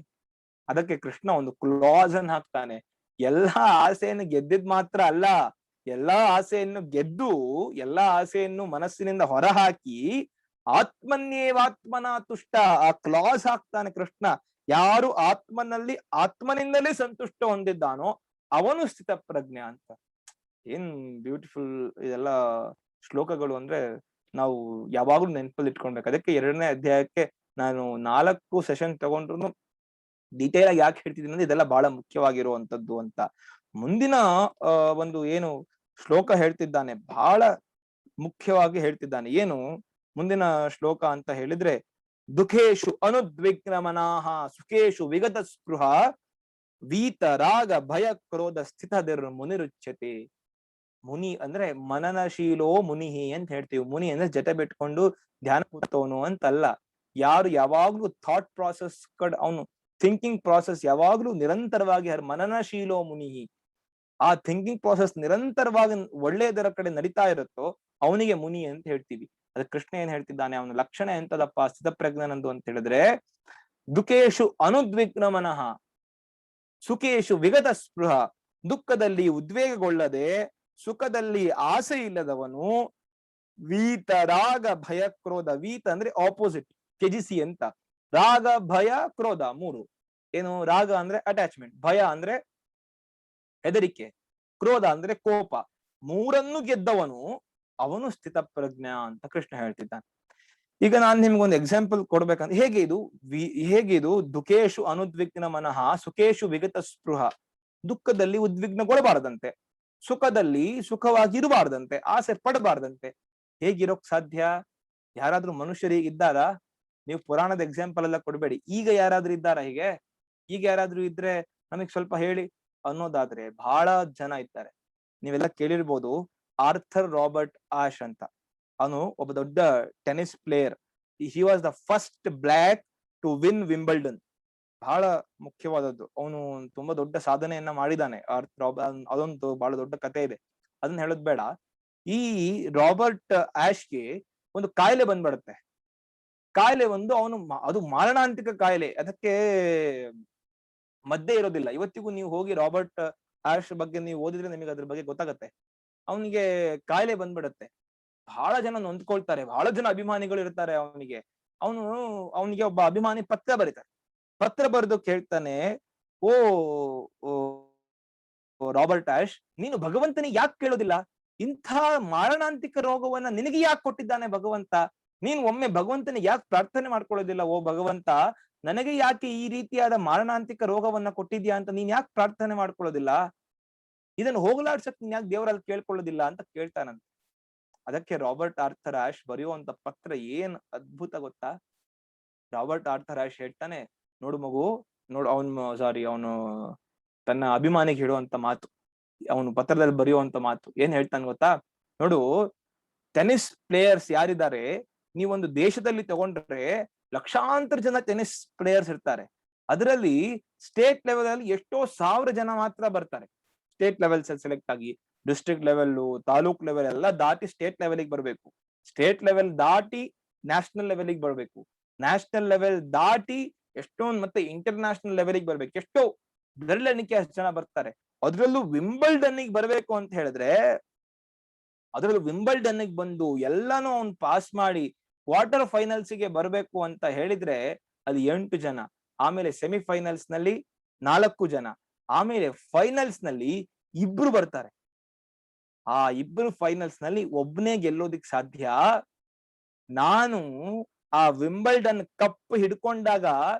ಅದಕ್ಕೆ ಕೃಷ್ಣ ಒಂದು ಕ್ಲಾಸ್ ಅನ್ನು ಹಾಕ್ತಾನೆ. ಎಲ್ಲಾ ಆಸೆಯನ್ನು ಗೆದ್ದಿದ್ ಮಾತ್ರ ಅಲ್ಲ, ಎಲ್ಲಾ ಆಸೆಯನ್ನು ಗೆದ್ದು, ಎಲ್ಲಾ ಆಸೆಯನ್ನು ಮನಸ್ಸಿನಿಂದ ಹೊರಹಾಕಿ ಆತ್ಮನ್ಯೇವಾತ್ಮನ ತುಷ್ಟ, ಆ ಕ್ಲಾಸ್ ಹಾಕ್ತಾನೆ ಕೃಷ್ಣ. ಯಾರು ಆತ್ಮನಿಂದಲೇ ಸಂತುಷ್ಟ ಹೊಂದಿದ್ದಾನೋ ಅವನು ಸ್ಥಿತಪ್ರಜ್ಞ ಅಂತ. ಏನ್ ಬ್ಯೂಟಿಫುಲ್ ಇದೆಲ್ಲ ಶ್ಲೋಕಗಳು ಅಂದ್ರೆ ನಾವು ಯಾವಾಗ್ಲೂ ನೆನಪಲ್ಲಿ ಇಟ್ಕೊಳ್ಬೇಕು. ಅದಕ್ಕೆ 2ನೇ ಅಧ್ಯಾಯಕ್ಕೆ ನಾನು 4 ಸೆಷನ್ ತಗೊಂಡ್ರು ಡೀಟೇಲ್ ಆಗಿ ಯಾಕೆ ಹೇಳ್ತಿದ್ದೀನಿ ಅಂದ್ರೆ ಇದೆಲ್ಲ ಬಹಳ ಮುಖ್ಯವಾಗಿರುವಂತದ್ದು ಅಂತ. ಮುಂದಿನ ಒಂದು ಏನು ಶ್ಲೋಕ ಹೇಳ್ತಿದ್ದಾನೆ ಬಹಳ ಮುಖ್ಯವಾಗಿ ಹೇಳ್ತಿದ್ದಾನೆ. ಏನು ಮುಂದಿನ ಶ್ಲೋಕ ಅಂತ ಹೇಳಿದ್ರೆ, ದುಃಖೇಶು ಅನುದ್ವಿಗ್ನ ಮನಃ ಸುಖೇಶು ವಿಗತ ಸ್ಪೃಹ ವೀತ ರಾಗ ಭಯ ಕ್ರೋಧ ಸ್ಥಿತದಿರ್ ಮುನಿರುಚ್ಯತೆ. ಮುನಿ ಅಂದ್ರೆ ಮನನಶೀಲೋ ಮುನಿಹಿ ಅಂತ ಹೇಳ್ತೀವಿ. ಮುನಿ ಅಂದ್ರೆ ಜೊತೆ ಬಿಟ್ಕೊಂಡು ಧ್ಯಾನ ಕೂತವನು ಅಂತಲ್ಲ. ಯಾರು ಯಾವಾಗ್ಲೂ ಥಾಟ್ ಪ್ರಾಸೆಸ್ ಅವನು ಥಿಂಕಿಂಗ್ ಪ್ರಾಸೆಸ್ ಯಾವಾಗ್ಲೂ ನಿರಂತರವಾಗಿ ಮನನಶೀಲೋ ಮುನಿಹಿ, ಆ ಥಿಂಕಿಂಗ್ ಪ್ರಾಸೆಸ್ ನಿರಂತರವಾಗಿ ಒಳ್ಳೆಯದರ ಕಡೆ ನಡೀತಾ ಇರುತ್ತೋ ಅವನಿಗೆ ಮುನಿ ಅಂತ ಹೇಳ್ತೀವಿ. ಅದ ಕೃಷ್ಣ ಏನ್ ಹೇಳ್ತಿದ್ದಾನೆ, ಅವನ ಲಕ್ಷಣ ಎಂತದಪ್ಪ ಸ್ಥಿತಪ್ರಜ್ಞನಂದು ಅಂತ ಹೇಳಿದ್ರೆ, ದುಃಖೇಶು ಅನುದ್ವಿಗ್ನ ಮನಃ ಸುಖೇಶು ವಿಗತ ಸ್ಪೃಹ, ದುಃಖದಲ್ಲಿ ಉದ್ವೇಗಗೊಳ್ಳದೆ ಸುಖದಲ್ಲಿ ಆಸೆ ಇಲ್ಲದವನು, ವೀತ ರಾಗ ಭಯ ಕ್ರೋಧ. ವೀತ ಅಂದ್ರೆ ಆಪೋಸಿಟ್, ತ್ಯಜಿಸಿ ಅಂತ. ರಾಗ ಭಯ ಕ್ರೋಧ ಮೂರು. ಏನು ರಾಗ ಅಂದ್ರೆ ಅಟ್ಯಾಚ್ಮೆಂಟ್, ಭಯ ಅಂದ್ರೆ ಹೆದರಿಕೆ, ಕ್ರೋಧ ಅಂದ್ರೆ ಕೋಪ. ಮೂರನ್ನು ಗೆದ್ದವನು ಅವನು ಸ್ಥಿತಪ್ರಜ್ಞ ಅಂತ ಕೃಷ್ಣ ಹೇಳ್ತಿದ್ದಾನೆ. ಈಗ ನಾನು ನಿಮ್ಗೊಂದು ಎಕ್ಸಾಂಪಲ್ ಕೊಡ್ಬೇಕಂತ, ಹೇಗೆ ಇದು ದುಃಖೇಶು ಅನುದ್ವಿಗ್ನ ಮನಃ ಸುಖೇಶು ವಿಗತ ಸ್ಪೃಹ. ದುಃಖದಲ್ಲಿ ಉದ್ವಿಗ್ನಗೊಳ್ಳಬಾರದಂತೆ, ಸುಖದಲ್ಲಿ ಸುಖವಾಗಿರಬಾರ್ದಂತೆ, ಆಸೆ ಪಡಬಾರ್ದಂತೆ. ಹೇಗಿರೋಕ್ ಸಾಧ್ಯ? ಯಾರಾದ್ರೂ ಮನುಷ್ಯರಿಗೆ ಇದ್ದಾರಾ? ನೀವು ಪುರಾಣದ ಎಕ್ಸಾಂಪಲ್ ಎಲ್ಲ ಕೊಡ್ಬೇಡಿ, ಈಗ ಯಾರಾದ್ರೂ ಇದ್ದಾರಾ ಹೀಗೆ? ಈಗ ಯಾರಾದ್ರೂ ಇದ್ರೆ ನಮಗ್ ಸ್ವಲ್ಪ ಹೇಳಿ ಅನ್ನೋದಾದ್ರೆ ಬಹಳ ಜನ ಇದ್ದಾರೆ. ನೀವೆಲ್ಲ ಕೇಳಿರ್ಬೋದು, ಆರ್ಥರ್ ರಾಬರ್ಟ್ ಆಶ್ ಅಂತ. ಅವನು ಒಬ್ಬ ದೊಡ್ಡ tennis player. He was the first black to win Wimbledon. ಬಹಳ ಮುಖ್ಯವಾದದ್ದು. ಅವನು ತುಂಬಾ ದೊಡ್ಡ ಸಾಧನೆಯನ್ನ ಮಾಡಿದ್ದಾನೆ. ಅದೊಂದು ಬಹಳ ದೊಡ್ಡ ಕತೆ ಇದೆ, ಅದನ್ನ ಹೇಳೋದ್ ಬೇಡ. ಈ ರಾಬರ್ಟ್ ಆಶ್ಗೆ ಒಂದು ಕಾಯಿಲೆ ಬಂದ್ಬಿಡುತ್ತೆ. ಕಾಯಿಲೆ ಅದು ಮಾರಣಾಂತಿಕ ಕಾಯಿಲೆ. ಅದಕ್ಕೆ ಮದ್ದೇ ಇರೋದಿಲ್ಲ. ಇವತ್ತಿಗೂ ನೀವು ಹೋಗಿ ರಾಬರ್ಟ್ ಆಶ್ ಬಗ್ಗೆ ನೀವು ಓದಿದ್ರೆ ನಿಮಗೆ ಅದ್ರ ಬಗ್ಗೆ ಗೊತ್ತಾಗತ್ತೆ. ಅವನಿಗೆ ಕಾಯಿಲೆ ಬಂದ್ಬಿಡತ್ತೆ. ಬಹಳ ಜನ ನೊಂದ್ಕೊಳ್ತಾರೆ, ಬಹಳ ಜನ ಅಭಿಮಾನಿಗಳು ಇರ್ತಾರೆ ಅವನಿಗೆ. ಅವನಿಗೆ ಒಬ್ಬ ಅಭಿಮಾನಿ ಪತ್ರ ಬರೀತಾರೆ. ಪತ್ರ ಬರೆದು ಕೇಳ್ತಾನೆ, ಓ ರಾಬರ್ಟ್ ಆಶ್, ನೀನು ಭಗವಂತನಿಗೆ ಯಾಕೆ ಕೇಳೋದಿಲ್ಲ? ಇಂಥ ಮಾರಣಾಂತಿಕ ರೋಗವನ್ನ ನಿನಗೆ ಯಾಕೆ ಕೊಟ್ಟಿದ್ದಾನೆ ಭಗವಂತ? ನೀನು ಒಮ್ಮೆ ಭಗವಂತನಿಗೆ ಯಾಕೆ ಪ್ರಾರ್ಥನೆ ಮಾಡ್ಕೊಳ್ಳೋದಿಲ್ಲ? ಓ ಭಗವಂತ, ನನಗೆ ಯಾಕೆ ಈ ರೀತಿಯಾದ ಮಾರಣಾಂತಿಕ ರೋಗವನ್ನ ಕೊಟ್ಟಿದ್ಯಾ ಅಂತ ನೀನ್ ಯಾಕೆ ಪ್ರಾರ್ಥನೆ ಮಾಡ್ಕೊಳ್ಳೋದಿಲ್ಲ? ಇದನ್ನು ಹೋಗಲಾಡ್ಸಕ್ ನೀನ್ ಯಾಕೆ ದೇವರಲ್ಲಿ ಕೇಳ್ಕೊಳ್ಳೋದಿಲ್ಲ ಅಂತ ಕೇಳ್ತಾನಂತೆ. ಅದಕ್ಕೆ ರಾಬರ್ಟ್ ಆರ್ಥರ್ ಆಶ್ ಬರೆಯುವಂತ ಪತ್ರ ಏನ್ ಅದ್ಭುತ ಗೊತ್ತಾ? ರಾಬರ್ಟ್ ಆರ್ಥರ್ ಆಶ್ ಹೇಳ್ತಾನೆ, ನೋಡು ಮಗು, ಅವನು ತನ್ನ ಅಭಿಮಾನಿಗೆ ಹೇಳುವಂತ ಮಾತು, ಅವನು ಪತ್ರದಲ್ಲಿ ಬರೆಯುವಂತ ಮಾತು ಏನ್ ಹೇಳ್ತಾನೆ ಗೊತ್ತಾ? ನೋಡು, ಟೆನ್ನಿಸ್ ಪ್ಲೇಯರ್ಸ್ ಯಾರಿದ್ದಾರೆ, ನೀವೊಂದು ದೇಶದಲ್ಲಿ ತಗೊಂಡ್ರೆ ಲಕ್ಷಾಂತರ ಜನ ಟೆನ್ನಿಸ್ ಪ್ಲೇಯರ್ಸ್ ಇರ್ತಾರೆ. ಅದರಲ್ಲಿ ಸ್ಟೇಟ್ ಲೆವೆಲ್ ಅಲ್ಲಿ ಎಷ್ಟೋ 1000 ಜನ ಮಾತ್ರ ಬರ್ತಾರೆ. ಸ್ಟೇಟ್ ಲೆವೆಲ್ ಸೆಲೆಕ್ಟ್ ಆಗಿ ಡಿಸ್ಟ್ರಿಕ್ಟ್ ಲೆವೆಲ್, ತಾಲೂಕ್ ಲೆವೆಲ್ ಎಲ್ಲ ದಾಟಿ ಸ್ಟೇಟ್ ಲೆವೆಲ್ಗೆ ಬರ್ಬೇಕು. ಸ್ಟೇಟ್ ಲೆವೆಲ್ ದಾಟಿ ನ್ಯಾಷನಲ್ ಲೆವೆಲ್ಗೆ ಬರ್ಬೇಕು. ನ್ಯಾಷನಲ್ ಲೆವೆಲ್ ದಾಟಿ ಎಷ್ಟೊಂದು ಮತ್ತೆ ಇಂಟರ್ನ್ಯಾಷನಲ್ ಲೆವೆಲ್ಗೆ ಬರ್ಬೇಕು. ಎಷ್ಟೋ ಬೆರಳೆಣಿಕೆ ಅಷ್ಟು ಜನ ಬರ್ತಾರೆ. ಅದ್ರಲ್ಲೂ ವಿಂಬಲ್ಡನ್ನಿಗೆ ಬರ್ಬೇಕು ಅಂತ ಹೇಳಿದ್ರೆ, ಅದ್ರಲ್ಲೂ ವಿಂಬಲ್ಡನ್ನಿಗೆ ಬಂದು ಎಲ್ಲಾನು ಅವ್ನು ಪಾಸ್ ಮಾಡಿ ಕ್ವಾರ್ಟರ್ ಫೈನಲ್ಸ್ ಗೆ ಬರ್ಬೇಕು ಅಂತ ಹೇಳಿದ್ರೆ ಅದು 8 ಜನ. ಆಮೇಲೆ ಸೆಮಿಫೈನಲ್ಸ್ ನಲ್ಲಿ 4 ಜನ. ಆಮೇಲೆ ಫೈನಲ್ಸ್ ನಲ್ಲಿ 2 ಬರ್ತಾರೆ. ಆ 2 ಫೈನಲ್ಸ್ ನಲ್ಲಿ ಒಬ್ನೇ ಗೆಲ್ಲೋದಿಕ್ ಸಾಧ್ಯ. ನಾನು ಆ ವಿಂಬಲ್ಡನ್ ಕಪ್ ಹಿಡ್ಕೊಂಡಾಗ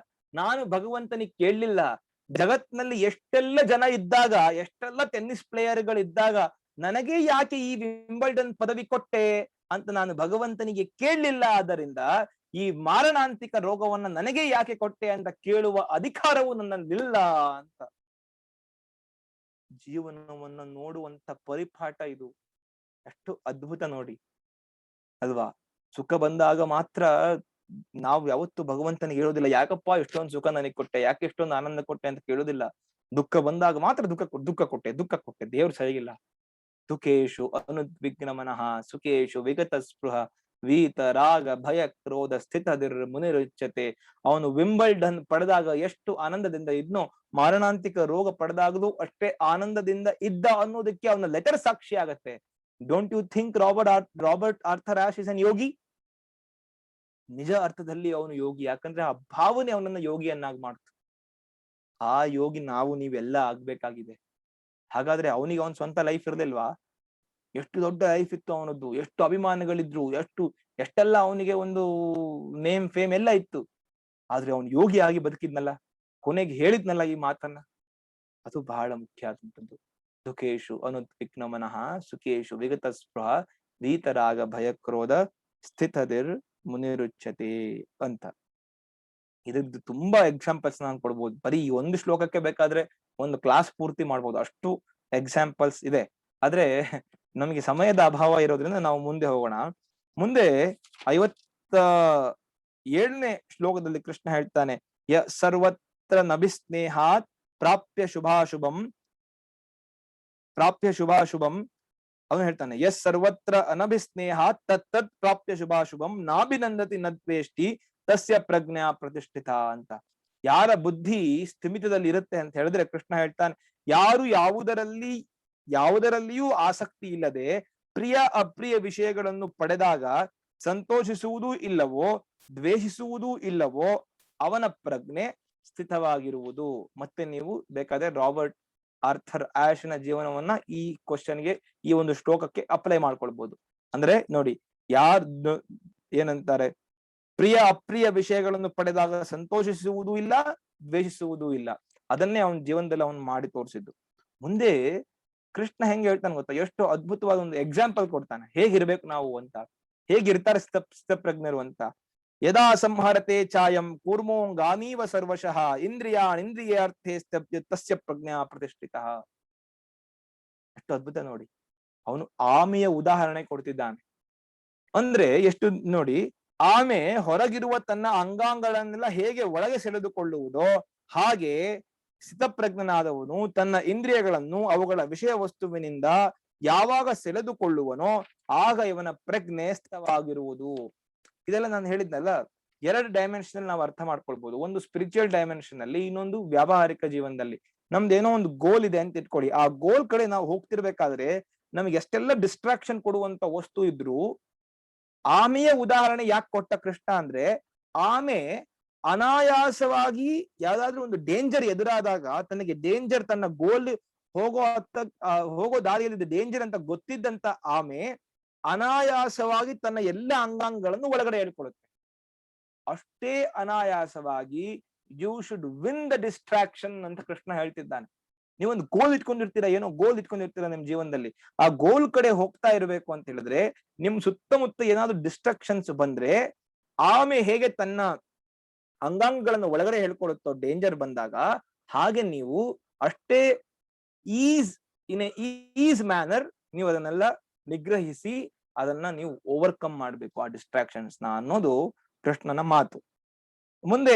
ನಾನು ಭಗವಂತನಿಗೆ ಕೇಳಲಿಲ್ಲ, ಜಗತ್ನಲ್ಲಿ ಎಷ್ಟೆಲ್ಲ ಜನ ಇದ್ದಾಗ, ಎಷ್ಟೆಲ್ಲ ಟೆನ್ನಿಸ್ ಪ್ಲೇಯರ್ಗಳು ಇದ್ದಾಗ ನನಗೆ ಯಾಕೆ ಈ ವಿಂಬಲ್ಡನ್ ಪದವಿ ಕೊಟ್ಟೆ ಅಂತ ನಾನು ಭಗವಂತನಿಗೆ ಕೇಳಲಿಲ್ಲ. ಆದ್ದರಿಂದ ಈ ಮಾರಣಾಂತಿಕ ರೋಗವನ್ನ ನನಗೆ ಯಾಕೆ ಕೊಟ್ಟೆ ಅಂತ ಕೇಳುವ ಅಧಿಕಾರವು ನನ್ನಲ್ಲಿಲ್ಲ ಅಂತ. ಜೀವನವನ್ನ ನೋಡುವಂತ ಪರಿಪಾಠ ಇದು. ಎಷ್ಟು ಅದ್ಭುತ ನೋಡಿ ಅಲ್ವಾ? ಸುಖ ಬಂದಾಗ ಮಾತ್ರ ನಾವು ಯಾವತ್ತು ಭಗವಂತನಿಗೆ ಹೇಳೋದಿಲ್ಲ, ಯಾಕಪ್ಪ ಎಷ್ಟೊಂದು ಸುಖ ನನಗೆ ಕೊಟ್ಟೆ, ಯಾಕೆ ಎಷ್ಟೊಂದು ಆನಂದ ಕೊಟ್ಟೆ ಅಂತ ಕೇಳೋದಿಲ್ಲ. ದುಃಖ ಬಂದಾಗ ಮಾತ್ರ ದುಃಖ ಕೊಟ್ಟೆ, ದೇವ್ರು ಸರಿಗಿಲ್ಲ. ದುಃಖೇಶು ಅನುದ್ವಿಗ್ನ ಮನಃ ಸುಖೇಶು ವಿಗತ ಸ್ಪೃಹ ವೀತ ರಾಗ ಭಯ ಕ್ರೋಧ ಸ್ಥಿತದಿರ್ ಮುನಿರುಚ್ಯತೆ. ಅವನು ವಿಂಬಲ್ಡನ್ ಪಡೆದಾಗ ಎಷ್ಟು ಆನಂದದಿಂದ ಇದ್ನೋ, ಮಾರಣಾಂತಿಕ ರೋಗ ಪಡೆದಾಗಲೂ ಅಷ್ಟೇ ಆನಂದದಿಂದ ಇದ್ದ ಅನ್ನೋದಕ್ಕೆ ಅವನ ಲೆಟರ್ ಸಾಕ್ಷಿ ಆಗತ್ತೆ. Don't you think Robert Arthur Ashe is an yogi? ನಿಜ ಅರ್ಥದಲ್ಲಿ ಅವನು ಯೋಗಿ. ಯಾಕಂದ್ರೆ ಆ ಭಾವನೆ ಅವನನ್ನ ಯೋಗಿಯನ್ನಾಗಿ ಮಾಡ್ತು. ಆ ಯೋಗಿ ನಾವು ನೀವೆಲ್ಲ ಆಗ್ಬೇಕಾಗಿದೆ. ಹಾಗಾದ್ರೆ ಅವನಿಗೆ ಅವನ್ ಸ್ವಂತ ಲೈಫ್ ಇರ್ಲಿಲ್ವಾ? ಎಷ್ಟು ದೊಡ್ಡ ಲೈಫ್ ಇತ್ತು ಅವನದ್ದು, ಎಷ್ಟು ಅಭಿಮಾನಿಗಳಿದ್ರು, ಎಷ್ಟೆಲ್ಲ ಅವನಿಗೆ ಒಂದು ನೇಮ್ ಫೇಮ್ ಎಲ್ಲ ಇತ್ತು. ಆದ್ರೆ ಅವನು ಯೋಗಿ ಆಗಿ ಬದುಕಿದ್ನಲ್ಲ, ಕೊನೆಗೆ ಹೇಳಿದ್ನಲ್ಲ ಈ ಮಾತನ್ನ, ಅದು ಬಹಳ ಮುಖ್ಯ ಆದಂಥದ್ದು. ದುಃಖೇಶು ಅನುದ್ವಿಗ್ನ ಮನಃ ಸುಖೇಶು ವಿಗತ ಸ್ಪೃಹ ವೀತರಾಗ ಭಯಕ್ರೋಧ ಸ್ಥಿತದಿರ್ ಮುನಿರುಚ್ಯತೆ ಅಂತ. ಇದದ್ದು ತುಂಬಾ ಎಕ್ಸಾಂಪಲ್ಸ್ ನಾನು ಕೊಡ್ಬೋದು. ಬರೀ ಈ ಒಂದು ಶ್ಲೋಕಕ್ಕೆ ಬೇಕಾದ್ರೆ ಒಂದು ಕ್ಲಾಸ್ ಪೂರ್ತಿ ಮಾಡ್ಬೋದು, ಅಷ್ಟು ಎಕ್ಸಾಂಪಲ್ಸ್ ಇದೆ. ಆದ್ರೆ ನಮಗೆ ಸಮಯದ ಅಭಾವ ಇರೋದ್ರಿಂದ ನಾವು ಮುಂದೆ ಹೋಗೋಣ. ಮುಂದೆ 57ನೇ ಶ್ಲೋಕದಲ್ಲಿ ಕೃಷ್ಣ ಹೇಳ್ತಾನೆ, ಯ ಸರ್ವತ್ರ ನಭಿಸ್ನೇಹಾತ್ ಪ್ರಾಪ್ಯ ಶುಭಾಶುಭಂ ಅವನು ಹೇಳ್ತಾನೆ, ಯಸ್ ಸರ್ವತ್ರ ಅನಭಿಸ್ನೇಹಾತ್ ತತ್ತತ್ ಪ್ರಾಪ್ಯ ಶುಭಾಶುಭಂ ನಾಭಿನಂದತಿ ನದ್ವೇಷ್ಟಿ ತಸ್ಯ ಪ್ರಜ್ಞಾ ಪ್ರತಿಷ್ಠಿತ ಅಂತ. ಯಾರ ಬುದ್ಧಿ ಸ್ಥಿಮಿತದಲ್ಲಿ ಇರುತ್ತೆ ಅಂತ ಹೇಳಿದ್ರೆ ಕೃಷ್ಣ ಹೇಳ್ತಾನೆ, ಯಾರು ಯಾವುದರಲ್ಲಿಯೂ ಆಸಕ್ತಿ ಇಲ್ಲದೆ ಪ್ರಿಯ ಅಪ್ರಿಯ ವಿಷಯಗಳನ್ನು ಪಡೆದಾಗ ಸಂತೋಷಿಸುವುದೂ ಇಲ್ಲವೋ ದ್ವೇಷಿಸುವುದೂ ಇಲ್ಲವೋ ಅವನ ಪ್ರಜ್ಞೆ ಸ್ಥಿತವಾಗಿರುವುದು. ಮತ್ತೆ ನೀವು ಬೇಕಾದ್ರೆ ರಾಬರ್ಟ್ ಆರ್ಥರ್ ಆಶನ ಜೀವನವನ್ನ ಈ ಕ್ವಶನ್ಗೆ, ಈ ಒಂದು ಶ್ಲೋಕಕ್ಕೆ ಅಪ್ಲೈ ಮಾಡ್ಕೊಳ್ಬಹುದು. ಅಂದ್ರೆ ನೋಡಿ, ಏನಂತಾರೆ, ಪ್ರಿಯ ಅಪ್ರಿಯ ವಿಷಯಗಳನ್ನು ಪಡೆದಾಗ ಸಂತೋಷಿಸುವುದೂ ಇಲ್ಲ ದ್ವೇಷಿಸುವುದೂ ಇಲ್ಲ. ಅದನ್ನೇ ಅವನ ಜೀವನದಲ್ಲಿ ಅವನು ಮಾಡಿ ತೋರಿಸಿದ್ದು. ಮುಂದೆ ಕೃಷ್ಣ ಹೆಂಗೆ ಹೇಳ್ತಾನೆ ಗೊತ್ತಾ, ಎಷ್ಟು ಅದ್ಭುತವಾದ ಒಂದು ಎಕ್ಸಾಂಪಲ್ ಕೊಡ್ತಾನೆ, ಹೇಗಿರ್ಬೇಕು ನಾವು ಅಂತ, ಹೇಗಿರ್ತಾರೆ ಸ್ಥಿತಪ್ರಜ್ಞರು ಅಂತ. ಯದಾ ಸಂಹರತೆ ಚಾಯಂ ಕೂರ್ಮೋಂಗಾನೀವ ಸರ್ವಶಃ ಇಂದ್ರಿಯಾರ್ಥೇ ತಸ್ಯ ಪ್ರಜ್ಞಾ ಪ್ರತಿಷ್ಠಿತ. ಎಷ್ಟು ಅದ್ಭುತ ನೋಡಿ. ಅವನು ಆಮೆಯ ಉದಾಹರಣೆ ಕೊಡ್ತಿದ್ದಾನೆ. ಅಂದ್ರೆ ಎಷ್ಟು ನೋಡಿ, ಆಮೆ ಹೊರಗಿರುವ ತನ್ನ ಅಂಗಾಂಗಗಳನ್ನೆಲ್ಲ ಹೇಗೆ ಒಳಗೆ ಸೆಳೆದುಕೊಳ್ಳುವುದೋ ಹಾಗೆ ಸ್ಥಿತಪ್ರಜ್ಞನಾದವನು ತನ್ನ ಇಂದ್ರಿಯಗಳನ್ನು ಅವುಗಳ ವಿಷಯ ವಸ್ತುವಿನಿಂದ ಯಾವಾಗ ಸೆಳೆದುಕೊಳ್ಳುವನೋ ಆಗ ಇವನ ಪ್ರಜ್ಞೆ ಸ್ಥಿತವಾಗಿರುವುದು. ಇದೆಲ್ಲ ನಾನು ಹೇಳಿದ್ನಲ್ಲ, 2 ಡೈಮೆನ್ಷನ್ ನಾವು ಅರ್ಥ ಮಾಡ್ಕೊಳ್ಬಹುದು. ಒಂದು ಸ್ಪಿರಿಚುವಲ್ ಡೈಮೆನ್ಷನ್ ಅಲ್ಲಿ, ಇನ್ನೊಂದು ವ್ಯಾವಹಾರಿಕ ಜೀವನದಲ್ಲಿ. ನಮ್ದೇನೋ ಒಂದು ಗೋಲ್ ಇದೆ ಅಂತ ಇಟ್ಕೊಳ್ಳಿ. ಆ ಗೋಲ್ ಕಡೆ ನಾವು ಹೋಗ್ತಿರ್ಬೇಕಾದ್ರೆ ನಮ್ಗೆ ಎಷ್ಟೆಲ್ಲ ಡಿಸ್ಟ್ರಾಕ್ಷನ್ ಕೊಡುವಂತ ವಸ್ತು ಇದ್ರು, ಆಮೆಯ ಉದಾಹರಣೆ ಯಾಕೆ ಕೊಟ್ಟ ಕೃಷ್ಣ ಅಂದ್ರೆ, ಆಮೆ ಅನಾಯಾಸವಾಗಿ ಯಾವ್ದಾದ್ರು ಒಂದು ಡೇಂಜರ್ ಎದುರಾದಾಗ, ತನಗೆ ಡೇಂಜರ್, ತನ್ನ ಗೋಲ್ ಹೋಗೋ ದಾರಿಯಲ್ಲಿ ಡೇಂಜರ್ ಅಂತ ಗೊತ್ತಿದ್ದಂತ ಆಮೆ ಅನಾಯಾಸವಾಗಿ ತನ್ನ ಎಲ್ಲ ಅಂಗಾಂಗಗಳನ್ನು ಒಳಗಡೆ ಹೇಳ್ಕೊಳ್ಳುತ್ತೆ. ಅಷ್ಟೇ ಅನಾಯಾಸವಾಗಿ you should win the distraction ಅಂತ ಕೃಷ್ಣ ಹೇಳ್ತಿದ್ದಾನೆ. ನೀವೊಂದು ಗೋಲ್ ಇಟ್ಕೊಂಡಿರ್ತೀರಾ, ಏನೋ ಗೋಲ್ ಇಟ್ಕೊಂಡಿರ್ತೀರಾ ನಿಮ್ ಜೀವನದಲ್ಲಿ, ಆ ಗೋಲ್ ಕಡೆ ಹೋಗ್ತಾ ಇರಬೇಕು ಅಂತ ಹೇಳಿದ್ರೆ ನಿಮ್ ಸುತ್ತಮುತ್ತ ಏನಾದ್ರು ಡಿಸ್ಟ್ರಾಕ್ಷನ್ಸ್ ಬಂದ್ರೆ, ಆಮೆ ಹೇಗೆ ತನ್ನ ಅಂಗಾಂಗಗಳನ್ನು ಒಳಗಡೆ ಹೇಳ್ಕೊಳುತ್ತೋ ಡೇಂಜರ್ ಬಂದಾಗ, ಹಾಗೆ ನೀವು ಅಷ್ಟೇ ಈಸ್ ಮ್ಯಾನರ್ ನೀವು ಅದನ್ನೆಲ್ಲ ನಿಗ್ರಹಿಸಿ ಅದನ್ನ ನೀವು ಓವರ್ಕಮ್ ಮಾಡ್ಬೇಕು ಆ ಡಿಸ್ಟ್ರಾಕ್ಷನ್ಸ್ ನ ಅನ್ನೋದು ಕೃಷ್ಣನ ಮಾತು. ಮುಂದೆ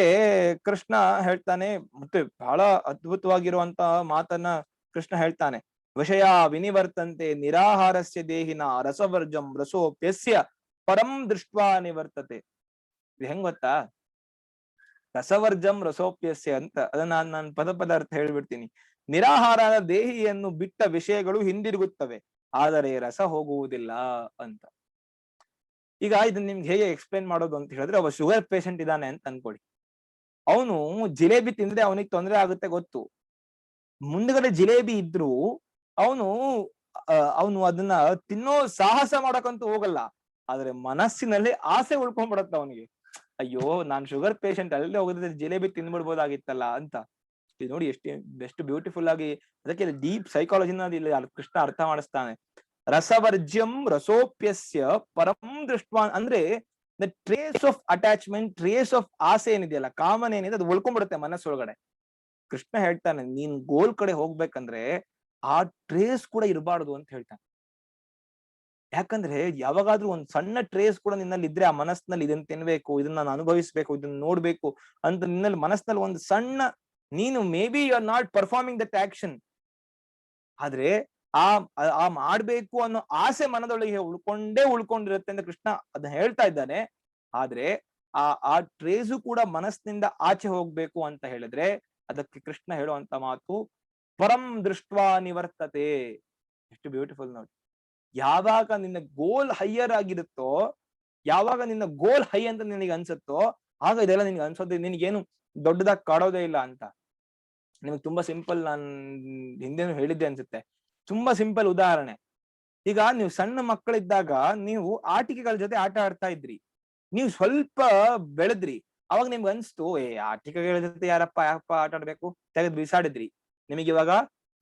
ಕೃಷ್ಣ ಹೇಳ್ತಾನೆ, ಮತ್ತೆ ಬಹಳ ಅದ್ಭುತವಾಗಿರುವಂತ ಮಾತನ್ನ ಕೃಷ್ಣ ಹೇಳ್ತಾನೆ, ವಿಷಯ ವಿನಿವರ್ತಂತೆ ನಿರಾಹಾರಸ್ಯ ದೇಹಿನ ರಸವರ್ಜಂ ರಸೋಪ್ಯಸ್ಯ ಪರಂ ದೃಷ್ಟ್ವಾ ನಿವರ್ತತೆ. ಇದು ಹೆಂಗ್ ಗೊತ್ತಾ, ರಸವರ್ಜಂ ರಸೋಪ್ಯಸ್ಯ ಅಂತ, ಅದನ್ನ ನಾನು ಪದ ಅರ್ಥ ಹೇಳ್ಬಿಡ್ತೀನಿ. ನಿರಾಹಾರದ ದೇಹಿಯನ್ನು ಬಿಟ್ಟ ವಿಷಯಗಳು ಹಿಂದಿರುಗುತ್ತವೆ, ಆದರೆ ರಸ ಹೋಗುವುದಿಲ್ಲ ಅಂತ. ಈಗ ಇದನ್ನ ನಿಮ್ಗೆ ಹೇಗೆ ಎಕ್ಸ್ಪ್ಲೇನ್ ಮಾಡೋದು ಅಂತ ಹೇಳಿದ್ರೆ, ಒಬ್ಬ ಶುಗರ್ ಪೇಷಂಟ್ ಇದ್ದಾನೆ ಅಂತ ಅನ್ಕೊಳ್ಳಿ. ಅವನು ಜಿಲೇಬಿ ತಿಂದ್ರೆ ಅವನಿಗೆ ತೊಂದರೆ ಆಗುತ್ತೆ ಗೊತ್ತು. ಮುಂದ್ಗಡೆ ಜಿಲೇಬಿ ಇದ್ರು ಅವನು ಅದನ್ನ ತಿನ್ನೋ ಸಾಹಸ ಮಾಡಕ್ಕಂತೂ ಹೋಗಲ್ಲ, ಆದ್ರೆ ಮನಸ್ಸಿನಲ್ಲಿ ಆಸೆ ಉಳ್ಕೊಂಡ್ಬಿಡತ್ತ ಅವನಿಗೆ. ಅಯ್ಯೋ, ನಾನ್ ಶುಗರ್ ಪೇಷಂಟ್, ಅಲ್ಲೇ ಹೋಗಿದ್ರೆ ಜಿಲೇಬಿ ತಿಂದ್ಬಿಡ್ಬೋದಾಗಿತ್ತಲ್ಲ ಅಂತ. ಇದು ನೋಡಿ ಎಷ್ಟು ಬ್ಯೂಟಿಫುಲ್ ಆಗಿ, ಅದಕ್ಕೆ ಡೀಪ್ ಸೈಕಾಲಜಿನ ಇಲ್ಲಿ ಕೃಷ್ಣ ಅರ್ಥ ಮಾಡಿಸ್ತಾನೆ. ರಸವರ್ಜ್ಯಂ ರಸೋಪ್ಯಸ್ಯ ಪರಂ ದೃಷ್ಟ್ವಾ ಅಂದ್ರೆ the trace of attachment, trace of ಆಸೆ ಏನಿದೆಯಲ್ಲ, ಕಾಮನ್ ಏನಿದೆ, ಅದು ಉಳ್ಕೊಂಡ್ಬಿಡುತ್ತೆ ಮನಸ್ಸೊಳಗಡೆ. ಕೃಷ್ಣ ಹೇಳ್ತಾನೆ, ನೀನ್ ಗೋಲ್ ಕಡೆ ಹೋಗ್ಬೇಕಂದ್ರೆ ಆ ಟ್ರೇಸ್ ಕೂಡ ಇರಬಾರ್ದು ಅಂತ ಹೇಳ್ತಾನೆ. ಯಾಕಂದ್ರೆ ಯಾವಾಗಾದ್ರೂ ಒಂದ್ ಸಣ್ಣ ಟ್ರೇಸ್ ಕೂಡ ನಿನ್ನಲ್ಲಿ ಇದ್ರೆ, ಆ ಮನಸ್ಸಿನಲ್ಲಿ ಇದನ್ನ ತಿನ್ಬೇಕು, ಇದನ್ನ ನಾನು ಅನುಭವಿಸ್ಬೇಕು, ಇದನ್ನ ನೋಡ್ಬೇಕು ಅಂತ ನಿನ್ನಲ್ಲಿ ಮನಸ್ಸಿನಲ್ಲಿ ಒಂದು ಸಣ್ಣ, ನೀನು may be you are not performing that action, ಆದ್ರೆ ಆ ಮಾಡ್ಬೇಕು ಅನ್ನೋ ಆಸೆ ಮನದೊಳಗೆ ಉಳ್ಕೊಂಡಿರುತ್ತೆ ಅಂತ ಕೃಷ್ಣ ಅದನ್ನ ಹೇಳ್ತಾ ಇದ್ದಾನೆ. ಆದ್ರೆ ಆ ಟ್ರೇಸು ಕೂಡ ಮನಸ್ಸಿನಿಂದ ಆಚೆ ಹೋಗ್ಬೇಕು ಅಂತ ಹೇಳಿದ್ರೆ ಅದಕ್ಕೆ ಕೃಷ್ಣ ಹೇಳುವಂತ ಮಾತು ಪರಂ ದೃಷ್ಟ್ವಾ ನಿವರ್ತತೆ. ಎಷ್ಟು ಬ್ಯೂಟಿಫುಲ್ ನೋಡಿ. ಯಾವಾಗ ನಿನ್ನ ಗೋಲ್ ಹೈಯರ್ ಆಗಿರುತ್ತೋ, ಯಾವಾಗ ನಿನ್ನ ಗೋಲ್ ಹೈ ಅಂತ ನಿನಗೆ ಅನ್ಸುತ್ತೋ, ಆಗ ಇದೆಲ್ಲ ನಿನ್ಗೆ ಅನ್ಸೋದು ನಿನಗೇನು ದೊಡ್ಡದಾಗಿ ಕಾಡೋದೇ ಇಲ್ಲ ಅಂತ. ನಿಮ್ಗೆ ತುಂಬಾ ಸಿಂಪಲ್, ನಾನ್ ಹಿಂದೆನೂ ಹೇಳಿದ್ದೆ ಅನ್ಸುತ್ತೆ, ತುಂಬಾ ಸಿಂಪಲ್ ಉದಾಹರಣೆ. ಈಗ ನೀವು ಸಣ್ಣ ಮಕ್ಕಳಿದ್ದಾಗ ನೀವು ಆಟಿಕೆಗಳ ಜೊತೆ ಆಟ ಆಡ್ತಾ ಇದ್ರಿ, ನೀವು ಸ್ವಲ್ಪ ಬೆಳೆದ್ರಿ, ಅವಾಗ ನಿಮ್ಗೆ ಅನ್ಸ್ತು, ಆಟಿಕೆಗಳ ಜೊತೆ ಯಾರಪ್ಪ ಆಟ ಆಡ್ಬೇಕು, ತೆಗೆದು ಬಿಸಾಡಿದ್ರಿ. ನಿಮಗೆ ಇವಾಗ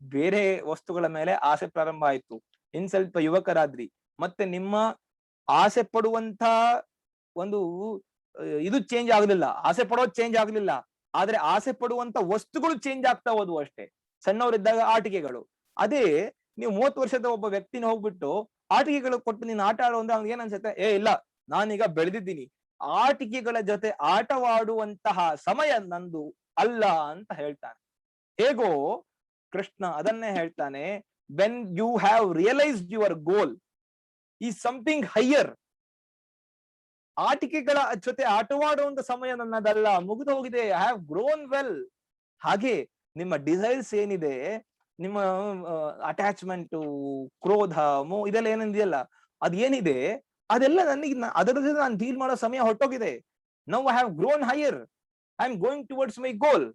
ಬೇರೆ ವಸ್ತುಗಳ ಮೇಲೆ ಆಸೆ ಪ್ರಾರಂಭ ಆಯ್ತು, ಇನ್ ಸ್ವಲ್ಪ ಯುವಕರಾದ್ರಿ, ಮತ್ತೆ ನಿಮ್ಮ ಆಸೆ ಪಡುವಂತ ಒಂದು ಇದು ಚೇಂಜ್ ಆಗ್ಲಿಲ್ಲ, ಆಸೆ ಪಡೋದು ಚೇಂಜ್ ಆಗ್ಲಿಲ್ಲ, ಆದ್ರೆ ಆಸೆ ಪಡುವಂತ ವಸ್ತುಗಳು ಚೇಂಜ್ ಆಗ್ತಾ ಹೋದ್ವು ಅಷ್ಟೇ. ಸಣ್ಣವರಿದ್ದಾಗ ಆಟಿಕೆಗಳು, ಅದೇ ನೀವು 30 ವರ್ಷದ ಒಬ್ಬ ವ್ಯಕ್ತಿನ ಹೋಗ್ಬಿಟ್ಟು ಆಟಿಕೆಗಳು ಕೊಟ್ಟು ನೀನ್ ಆಟ ಆಡೋ ಅಂದ್ರೆ ಅವ್ನಿಗೆ ಏನ್ ಅನ್ಸುತ್ತೆ, ಇಲ್ಲ ನಾನೀಗ ಬೆಳೆದಿದ್ದೀನಿ, ಆಟಿಕೆಗಳ ಜೊತೆ ಆಟವಾಡುವಂತಹ ಸಮಯ ನಂದು ಅಲ್ಲ ಅಂತ ಹೇಳ್ತಾನೆ. ಹೇಗೋ ಕೃಷ್ಣ ಅದನ್ನೇ ಹೇಳ್ತಾನೆ, when you have realised your goal is something higher. ಆಟಿಕೆಗಳ ಜೊತೆ ಆಟವಾಡುವಂತ ಸಮಯ ನನ್ನದಲ್ಲ, ಮುಗಿದು ಹೋಗಿದೆ, ಐ ಹ್ಯಾವ್ ಗ್ರೋನ್ ವೆಲ್. ಹಾಗೆ ನಿಮ್ಮ ಡಿಸೈರ್ಸ್ ಏನಿದೆ, ನಿಮ್ಮ ಅಟ್ಯಾಚ್ಮೆಂಟ್, ಕ್ರೋಧ, ಇದೆಲ್ಲ ಏನಿದೆಯಲ್ಲ, ಅದೇನಿದೆ ಅದೆಲ್ಲ ನನಗೆ ಅದರ ಜೊತೆ ನಾನು ಡೀಲ್ ಮಾಡೋ ಸಮಯ ಹೊರಟೋಗಿದೆ. Now I have grown higher, I am going towards my goal.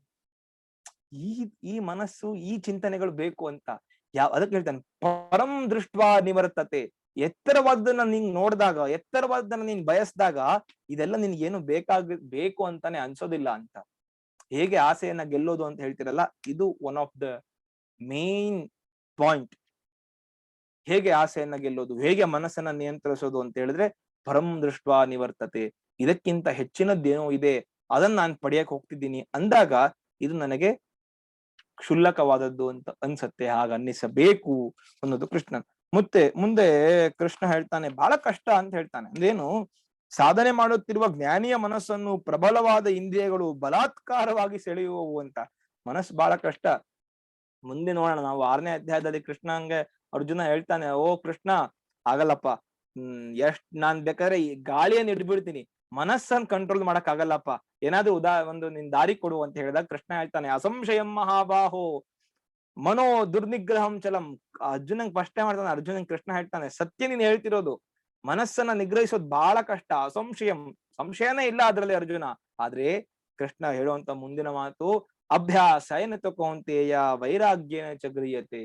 ಈ ಮನಸ್ಸು, ಈ ಚಿಂತನೆಗಳು ಬೇಕು ಅಂತ ಅದಕ್ಕೆ ಹೇಳ್ತಾನೆ, ಪರಂ ದೃಷ್ಟ್ವಾ ನಿವರ್ತತೆ. ಎತ್ತರವಾದನ್ನ ನೀನ್ ನೋಡಿದಾಗ, ಎತ್ತರವಾದನ್ನ ನೀನ್ ಬಯಸ್ದಾಗ ಇದೆಲ್ಲ ನಿನ್ಗೇನು ಬೇಕು ಅಂತಾನೆ ಅನ್ಸೋದಿಲ್ಲ ಅಂತ. ಹೇಗೆ ಆಸೆಯನ್ನ ಗೆಲ್ಲೋದು ಅಂತ ಹೇಳ್ತಿರಲ್ಲ, ಇದು one of the main point. ಹೇಗೆ ಆಸೆಯನ್ನ ಗೆಲ್ಲೋದು, ಹೇಗೆ ಮನಸ್ಸನ್ನ ನಿಯಂತ್ರಿಸೋದು ಅಂತ ಹೇಳಿದ್ರೆ, ಪರಂ ದೃಷ್ಟ್ವಾ ನಿವರ್ತತೆ. ಇದಕ್ಕಿಂತ ಹೆಚ್ಚಿನದ್ದೇನೋ ಇದೆ, ಅದನ್ನ ನಾನು ಪಡೆಯಕ್ ಹೋಗ್ತಿದ್ದೀನಿ ಅಂದಾಗ ಇದು ನನಗೆ ಕ್ಷುಲ್ಲಕವಾದದ್ದು ಅಂತ ಅನ್ಸತ್ತೆ, ಹಾಗ ಅನ್ನಿಸಬೇಕು ಅನ್ನೋದು ಕೃಷ್ಣನ್. ಮುಂದೆ ಕೃಷ್ಣ ಹೇಳ್ತಾನೆ, ಬಹಳ ಕಷ್ಟ ಅಂತ ಹೇಳ್ತಾನೆ. ಅಂದ್ರೇನು, ಸಾಧನೆ ಮಾಡುತ್ತಿರುವ ಜ್ಞಾನಿಯ ಮನಸ್ಸನ್ನು ಪ್ರಬಲವಾದ ಇಂದ್ರಿಯಗಳು ಬಲಾತ್ಕಾರವಾಗಿ ಸೆಳೆಯುವವು ಅಂತ. ಮನಸ್ಸು ಬಹಳ ಕಷ್ಟ. ಮುಂದೆ ನೋಡೋಣ ನಾವು 6ನೇ ಅಧ್ಯಾಯದಲ್ಲಿ ಕೃಷ್ಣಂಗೆ ಅರ್ಜುನ ಹೇಳ್ತಾನೆ, ಓ ಕೃಷ್ಣ ಆಗಲ್ಲಪ್ಪ, ನಾನ್ ಬೇಕಾದ್ರೆ ಈ ಗಾಳಿಯನ್ನು ಹಿಡ್ಬಿಡ್ತೀನಿ, ಮನಸ್ಸನ್ನ ಕಂಟ್ರೋಲ್ ಮಾಡಕ್ ಆಗಲ್ಲಪ್ಪ, ಏನಾದ್ರೂ ನಿನ್ ದಾರಿ ಕೊಡು ಅಂತ ಹೇಳಿದಾಗ ಕೃಷ್ಣ ಹೇಳ್ತಾನೆ, ಅಸಂಶಯಂ ಮಹಾಬಾಹೋ ಮನೋ ದುರ್ನಿಗ್ರಹಂ ಚಲಂ. ಅರ್ಜುನಂಗ್ ಪ್ರಶ್ನೆ ಮಾಡ್ತಾನೆ, ಅರ್ಜುನಂಗ್ ಕೃಷ್ಣ ಹೇಳ್ತಾನೆ, ಸತ್ಯ ನೀನ್ ಹೇಳ್ತಿರೋದು, ಮನಸ್ಸನ್ನ ನಿಗ್ರಹಿಸೋದು ಬಹಳ ಕಷ್ಟ, ಅಸಂಶಯಂ, ಸಂಶಯನೇ ಇಲ್ಲ ಅದ್ರಲ್ಲಿ ಅರ್ಜುನ. ಆದ್ರೆ ಕೃಷ್ಣ ಹೇಳುವಂತ ಮುಂದಿನ ಮಾತು, ಅಭ್ಯಾಸ ಏನ ಕೌಂತೆಯ ವೈರಾಗ್ಯನ ಚಗ್ರಿಯತೆ.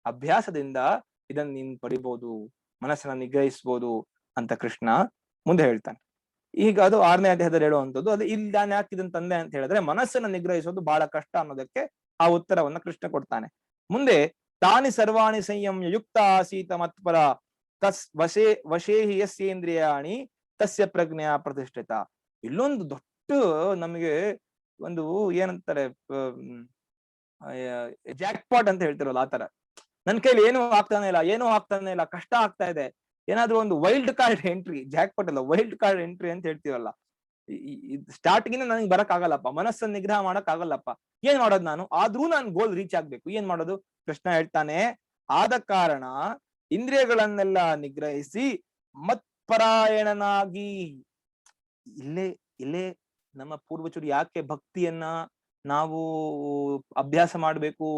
ಅಭ್ಯಾಸದಿಂದ ಇದನ್ನ ನೀನ್ ಪಡಿಬಹುದು, ಮನಸ್ಸನ್ನ ನಿಗ್ರಹಿಸ್ಬೋದು ಅಂತ ಕೃಷ್ಣ ಮುಂದೆ ಹೇಳ್ತಾನೆ. ಈಗ ಅದು 6ನೇ ಅಧ್ಯಾಯದಲ್ಲಿ ಹೇಳುವಂಥದ್ದು. ಅದು ಇಲ್ಲಿ ನಾನು ಯಾಕೆ ಇದನ್ನ ತಂದೆ ಅಂತ ಹೇಳಿದ್ರೆ, ಮನಸ್ಸನ್ನ ನಿಗ್ರಹಿಸೋದು ಬಹಳ ಕಷ್ಟ ಅನ್ನೋದಕ್ಕೆ ಆ ಉತ್ತರವನ್ನ ಕೃಷ್ಣ ಕೊಡ್ತಾನೆ. ಮುಂದೆ, ತಾನಿ ಸರ್ವಾಣಿ ಸಂಯಮ್ಯ ಯುಕ್ತ ಆಸೀತ ಮತ್ಪರ ವಶೇಹಿ ಯಸ್ಯೇಂದ್ರಿಯಾಣಿ ತಸ್ಯ ಪ್ರಜ್ಞೆಯ ಪ್ರತಿಷ್ಠಿತ. ಇಲ್ಲೊಂದು ದೊಡ್ಡ ನಮಗೆ ಒಂದು ಏನಂತಾರೆ, ಜಾಕ್ಪಾಟ್ ಅಂತ ಹೇಳ್ತಿರಲ್ಲ, ಆತರ ನನ್ ಕೈಲಿ ಏನೂ ಆಗ್ತಾನೆ ಇಲ್ಲ, ಕಷ್ಟ ಆಗ್ತಾ ಇದೆ, ಏನಾದ್ರೂ ಒಂದು ವೈಲ್ಡ್ ಕಾರ್ಡ್ ಎಂಟ್ರಿ, ಜಾಕ್ಪಾಟ್ ಅಲ್ಲ, ವೈಲ್ಡ್ ಕಾರ್ಡ್ ಎಂಟ್ರಿ ಅಂತ ಹೇಳ್ತೀವಲ್ಲ, ಸ್ಟಾರ್ಟಿಂಗ್ ನನಗೆ ಬರಕ್ ಆಗಲ್ಲಪ್ಪ, ಮನಸ್ಸನ್ನ ನಿಗ್ರಹ ಮಾಡಕ್ ಆಗಲ್ಲಪ್ಪ, ಏನ್ ಮಾಡೋದು ನಾನು, ಆದ್ರೂ ನಾನು ಗೋಲ್ ರೀಚ್ ಆಗ್ಬೇಕು, ಏನ್ ಮಾಡೋದು? ಕೃಷ್ಣ ಹೇಳ್ತಾನೆ, ಆದ ಕಾರಣ ಇಂದ್ರಿಯಗಳನ್ನೆಲ್ಲ ನಿಗ್ರಹಿಸಿ ಮತ್ಪರಾಯಣನಾಗಿ. ಇಲ್ಲೇ ನಮ್ಮ ಪೂರ್ವಜರು ಯಾಕೆ ಭಕ್ತಿಯನ್ನ ನಾವು ಅಭ್ಯಾಸ ಮಾಡ್ಬೇಕು,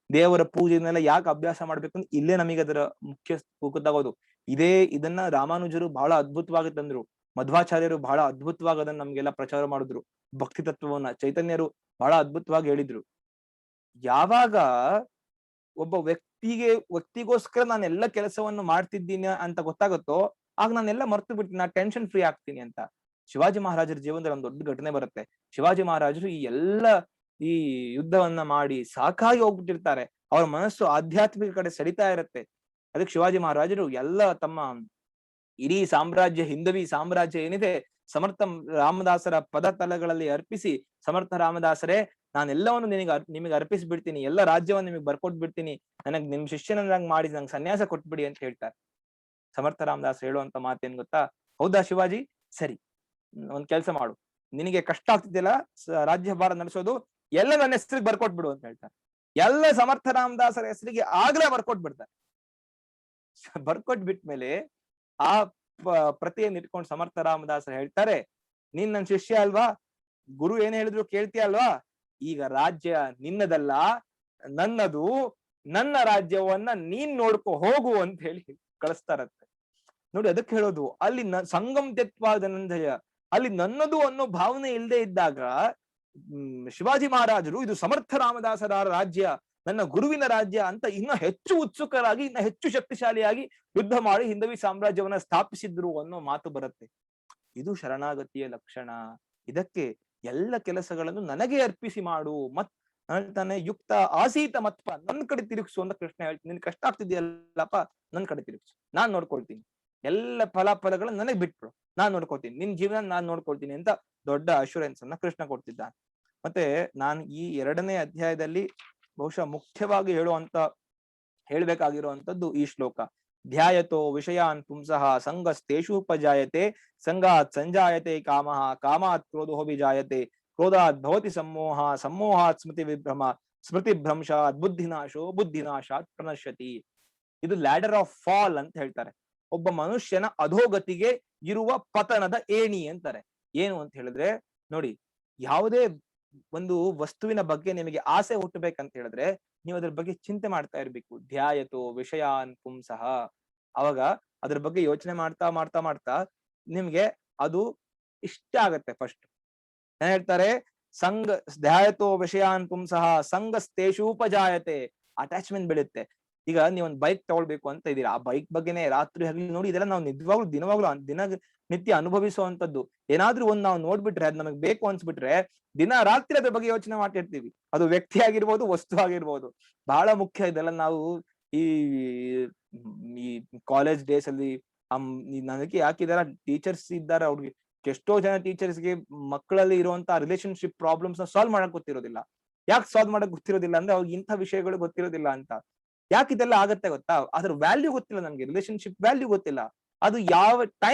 ದೇವರ ಪೂಜೆನೆಲ್ಲ ಯಾಕೆ ಅಭ್ಯಾಸ ಮಾಡ್ಬೇಕು ಅಂತ ಇಲ್ಲೇ ನಮಗೆ ಅದರ ಮುಖ್ಯ ಗೊತ್ತಾಗೋದು. ಇದನ್ನ ರಾಮಾನುಜರು ಬಹಳ ಅದ್ಭುತವಾಗಿ ತಂದ್ರು, ಮಧ್ವಾಚಾರ್ಯರು ಬಹಳ ಅದ್ಭುತವಾಗಿ ಅದನ್ನ ನಮ್ಗೆಲ್ಲ ಪ್ರಚಾರ ಮಾಡಿದ್ರು, ಭಕ್ತಿ ತತ್ವವನ್ನ ಚೈತನ್ಯರು ಬಹಳ ಅದ್ಭುತವಾಗಿ ಹೇಳಿದ್ರು. ಯಾವಾಗ ಒಬ್ಬ ವ್ಯಕ್ತಿಗೋಸ್ಕರ ನಾನೆಲ್ಲ ಕೆಲಸವನ್ನು ಮಾಡ್ತಿದ್ದೀನಿ ಅಂತ ಗೊತ್ತಾಗುತ್ತೋ, ಆಗ ನಾನೆಲ್ಲ ಮರ್ತು ಬಿಡ್ತೀನಿ, ನಾ ಟೆನ್ಷನ್ ಫ್ರೀ ಆಗ್ತೀನಿ ಅಂತ. ಶಿವಾಜಿ ಮಹಾರಾಜರ ಜೀವನದಲ್ಲಿ ಒಂದು ದೊಡ್ಡ ಘಟನೆ ಬರುತ್ತೆ. ಶಿವಾಜಿ ಮಹಾರಾಜರು ಈ ಯುದ್ಧವನ್ನ ಮಾಡಿ ಸಾಕಾಗಿ ಹೋಗ್ಬಿಟ್ಟಿರ್ತಾರೆ, ಅವ್ರ ಮನಸ್ಸು ಆಧ್ಯಾತ್ಮಿಕ ಕಡೆ ಸರಿತಾ ಇರುತ್ತೆ. ಅದಕ್ಕೆ ಶಿವಾಜಿ ಮಹಾರಾಜರು ಎಲ್ಲ ತಮ್ಮ ಇಡೀ ಸಾಮ್ರಾಜ್ಯ, ಹಿಂದವಿ ಸಾಮ್ರಾಜ್ಯ ಏನಿದೆ, ಸಮರ್ಥ ರಾಮದಾಸರ ಪದತಲಗಳಲ್ಲಿ ಅರ್ಪಿಸಿ, ಸಮರ್ಥ ರಾಮದಾಸರೇ, ನಾನೆಲ್ಲವನ್ನು ನಿಮಗೆ ಅರ್ಪಿಸ್ಬಿಡ್ತೀನಿ, ಎಲ್ಲ ರಾಜ್ಯವನ್ನು ನಿಮಗೆ ಬರ್ಕೊಟ್ಬಿಡ್ತೀನಿ, ನಿಮ್ ಶಿಷ್ಯನನ್ನಾಗಿ ಮಾಡಿ ನಂಗೆ ಸನ್ಯಾಸ ಕೊಟ್ಬಿಡಿ ಅಂತ ಹೇಳ್ತಾರೆ. ಸಮರ್ಥ ರಾಮದಾಸ್ ಹೇಳುವಂತ ಮಾತೇನ್ ಗೊತ್ತಾ, ಹೌದಾ ಶಿವಾಜಿ, ಸರಿ ಒಂದ್ ಕೆಲ್ಸ ಮಾಡು, ನಿನಗೆ ಕಷ್ಟ ಆಗ್ತಿದ್ಯಲ್ಲ ರಾಜ್ಯಭಾರ ನಡೆಸೋದು, ಎಲ್ಲ ನನ್ನ ಹೆಸರಿಗೆ ಬರ್ಕೊಟ್ಬಿಡು ಅಂತ ಹೇಳ್ತಾರೆ. ಎಲ್ಲ ಸಮರ್ಥ ರಾಮದಾಸರ ಹೆಸರಿಗೆ ಆಗ್ಲೇ ಬರ್ಕೊಟ್ಬಿಡ್ತಾರೆ. ಬರ್ಕೊಟ್ಬಿಟ್ಮೇಲೆ ಆ ಪ್ರತಿಯನ್ನು ಇಟ್ಕೊಂಡು ಸಮರ್ಥ ರಾಮದಾಸರು ಹೇಳ್ತಾರೆ, ನೀನ್ ನನ್ನ ಶಿಷ್ಯ ಅಲ್ವಾ, ಗುರು ಏನ್ ಹೇಳಿದ್ರು ಕೇಳ್ತೀಯ ಅಲ್ವಾ, ಈಗ ರಾಜ್ಯ ನಿನ್ನದಲ್ಲ, ನನ್ನದು, ನನ್ನ ರಾಜ್ಯವನ್ನ ನೀನ್ ನೋಡ್ಕೊ ಹೋಗು ಅಂತ ಹೇಳಿ ಕಳಿಸ್ತಾರತ್ತೆ. ನೋಡಿ, ಅದಕ್ಕೆ ಹೇಳೋದು, ಅಲ್ಲಿ ಸಂಗಮ್ ತ್ಯಕ್ವಾ ಧನಂಜಯ, ಅಲ್ಲಿ ನನ್ನದು ಅನ್ನೋ ಭಾವನೆ ಇಲ್ಲದೆ ಇದ್ದಾಗ ಶಿವಾಜಿ ಮಹಾರಾಜರು ಇದು ಸಮರ್ಥ ರಾಮದಾಸರ ರಾಜ್ಯ, ನನ್ನ ಗುರುವಿನ ರಾಜ್ಯ ಅಂತ ಇನ್ನ ಹೆಚ್ಚು ಉತ್ಸುಕರಾಗಿ, ಇನ್ನ ಹೆಚ್ಚು ಶಕ್ತಿಶಾಲಿಯಾಗಿ ಯುದ್ಧ ಮಾಡಿ ಹಿಂದವಿ ಸಾಮ್ರಾಜ್ಯವನ್ನ ಸ್ಥಾಪಿಸಿದ್ರು ಅನ್ನೋ ಮಾತು ಬರುತ್ತೆ. ಇದು ಶರಣಾಗತಿಯ ಲಕ್ಷಣ. ಇದಕ್ಕೆ ಎಲ್ಲ ಕೆಲಸಗಳನ್ನು ನನಗೆ ಅರ್ಪಿಸಿ ಮಾಡು. ಮತ್ ಹೇಳ್ತಾನೆ ಯುಕ್ತ ಆಸೀತ ಮತ್ಪ, ನನ್ ಕಡೆ ತಿರುಗಿಸು ಅಂತ ಕೃಷ್ಣ ಹೇಳ್ತೀನಿ. ನಿನ್ ಕಷ್ಟ ಆಗ್ತಿದ್ಯಲ್ಲಪ್ಪ, ನನ್ ಕಡೆ ತಿರುಗಿಸು, ನಾನ್ ನೋಡ್ಕೊಳ್ತೀನಿ. ಎಲ್ಲ ಫಲಾಫಲಗಳನ್ನ ನನಗ್ ಬಿಟ್ಬಿಡು, ನಾನ್ ನೋಡ್ಕೊಳ್ತೀನಿ. ನಿನ್ ಜೀವನ ನಾನ್ ನೋಡ್ಕೊಳ್ತೀನಿ ಅಂತ ದೊಡ್ಡ ಅಶ್ಯೂರೆನ್ಸ್ ಅನ್ನ ಕೃಷ್ಣ ಕೊಡ್ತಿದ್ದಾನೆ. ಮತ್ತೆ ನಾನು ಈ 2ನೇ ಅಧ್ಯಾಯದಲ್ಲಿ ಬಹುಶಃ ಮುಖ್ಯವಾಗಿ ಹೇಳ್ಬೇಕಾಗಿರುವಂತದ್ದು ಈ ಶ್ಲೋಕ. ಧ್ಯಾಯತೋ ವಿಷಯಾನ್ ಪುಂಸಃ ಸಂಗಸ್ತೇಷೂಪಜಾಯತೆ ಸಂಗಾತ್ ಸಂಜಾಯತೆ ಕಾಮಃ ಕಾಮಾತ್ ಕ್ರೋಧೋಭಿಜಾಯತೆ ಕ್ರೋಧಾತ್ ಭವತಿ ಸಮ್ಮೋಹ ಸಮ್ಮೋಹಾತ್ ಸ್ಮೃತಿ ವಿಭ್ರಮ ಸ್ಮೃತಿ ಭ್ರಂಶಾತ್ ಬುದ್ಧಿನಾಶೋ ಬುದ್ಧಿನಾಶಾತ್ ಪ್ರಣಶ್ಯತಿ. ಇದು ಲ್ಯಾಡರ್ ಆಫ್ ಫಾಲ್ ಅಂತ ಹೇಳ್ತಾರೆ. ಒಬ್ಬ ಮನುಷ್ಯನ ಅಧೋಗತಿಗೆ ಇರುವ ಪತನದ ಏಣಿ ಅಂತಾರೆ. ಏನು ಅಂತ ಹೇಳಿದ್ರೆ ನೋಡಿ, ಯಾವುದೇ ಒಂದು ವಸ್ತುವಿನ ಬಗ್ಗೆ ನಿಮಗೆ ಆಸೆ ಹುಟ್ಟಬೇಕಂತ ಹೇಳಿದ್ರೆ ನೀವು ಅದ್ರ ಬಗ್ಗೆ ಚಿಂತೆ ಮಾಡ್ತಾ ಇರ್ಬೇಕು. ಧ್ಯಾಯತೋ ವಿಷಯಾನ್ ಪುಂಸಃ, ಅವಾಗ ಅದ್ರ ಬಗ್ಗೆ ಯೋಚನೆ ಮಾಡ್ತಾ ಮಾಡ್ತಾ ಮಾಡ್ತಾ ನಿಮ್ಗೆ ಅದು ಇಷ್ಟ ಆಗತ್ತೆ. ಫಸ್ಟ್ ಏನ್ ಹೇಳ್ತಾರೆ, ಧ್ಯಾಯತೋ ವಿಷಯಾನ್ ಪುಂಸಃ ಸಂಗಸ್ತೇಷೂಪಜಾಯತೆ, ಅಟ್ಯಾಚ್ಮೆಂಟ್ ಬೆಳುತ್ತೆ. ಈಗ ನೀವೊಂದ್ ಬೈಕ್ ತಗೊಳ್ಬೇಕು ಅಂತ ಇದೀರಾ, ಆ ಬೈಕ್ ಬಗ್ಗೆನೆ ರಾತ್ರಿ ಹಗಲು ನೋಡಿ ಇದೆಲ್ಲ ನಾವು ದಿನ ನಿತ್ಯ ಅನುಭವಿಸುವಂತದ್ದು. ಏನಾದ್ರೂ ಒಂದ್ ನಾವು ನೋಡ್ಬಿಟ್ರೆ ಅದ್ ನಮಗ್ ಬೇಕು ಅನ್ಸ್ಬಿಟ್ರೆ ದಿನ ರಾತ್ರಿ ಅದ್ರ ಬಗ್ಗೆ ಯೋಚನೆ ಮಾಡ್ತಿರ್ತೀವಿ. ಅದು ವ್ಯಕ್ತಿ ಆಗಿರ್ಬೋದು, ವಸ್ತು ಆಗಿರ್ಬೋದು. ಬಹಳ ಮುಖ್ಯ ಇದೆಲ್ಲ. ನಾವು ಈ ಕಾಲೇಜ್ ಡೇಸ್ ಅಲ್ಲಿ ನನಗೆ ಯಾಕಿದಾರ ಟೀಚರ್ಸ್ ಇದ್ದಾರೆ, ಅವ್ರಿಗೆ ಎಷ್ಟೋ ಜನ ಟೀಚರ್ಸ್ಗೆ ಮಕ್ಕಳಲ್ಲಿ ಇರುವಂತ ರಿಲೇಶನ್ಶಿಪ್ ಪ್ರಾಬ್ಲಮ್ಸ್ ನ ಸಾಲ್ವ್ ಮಾಡಕ್ ಗೊತ್ತಿರೋದಿಲ್ಲ. ಯಾಕೆ ಸಾಲ್ವ್ ಮಾಡಕ್ ಗೊತ್ತಿರೋದಿಲ್ಲ ಅಂದ್ರೆ ಅವ್ರಿಗೆ ಇಂಥ ವಿಷಯಗಳು ಗೊತ್ತಿರೋದಿಲ್ಲ ಅಂತ. ಯಾಕೆ ಇದೆಲ್ಲ ಆಗತ್ತೆ ಗೊತ್ತಾ? ಅದ್ರ ವ್ಯಾಲ್ಯೂ ಗೊತ್ತಿಲ್ಲ ನಮ್ಗೆ, ರಿಲೇಶನ್ಶಿಪ್ ವ್ಯಾಲ್ಯೂ ಗೊತ್ತಿಲ್ಲ, ಅದು ಯಾವ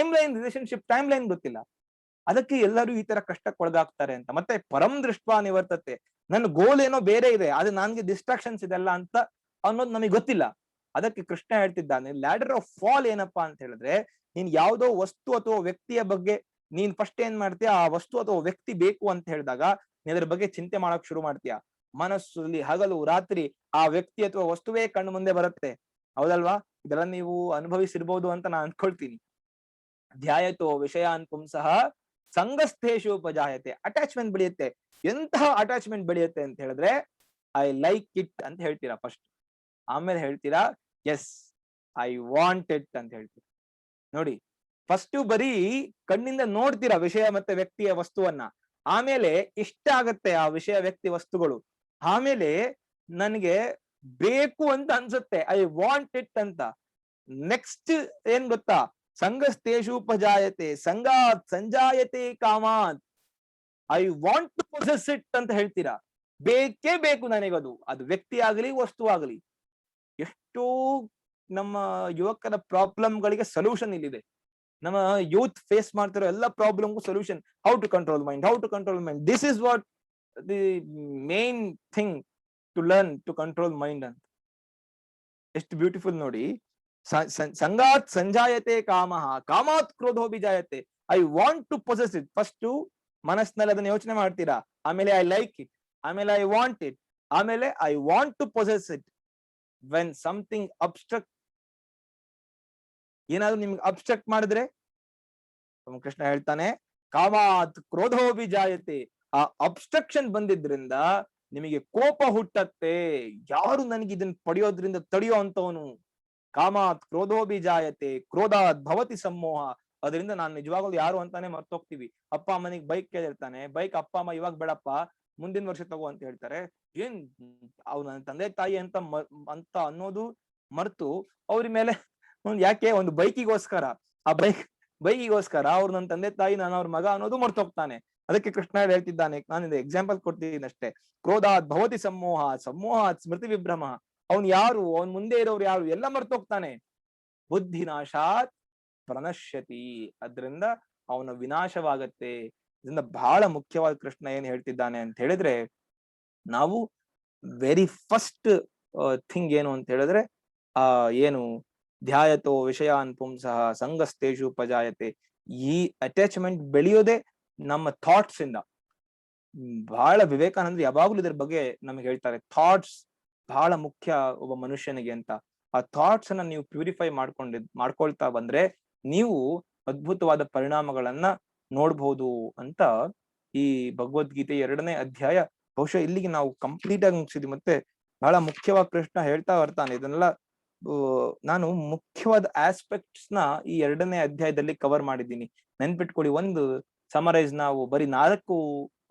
ರಿಲೇಶನ್ಶಿಪ್ ಟೈಮ್ ಲೈನ್ ಗೊತ್ತಿಲ್ಲ. ಅದಕ್ಕೆ ಎಲ್ಲರೂ ಈ ತರ ಕಷ್ಟಕ್ಕೆ ಒಳಗಾಗ್ತಾರೆ ಅಂತ. ಮತ್ತೆ ಪರಂ ದೃಷ್ಟ ನಿವರ್ತತೆ, ನನ್ನ ಗೋಲ್ ಏನೋ ಬೇರೆ ಇದೆ, ಅದು ನನ್ಗೆ ಡಿಸ್ಟ್ರಾಕ್ಷನ್ಸ್ ಇದೆಲ್ಲ ಅಂತ ಅನ್ನೋದು ನಮಗೆ ಗೊತ್ತಿಲ್ಲ. ಅದಕ್ಕೆ ಕೃಷ್ಣ ಹೇಳ್ತಿದ್ದಾನೆ, ಲ್ಯಾಡರ್ ಆಫ್ ಫಾಲ್ ಏನಪ್ಪಾ ಅಂತ ಹೇಳಿದ್ರೆ, ನೀನ್ ಯಾವ್ದೋ ವಸ್ತು ಅಥವಾ ವ್ಯಕ್ತಿಯ ಬಗ್ಗೆ ನೀನ್ ಫಸ್ಟ್ ಏನ್ ಮಾಡ್ತೀಯ, ಆ ವಸ್ತು ಅಥವಾ ವ್ಯಕ್ತಿ ಬೇಕು ಅಂತ ಹೇಳಿದಾಗ ನೀನ್ ಅದ್ರ ಬಗ್ಗೆ ಚಿಂತೆ ಮಾಡಕ್ ಶುರು ಮಾಡ್ತೀಯ. ಮನಸ್ಸಲ್ಲಿ ಹಗಲು ರಾತ್ರಿ ಆ ವ್ಯಕ್ತಿ ಅಥವಾ ವಸ್ತುವೇ ಕಣ್ಣು ಮುಂದೆ ಬರುತ್ತೆ. ಹೌದಲ್ವಾ? ಇದೆಲ್ಲ ನೀವು ಅನುಭವಿಸಿರ್ಬೋದು ಅಂತ ನಾನು ಅನ್ಕೊಳ್ತೀನಿ. ಧ್ಯಾಯತೋ ವಿಷಯಾನ್ ಪುಂಸಃ ಸಂಗಸ್ಥೇಷೂಪಜಾಯತೆ, ಅಟ್ಯಾಚ್ಮೆಂಟ್ ಬೆಳೆಯುತ್ತೆ. ಎಂತಹ ಅಟ್ಯಾಚ್ಮೆಂಟ್ ಬೆಳೆಯುತ್ತೆ ಅಂತ ಹೇಳಿದ್ರೆ, ಐ ಲೈಕ್ ಇಟ್ ಅಂತ ಹೇಳ್ತೀರಾ ಫಸ್ಟ್, ಆಮೇಲೆ ಹೇಳ್ತೀರಾ ಎಸ್ ಐ ವಾಂಟ್ ಇಟ್ ಅಂತ ಹೇಳ್ತೀರಾ. ನೋಡಿ, ಫಸ್ಟ್ ಬರೀ ಕಣ್ಣಿಂದ ನೋಡ್ತೀರಾ ವಿಷಯ ಮತ್ತೆ ವ್ಯಕ್ತಿಯ ವಸ್ತುವನ್ನ, ಆಮೇಲೆ ಇಷ್ಟ ಆಗತ್ತೆ ಆ ವಿಷಯ ವ್ಯಕ್ತಿ ವಸ್ತುಗಳು, ಆಮೇಲೆ ನನ್ಗೆ ಬೇಕು ಅಂತ ಅನ್ಸುತ್ತೆ, ಐ ವಾಂಟ್ ಇಟ್ ಅಂತ. ನೆಕ್ಸ್ಟ್ ಏನ್ ಗೊತ್ತಾ, ಸಂಗಸ್ತೇಷೂಪಜಾಯತೆ ಸಂಗಾತ್ ಸಂಜಾಯತೆ ಕಾಮಾತ್, I want to possess it ಅಂತ ಹೇಳ್ತೀರಾ. ಬೇಕೇ ಬೇಕು ನನಗದು, ಅದು ವ್ಯಕ್ತಿ ಆಗಲಿ ವಸ್ತು ಆಗಲಿ. ಎಷ್ಟೋ ನಮ್ಮ ಯುವಕರ ಪ್ರಾಬ್ಲಮ್ಗಳಿಗೆ ಸೊಲ್ಯೂಷನ್ ಇಲ್ಲಿದೆ. ನಮ್ಮ ಯೂತ್ ಫೇಸ್ ಮಾಡ್ತಿರೋ ಎಲ್ಲ ಪ್ರಾಬ್ಲಮ್ಗೂ solution, how to control mind. This is what the main thing to learn to control mind ಅಂತ. ಎಷ್ಟು ಬ್ಯೂಟಿಫುಲ್ ನೋಡಿ. ಸಂಗಾತ್ ಸಂಜಾಯತೆ ಕಾಮಃ ಕಾಮಾತ್ ಕ್ರೋಧೋಭಿಜಾಯತೆ, I want to possess it. First ಮನಸ್ಸಿನಲ್ಲಿ ಅದನ್ನ ಯೋಚನೆ ಮಾಡ್ತೀರಾ, ಆಮೇಲೆ ಐ ಲೈಕ್ ಇಟ್, ಆಮೇಲೆ ಐ ವಾಂಟ್ ಇಟ್, ಆಮೇಲೆ I want to possess it. When something obstruct, ಏನಾದ್ರು ನಿಮ್ಗೆ ಅಬ್ಸ್ಟ್ರಕ್ಟ್ ಮಾಡಿದ್ರೆ ಕೃಷ್ಣ ಹೇಳ್ತಾನೆ ಕಾಮಾತ್ ಕ್ರೋಧೋಭಿಜಾಯತೆ, ಆ ಅಬ್ಸ್ಟ್ರಕ್ಷನ್ ಬಂದಿದ್ರಿಂದ ನಿಮಗೆ ಕೋಪ ಹುಟ್ಟತ್ತೆ. ಯಾರು ನನಗೆ ಇದನ್ನ ಪಡೆಯೋದ್ರಿಂದ ತಡೆಯೋ ಅಂತವನು. ಕಾಮಾತ್ ಕ್ರೋಧೋಭಿಜಾಯತೆ ಕ್ರೋಧಾತ್ ಭವತಿ ಸಮ್ಮೋಹ, ಅದರಿಂದ ನಾನು ನಿಜವಾಗ್ಲೂ ಯಾರು ಅಂತಾನೆ ಮರ್ತೋಗ್ತೀವಿ. ಅಪ್ಪ ಅಮ್ಮನಿಗೆ ಬೈಕ್ ಕೇಳಿರ್ತಾನೆ, ಬೈಕ್ ಅಪ್ಪ ಅಮ್ಮ ಇವಾಗ ಬೇಡಪ್ಪ ಮುಂದಿನ ವರ್ಷ ತಗೋ ಅಂತ ಹೇಳ್ತಾರೆ. ಏನ್ ಅವ್ ನನ್ನ ತಂದೆ ತಾಯಿ ಅಂತ ಅನ್ನೋದು ಮರ್ತು ಅವ್ರ ಮೇಲೆ ಯಾಕೆ ಒಂದು ಬೈಕಿಗೋಸ್ಕರ, ಆ ಬೈಕಿಗೋಸ್ಕರ ಅವ್ರು ನನ್ನ ತಂದೆ ತಾಯಿ ನಾನು ಅವ್ರ ಮಗ ಅನ್ನೋದು ಮರ್ತೋಗ್ತಾನೆ. ಅದಕ್ಕೆ ಕೃಷ್ಣ ಹೇಳ್ತಿದ್ದಾನೆ, ನಾನು ಎಕ್ಸಾಂಪಲ್ ಕೊಡ್ತಿದ್ದೀನಿ ಅಷ್ಟೇ. ಕ್ರೋಧಾತ್ ಭವತಿ ಸಮ್ಮೋಹ ಸಮ್ಮೋಹಾತ್ ಸ್ಮೃತಿ ವಿಭ್ರಮ, ಅವ್ನ್ ಯಾರು, ಅವನ್ ಮುಂದೆ ಇರೋರು ಯಾರು ಎಲ್ಲ ಮರ್ತೋಗ್ತಾನೆ. ಬುದ್ಧಿನಾಶಾತ್ ಪ್ರಣಶ್ಯತಿ, ಅದ್ರಿಂದ ಅವನ ವಿನಾಶವಾಗತ್ತೆ. ಇದರಿಂದ ಬಹಳ ಮುಖ್ಯವಾದ ಕೃಷ್ಣ ಏನ್ ಹೇಳ್ತಿದ್ದಾನೆ ಅಂತ ಹೇಳಿದ್ರೆ, ನಾವು ವೆರಿ ಫಸ್ಟ್ ಥಿಂಗ್ ಏನು ಅಂತ ಹೇಳಿದ್ರೆ, ಏನು ಧ್ಯಾಯತೋ ವಿಷಯಾನ್ ಪುಂಸಃ ಸಂಗಸ್ತೇಷೂಪಜಾಯತೆ, ಈ ಅಟ್ಯಾಚ್ಮೆಂಟ್ ಬೆಳೆಯೋದೇ ನಮ್ಮ ಥಾಟ್ಸ್ ಇಂದ. ಬಹಳ ವಿವೇಕಾನಂದ ಯಾವಾಗ್ಲೂ ಇದ್ರ ಬಗ್ಗೆ ನಮ್ಗೆ ಹೇಳ್ತಾರೆ, ಥಾಟ್ಸ್ ಬಹಳ ಮುಖ್ಯ ಒಬ್ಬ ಮನುಷ್ಯನಿಗೆ ಅಂತ. ಆ ಥಾಟ್ಸ್ ಅನ್ನ ನೀವು ಪ್ಯೂರಿಫೈ ಮಾಡ್ಕೊಳ್ತಾ ಬಂದ್ರೆ ನೀವು ಅದ್ಭುತವಾದ ಪರಿಣಾಮಗಳನ್ನ ನೋಡ್ಬಹುದು ಅಂತ ಈ ಭಗವದ್ಗೀತೆ 2ನೇ ಅಧ್ಯಾಯ ಬಹುಶಃ ಇಲ್ಲಿಗೆ ನಾವು ಕಂಪ್ಲೀಟ್ ಆಗಿ ಮುಗಿಸಿದ್ವಿ. ಮತ್ತೆ ಬಹಳ ಮುಖ್ಯವಾಗಿ ಕೃಷ್ಣ ಹೇಳ್ತಾ ಬರ್ತಾನೆ. ಇದನ್ನೆಲ್ಲ ನಾನು ಮುಖ್ಯವಾದ ಆಸ್ಪೆಕ್ಟ್ಸ್ ನ ಈ 2ನೇ ಅಧ್ಯಾಯದಲ್ಲಿ ಕವರ್ ಮಾಡಿದ್ದೀನಿ. ನೆನ್ಪಿಟ್ಕೊಳ್ಳಿ, ಒಂದು ಸಮರೈಸ್ ನಾವು ಬರೀ 4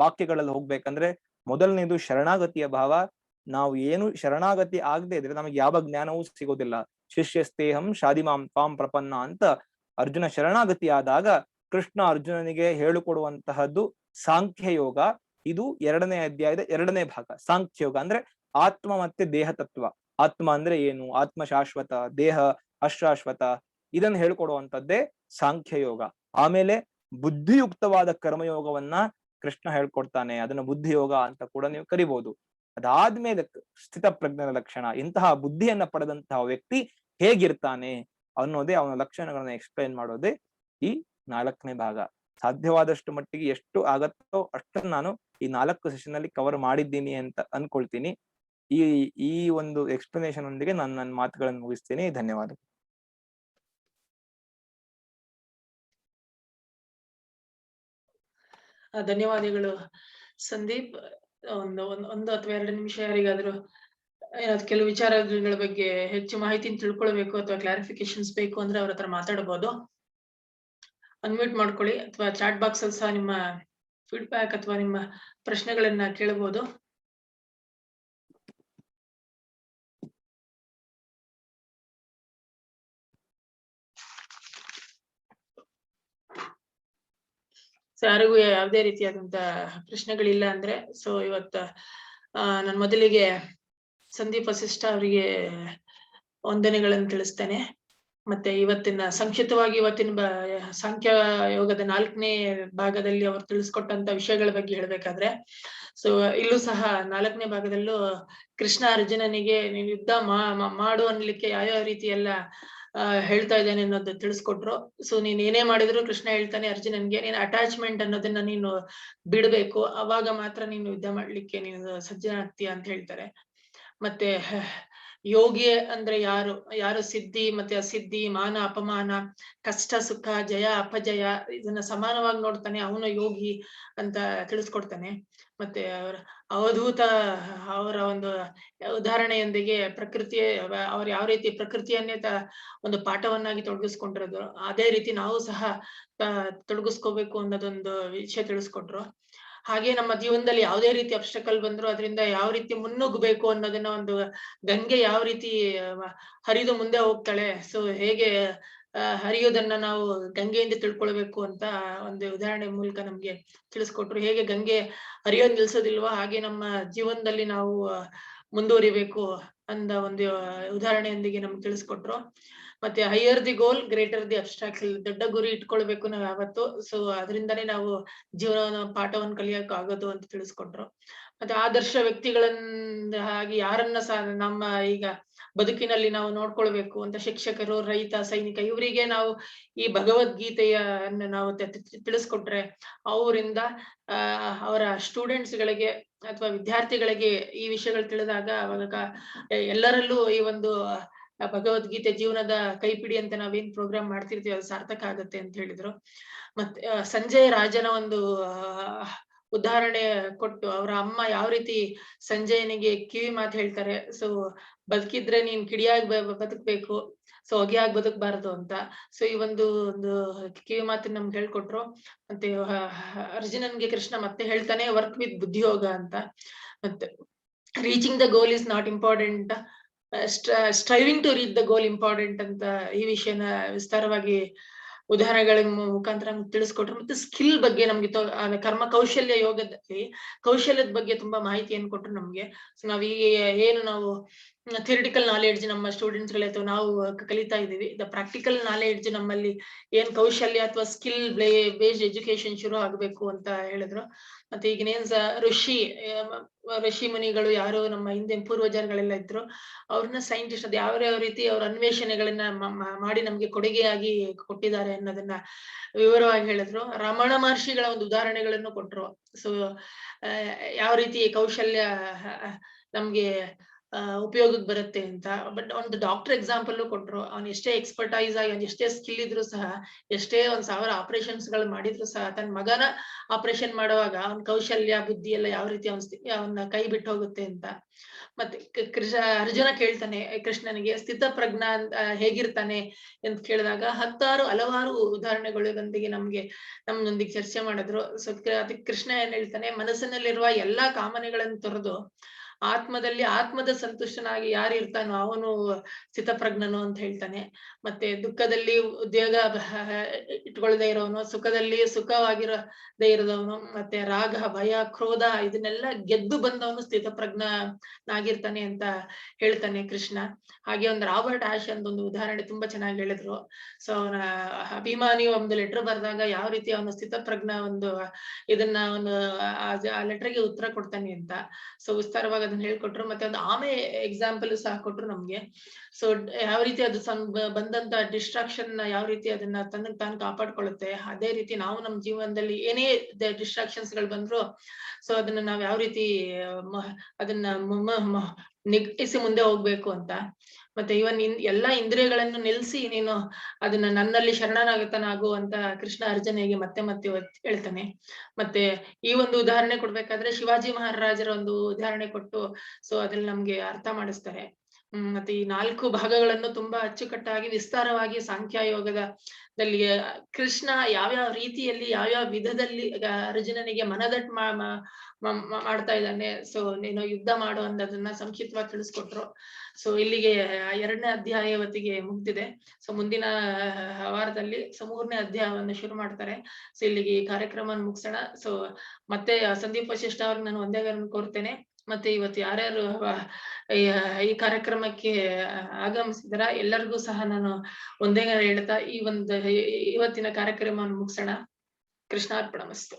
ವಾಕ್ಯಗಳಲ್ಲಿ ಹೋಗ್ಬೇಕಂದ್ರೆ, ಮೊದಲನೇದು ಶರಣಾಗತಿಯ ಭಾವ. ನಾವು ಏನು ಶರಣಾಗತಿ ಆಗದೆ ಇದ್ರೆ ನಮಗೆ ಯಾವ ಜ್ಞಾನವೂ ಸಿಗೋದಿಲ್ಲ. ಶಿಷ್ಯಸ್ತೇಹಂ ಶಾದಿಮಾಂ ತ್ವಾಂ ಪ್ರಪನ್ನ ಅಂತ ಅರ್ಜುನ ಶರಣಾಗತಿ ಆದಾಗ ಕೃಷ್ಣ ಅರ್ಜುನನಿಗೆ ಹೇಳಿಕೊಡುವಂತಹದ್ದು ಸಾಂಖ್ಯ ಯೋಗ. ಇದು 2ನೇ ಅಧ್ಯಾಯದ 2ನೇ ಭಾಗ. ಸಾಂಖ್ಯ ಯೋಗ ಅಂದ್ರೆ ಆತ್ಮ ಮತ್ತೆ ದೇಹ ತತ್ವ. ಆತ್ಮ ಅಂದ್ರೆ ಏನು, ಆತ್ಮ ಶಾಶ್ವತ, ದೇಹ ಅಶಾಶ್ವತ, ಇದನ್ನ ಹೇಳ್ಕೊಡುವಂತದ್ದೇ ಸಾಂಖ್ಯ ಯೋಗ. ಆಮೇಲೆ ಬುದ್ಧಿಯುಕ್ತವಾದ ಕರ್ಮಯೋಗವನ್ನ ಕೃಷ್ಣ ಹೇಳ್ಕೊಡ್ತಾನೆ, ಅದನ್ನ ಬುದ್ಧಿಯೋಗ ಅಂತ ಕೂಡ ನೀವು ಕರಿಬಹುದು. ಅದಾದ್ಮೇಲೆ ಸ್ಥಿತ ಪ್ರಜ್ಞನ ಲಕ್ಷಣ, ಇಂತಹ ಬುದ್ಧಿಯನ್ನ ಪಡೆದಂತಹ ವ್ಯಕ್ತಿ ಹೇಗಿರ್ತಾನೆ ಅನ್ನೋದೇ, ಅವನ ಲಕ್ಷಣಗಳನ್ನ ಎಕ್ಸ್ಪ್ಲೈನ್ ಮಾಡೋದೇ ಈ 4ನೇ ಭಾಗ. ಸಾಧ್ಯವಾದಷ್ಟು ಮಟ್ಟಿಗೆ ಎಷ್ಟು ಆಗತ್ತೋ ಅಷ್ಟನ್ನು ನಾನು ಈ 4 ಸೆಷನ್ ಅಲ್ಲಿ ಕವರ್ ಮಾಡಿದ್ದೀನಿ ಅಂತ ಅನ್ಕೊಳ್ತೀನಿ. ಈ ಒಂದು ಎಕ್ಸ್ಪ್ಲನೇಷನ್ ಒಂದಿಗೆ ನಾನು ನನ್ನ ಮಾತುಗಳನ್ನು ಮುಗಿಸ್ತೀನಿ. ಧನ್ಯವಾದ. ಧನ್ಯವಾದಗಳು ಸಂದೀಪ್. ಒಂದು ಅಥವಾ 2 ನಿಮಿಷ ಯಾರಿಗಾದ್ರೂ ಏನಾದ್ರು ಕೆಲವು ವಿಚಾರಗಳ ಬಗ್ಗೆ ಹೆಚ್ಚು ಮಾಹಿತಿನ ತಿಳ್ಕೊಳ್ಬೇಕು ಅಥವಾ ಕ್ಲಾರಿಫಿಕೇಶನ್ಸ್ ಬೇಕು ಅಂದ್ರೆ ಅವ್ರ ಹತ್ರ ಮಾತಾಡಬಹುದು. ಅನ್ಮ್ಯೂಟ್ ಮಾಡ್ಕೊಳ್ಳಿ, ಅಥವಾ ಚಾಟ್ ಬಾಕ್ಸ್ ಅಲ್ಲಿ ಸಹ ನಿಮ್ಮ ಫೀಡ್ಬ್ಯಾಕ್ ಅಥವಾ ನಿಮ್ಮ ಪ್ರಶ್ನೆಗಳನ್ನ ಕೇಳಬಹುದು. ಯಾರಿಗೂ ಯಾವುದೇ ರೀತಿಯಾದಂತ ಪ್ರಶ್ನೆಗಳಿಲ್ಲ ಅಂದ್ರೆ, ಸೊ ಇವತ್ತ ನಾನು ಮೊದಲಿಗೆ ಸಂದೀಪ್ ವಸಿಷ್ಠ ಅವರಿಗೆ ವಂದನೆಗಳನ್ನು ತಿಳಿಸ್ತೇನೆ. ಮತ್ತೆ ಇವತ್ತಿನ ಸಂಕ್ಷಿಪ್ತವಾಗಿ ಇವತ್ತಿನ ಸಾಂಖ್ಯ ಯೋಗದ 4ನೇ ಭಾಗದಲ್ಲಿ ಅವರು ತಿಳಿಸ್ಕೊಟ್ಟಂತ ವಿಷಯಗಳ ಬಗ್ಗೆ ಹೇಳ್ಬೇಕಾದ್ರೆ, ಸೊ ಇಲ್ಲೂ ಸಹ 4ನೇ ಭಾಗದಲ್ಲೂ ಕೃಷ್ಣ ಅರ್ಜುನನಿಗೆ ನೀವು ಯುದ್ಧ ಮಾಡು ಅನ್ಲಿಕ್ಕೆ ಯಾವ್ಯಾವ ರೀತಿ ಎಲ್ಲ ಹೇಳ್ತಾ ಇದ್ದಾನೆ ಅನ್ನೋದು ತಿಳಿಸ್ಕೊಟ್ರು. ಸೊ ನೀನ್ ಏನೇ ಮಾಡಿದ್ರು ಕೃಷ್ಣ ಹೇಳ್ತಾನೆ ಅರ್ಜುನನ್ಗೆ, ನೀನ್ ಅಟ್ಯಾಚ್ಮೆಂಟ್ ಅನ್ನೋದನ್ನ ನೀನು ಬಿಡ್ಬೇಕು, ಅವಾಗ ಮಾತ್ರ ನೀನು ಯುದ್ಧ ಮಾಡ್ಲಿಕ್ಕೆ ನೀನು ಸಜ್ಜನಾಗ್ತೀಯ ಅಂತ ಹೇಳ್ತಾರೆ. ಮತ್ತೆ ಯೋಗಿ ಅಂದ್ರೆ ಯಾರು ಸಿದ್ಧಿ ಮತ್ತೆ ಅಸಿದ್ಧಿ, ಮಾನ ಅಪಮಾನ, ಕಷ್ಟ ಸುಖ, ಜಯ ಅಪಜಯ ಇದನ್ನ ಸಮಾನವಾಗಿ ನೋಡ್ತಾನೆ, ಅವನು ಯೋಗಿ ಅಂತ ತಿಳಿಸ್ಕೊಡ್ತಾನೆ. ಮತ್ತೆ ಅವಧೂತ ಅವರ ಒಂದು ಉದಾಹರಣೆಯೊಂದಿಗೆ ಪ್ರಕೃತಿಯ ಅವ್ರು ಯಾವ ರೀತಿ ಪ್ರಕೃತಿಯನ್ನೇ ಒಂದು ಪಾಠವನ್ನಾಗಿ ತೊಡಗಿಸ್ಕೊಂಡಿರೋದು, ಅದೇ ರೀತಿ ನಾವು ಸಹ ತೊಡಗಿಸ್ಕೋಬೇಕು ಅನ್ನೋದೊಂದು ವಿಷಯ ತಿಳಿಸ್ಕೊಟ್ರು. ಹಾಗೆ ನಮ್ಮ ಜೀವನದಲ್ಲಿ ಯಾವುದೇ ರೀತಿ ಅಬ್ಸ್ಟಕಲ್ ಬಂದ್ರು ಅದರಿಂದ ಯಾವ ರೀತಿ ಮುನ್ನುಗ್ಗಬೇಕು ಅನ್ನೋದನ್ನ, ಒಂದು ಗಂಗೆ ಯಾವ ರೀತಿ ಹರಿದು ಮುಂದೆ ಹೋಗ್ತಾಳೆ, ಸೊ ಹೇಗೆ ಹರಿಯೋದನ್ನ ನಾವು ಗಂಗೆಯಿಂದ ತಿಳ್ಕೊಳ್ಬೇಕು ಅಂತ ಒಂದು ಉದಾಹರಣೆ ಮೂಲಕ ನಮ್ಗೆ ತಿಳಿಸ್ಕೊಟ್ರು. ಹೇಗೆ ಗಂಗೆ ಹರಿಯೋದ್ ನಿಲ್ಸೋದಿಲ್ವಾ, ಹಾಗೆ ನಮ್ಮ ಜೀವನದಲ್ಲಿ ನಾವು ಮುಂದುವರಿಬೇಕು ಅಂದ ಒಂದು ಉದಾಹರಣೆಯೊಂದಿಗೆ ನಮ್ಗೆ ತಿಳಿಸ್ಕೊಟ್ರು. ಮತ್ತೆ higher the goal greater the abstract, ದೊಡ್ಡ ಗುರಿ ಇಟ್ಕೊಳ್ಬೇಕು ನಾವು ಯಾವತ್ತು, ಸೊ ಅದರಿಂದಾನೇ ನಾವು ಜೀವನ ಪಾಠವನ್ನು ಕಲಿಯಕ್ ಆಗೋದು ಅಂತ ತಿಳಿಸ್ಕೊಟ್ರು. ಮತ್ತೆ ಆದರ್ಶ ವ್ಯಕ್ತಿಗಳನ್ನ ಹಾಗೆ ಯಾರನ್ನ ಸಹ ನಮ್ಮ ಈಗ ಬದುಕಿನಲ್ಲಿ ನಾವು ನೋಡ್ಕೊಳ್ಬೇಕು ಅಂತ, ಶಿಕ್ಷಕರು, ರೈತ, ಸೈನಿಕ, ಇವರಿಗೆ ನಾವು ಈ ಭಗವದ್ಗೀತೆಯ ನಾವು ತಿಳಿಸ್ಕೊಟ್ರೆ ಅವರಿಂದ ಅವರ ಸ್ಟೂಡೆಂಟ್ಸ್ ಗಳಿಗೆ ಅಥವಾ ವಿದ್ಯಾರ್ಥಿಗಳಿಗೆ ಈ ವಿಷಯಗಳು ತಿಳಿದಾಗ ಅವಾಗ ಎಲ್ಲರಲ್ಲೂ ಈ ಒಂದು ಭಗವದ್ಗೀತೆ ಜೀವನದ ಕೈಪಿಡಿ ಅಂತ ನಾವೇನ್ ಪ್ರೋಗ್ರಾಮ್ ಮಾಡ್ತಿರ್ತೀವಿ ಅದು ಸಾರ್ಥಕ ಆಗತ್ತೆ ಅಂತ ಹೇಳಿದ್ರು. ಮತ್ತೆ ಸಂಜಯ್ ರಾಜನ ಒಂದು ಉದಾಹರಣೆ ಕೊಟ್ಟು, ಅವರ ಅಮ್ಮ ಯಾವ ರೀತಿ ಸಂಜಯನಿಗೆ ಕಿವಿ ಮಾತು ಹೇಳ್ತಾರೆ, ಸೊ ಬದುಕಿದ್ರೆ ನೀನ್ ಕಿಡಿಯಾಗಿ ಬದುಕ್ಬೇಕು, ಸೊ ಹೊಗೆಯಾಗಿ ಬದುಕಬಾರದು ಅಂತ. ಸೊ ಈ ಒಂದು ಕಿವಿ ಮಾತನ್ನ ನಮ್ಗೆ ಹೇಳ್ಕೊಟ್ರು. ಮತ್ತೆ ಅರ್ಜುನನ್ಗೆ ಕೃಷ್ಣ ಮತ್ತೆ ಹೇಳ್ತಾನೆ ವರ್ಕ್ ವಿತ್ ಬುದ್ಧಿಯೋಗ ಅಂತ. ಮತ್ತೆ reaching the goal is not important, striving to reach the goal important ಅಂತ ಈ ವಿಷಯನ ವಿಸ್ತಾರವಾಗಿ ಉದಾಹರಣೆಗಳ ಮುಖಾಂತರ ತಿಳಿಸ್ಕೊಟ್ರು. ಮತ್ತೆ ಸ್ಕಿಲ್ ಬಗ್ಗೆ ನಮ್ಗೆ ಕರ್ಮ ಕೌಶಲ್ಯ ಯೋಗದಲ್ಲಿ ಕೌಶಲ್ಯದ ಬಗ್ಗೆ ತುಂಬಾ ಮಾಹಿತಿಯನ್ನು ಕೊಟ್ರು ನಮ್ಗೆ. ಸೊ ನಾವ್ ಈಗ ಏನು ನಾವು ಥಿಯರಿಟಿಕಲ್ ನಾಲೆಡ್ಜ್ ನಮ್ಮ ಸ್ಟೂಡೆಂಟ್ಸ್ ಗಳ ಅಥವಾ ನಾವು ಕಲಿತಾ ಇದೀವಿ, ದ ಪ್ರಾಕ್ಟಿಕಲ್ ನಾಲೆಡ್ಜ್ ನಮ್ಮಲ್ಲಿ ಏನ್ ಕೌಶಲ್ಯ ಅಥವಾ ಸ್ಕಿಲ್ ಬೇಸ್ಡ್ ಎಜುಕೇಶನ್ ಶುರು ಆಗ್ಬೇಕು ಅಂತ ಹೇಳಿದ್ರು. ಮತ್ತೆ ಈಗಿನೇನ್ ಋಷಿ ಮುನಿಗಳು ಯಾರು ನಮ್ಮ ಹಿಂದೆ ಪೂರ್ವಜರುಗಳೆಲ್ಲ ಇದ್ರು, ಅವ್ರನ್ನ ಸೈಂಟಿಸ್ಟ್ ಅದು ಯಾವ ರೀತಿ ಅವ್ರ ಅನ್ವೇಷಣೆಗಳನ್ನ ಮಾಡಿ ನಮ್ಗೆ ಕೊಡುಗೆಯಾಗಿ ಕೊಟ್ಟಿದ್ದಾರೆ ಅನ್ನೋದನ್ನ ವಿವರವಾಗಿ ಹೇಳಿದ್ರು. ರಮಣ ಮಹರ್ಷಿಗಳ ಒಂದು ಉದಾಹರಣೆಗಳನ್ನು ಕೊಟ್ರು. ಸೊ ಯಾವ ರೀತಿ ಕೌಶಲ್ಯ ನಮ್ಗೆ ಉಪಯೋಗಕ್ಕೆ ಬರುತ್ತೆ ಅಂತ. ಬಟ್ ಒಂದು ಡಾಕ್ಟರ್ ಎಕ್ಸಾಂಪಲ್ ಕೊಟ್ರು. ಅವ್ನು ಎಷ್ಟೇ ಎಕ್ಸ್ಪರ್ಟೈಸ್ ಆಗಿ ಅವ್ನು ಎಷ್ಟೇ ಸ್ಕಿಲ್ ಇದ್ರು ಸಹ, ಎಷ್ಟೇ 1000 ಆಪರೇಷನ್ಸ್ ಗಳು ಮಾಡಿದ್ರು ಸಹ, ತನ್ನ ಮಗನ ಆಪರೇಷನ್ ಮಾಡುವಾಗ ಅವ್ನ ಕೌಶಲ್ಯ ಬುದ್ಧಿ ಎಲ್ಲ ಯಾವ ರೀತಿ ಅವನ ಕೈ ಬಿಟ್ಟು ಹೋಗುತ್ತೆ ಅಂತ. ಮತ್ತೆ ಅರ್ಜುನ ಕೇಳ್ತಾನೆ ಕೃಷ್ಣನಿಗೆ ಸ್ಥಿತಪ್ರಜ್ಞ ಹೇಗಿರ್ತಾನೆ ಅಂತ ಕೇಳಿದಾಗ ಹಲವಾರು ಉದಾಹರಣೆಗಳೊಂದಿಗೆ ನಮ್ಮೊಂದಿಗೆ ಚರ್ಚೆ ಮಾಡಿದ್ರು. ಸೊ ಅದಕ್ಕೆ ಕೃಷ್ಣ ಏನ್ ಹೇಳ್ತಾನೆ, ಮನಸ್ಸಿನಲ್ಲಿರುವ ಎಲ್ಲಾ ಕಾಮನೆಗಳನ್ನು ತೊರೆದು ಆತ್ಮದ ಸಂತುಷ್ಟನಾಗಿ ಯಾರು ಇರ್ತಾನೋ ಅವನು ಸ್ಥಿತಪ್ರಜ್ಞನು ಅಂತ ಹೇಳ್ತಾನೆ. ಮತ್ತೆ ದುಃಖದಲ್ಲಿ ಉದ್ಯೋಗ ಇಟ್ಕೊಳ್ದೇ ಇರೋನು, ಸುಖದಲ್ಲಿ ಸುಖವಾಗಿರದೇ ಇರೋದವನು, ಮತ್ತೆ ರಾಗ ಭಯ ಕ್ರೋಧ ಇದನ್ನೆಲ್ಲ ಗೆದ್ದು ಬಂದವನು ಸ್ಥಿತಪ್ರಜ್ಞನಾಗಿರ್ತಾನೆ ಅಂತ ಹೇಳ್ತಾನೆ ಕೃಷ್ಣ. ಹಾಗೆ ಒಂದು ರಾಬರ್ಟ್ ಆಶ್ ಅಂತ ಒಂದು ಉದಾಹರಣೆ ತುಂಬಾ ಚೆನ್ನಾಗಿ ಹೇಳಿದ್ರು. ಸೊ ಅವನ ಅಭಿಮಾನಿ ಒಂದು ಲೆಟರ್ ಬರೆದಾಗ ಯಾವ ರೀತಿ ಅವನು ಸ್ಥಿತಪ್ರಜ್ಞ ಇದನ್ನ ಅವನು ಆ ಲೆಟರ್ಗೆ ಉತ್ತರ ಕೊಡ್ತಾನೆ ಅಂತ. ಸೊ ವಿಸ್ತಾರವಾಗಿ ಅದನ್ನ ಹೇಳ್ಕೊಟ್ರು. ಮತ್ತೆ ಒಂದು ಆಮೆ ಎಕ್ಸಾಂಪಲ್ ಸಹ ಕೊಟ್ರು ನಮ್ಗೆ. ಸೊ ಯಾವ ರೀತಿ ಅದು ಬಂದಂತ ಡಿಸ್ಟ್ರಾಕ್ಷನ್ ಯಾವ ರೀತಿ ಅದನ್ನ ತಾನು ಕಾಪಾಡ್ಕೊಳ್ಳುತ್ತೆ, ಅದೇ ರೀತಿ ನಾವು ನಮ್ಮ ಜೀವನದಲ್ಲಿ ಏನೇ ಡಿಸ್ಟ್ರಾಕ್ಷನ್ಸ್ ಗಳು ಬಂದ್ರು ಸೊ ಅದನ್ನ ನಾವ್ ಯಾವ ರೀತಿ ಅದನ್ನ ನಿಗ್ಗಿಸಿ ಮುಂದೆ ಹೋಗ್ಬೇಕು ಅಂತ. ಮತ್ತೆ ಇವನ್ ಎಲ್ಲಾ ಇಂದ್ರಿಯಗಳನ್ನು ನಿಲ್ಸಿ ನೀನು ಅದನ್ನ ನನ್ನಲ್ಲಿ ಶರಣನಾಗತನಾಗು ಅಂತ ಕೃಷ್ಣ ಅರ್ಜುನಿಗೆ ಮತ್ತೆ ಮತ್ತೆ ಹೇಳ್ತಾನೆ. ಮತ್ತೆ ಈ ಒಂದು ಉದಾಹರಣೆ ಕೊಡ್ಬೇಕಾದ್ರೆ ಶಿವಾಜಿ ಮಹಾರಾಜರ ಒಂದು ಉದಾಹರಣೆ ಕೊಟ್ಟು ಸೊ ಅದ್ರಲ್ಲಿ ನಮ್ಗೆ ಅರ್ಥ ಮಾಡಿಸ್ತಾರೆ. ಮತ್ತೆ ಈ 4 ಭಾಗಗಳನ್ನು ತುಂಬಾ ಅಚ್ಚುಕಟ್ಟಾಗಿ ವಿಸ್ತಾರವಾಗಿ ಸಾಂಖ್ಯಯೋಗದಲ್ಲಿ ಕೃಷ್ಣ ಯಾವ್ಯಾವ ರೀತಿಯಲ್ಲಿ ಯಾವ್ಯಾವ ವಿಧದಲ್ಲಿ ಅರ್ಜುನನಿಗೆ ಮನದಟ್ಟು ಮಾಡ್ತಾ ಇದ್ದಾನೆ, ಸೊ ನೀನು ಯುದ್ಧ ಮಾಡು ಅನ್ನೋದನ್ನ ಸಂಕ್ಷಿಪ್ತವಾಗಿ ತಿಳಿಸ್ಕೊಟ್ರು. ಸೊ ಇಲ್ಲಿಗೆ 2ನೇ ಅಧ್ಯಾಯ ಇವತ್ತಿಗೆ ಮುಗ್ದಿದೆ. ಸೊ ಮುಂದಿನ ವಾರದಲ್ಲಿ 3ನೇ ಅಧ್ಯಾಯವನ್ನು ಶುರು ಮಾಡ್ತಾರೆ. ಸೊ ಇಲ್ಲಿಗೆ ಈ ಕಾರ್ಯಕ್ರಮವನ್ನು ಮುಗಿಸೋಣ. ಸೊ ಮತ್ತೆ ಸಂದೀಪ್ ವಶಿಷ್ಠ ಅವ್ರಿಗೆ ನಾನು ಒಂದೇ ಕೋರ್ತೇನೆ. ಮತ್ತೆ ಇವತ್ತು ಯಾರ್ಯಾರು ಈ ಕಾರ್ಯಕ್ರಮಕ್ಕೆ ಆಗಮಿಸಿದಾರ ಎಲ್ಲರಿಗೂ ಸಹ ನಾನು ಒಂದೇ ಹೇಳ್ತಾ ಇವತ್ತಿನ ಕಾರ್ಯಕ್ರಮವನ್ನು ಮುಗಿಸೋಣ. ಕೃಷ್ಣಾರ್ಪಣಮಸ್ತು.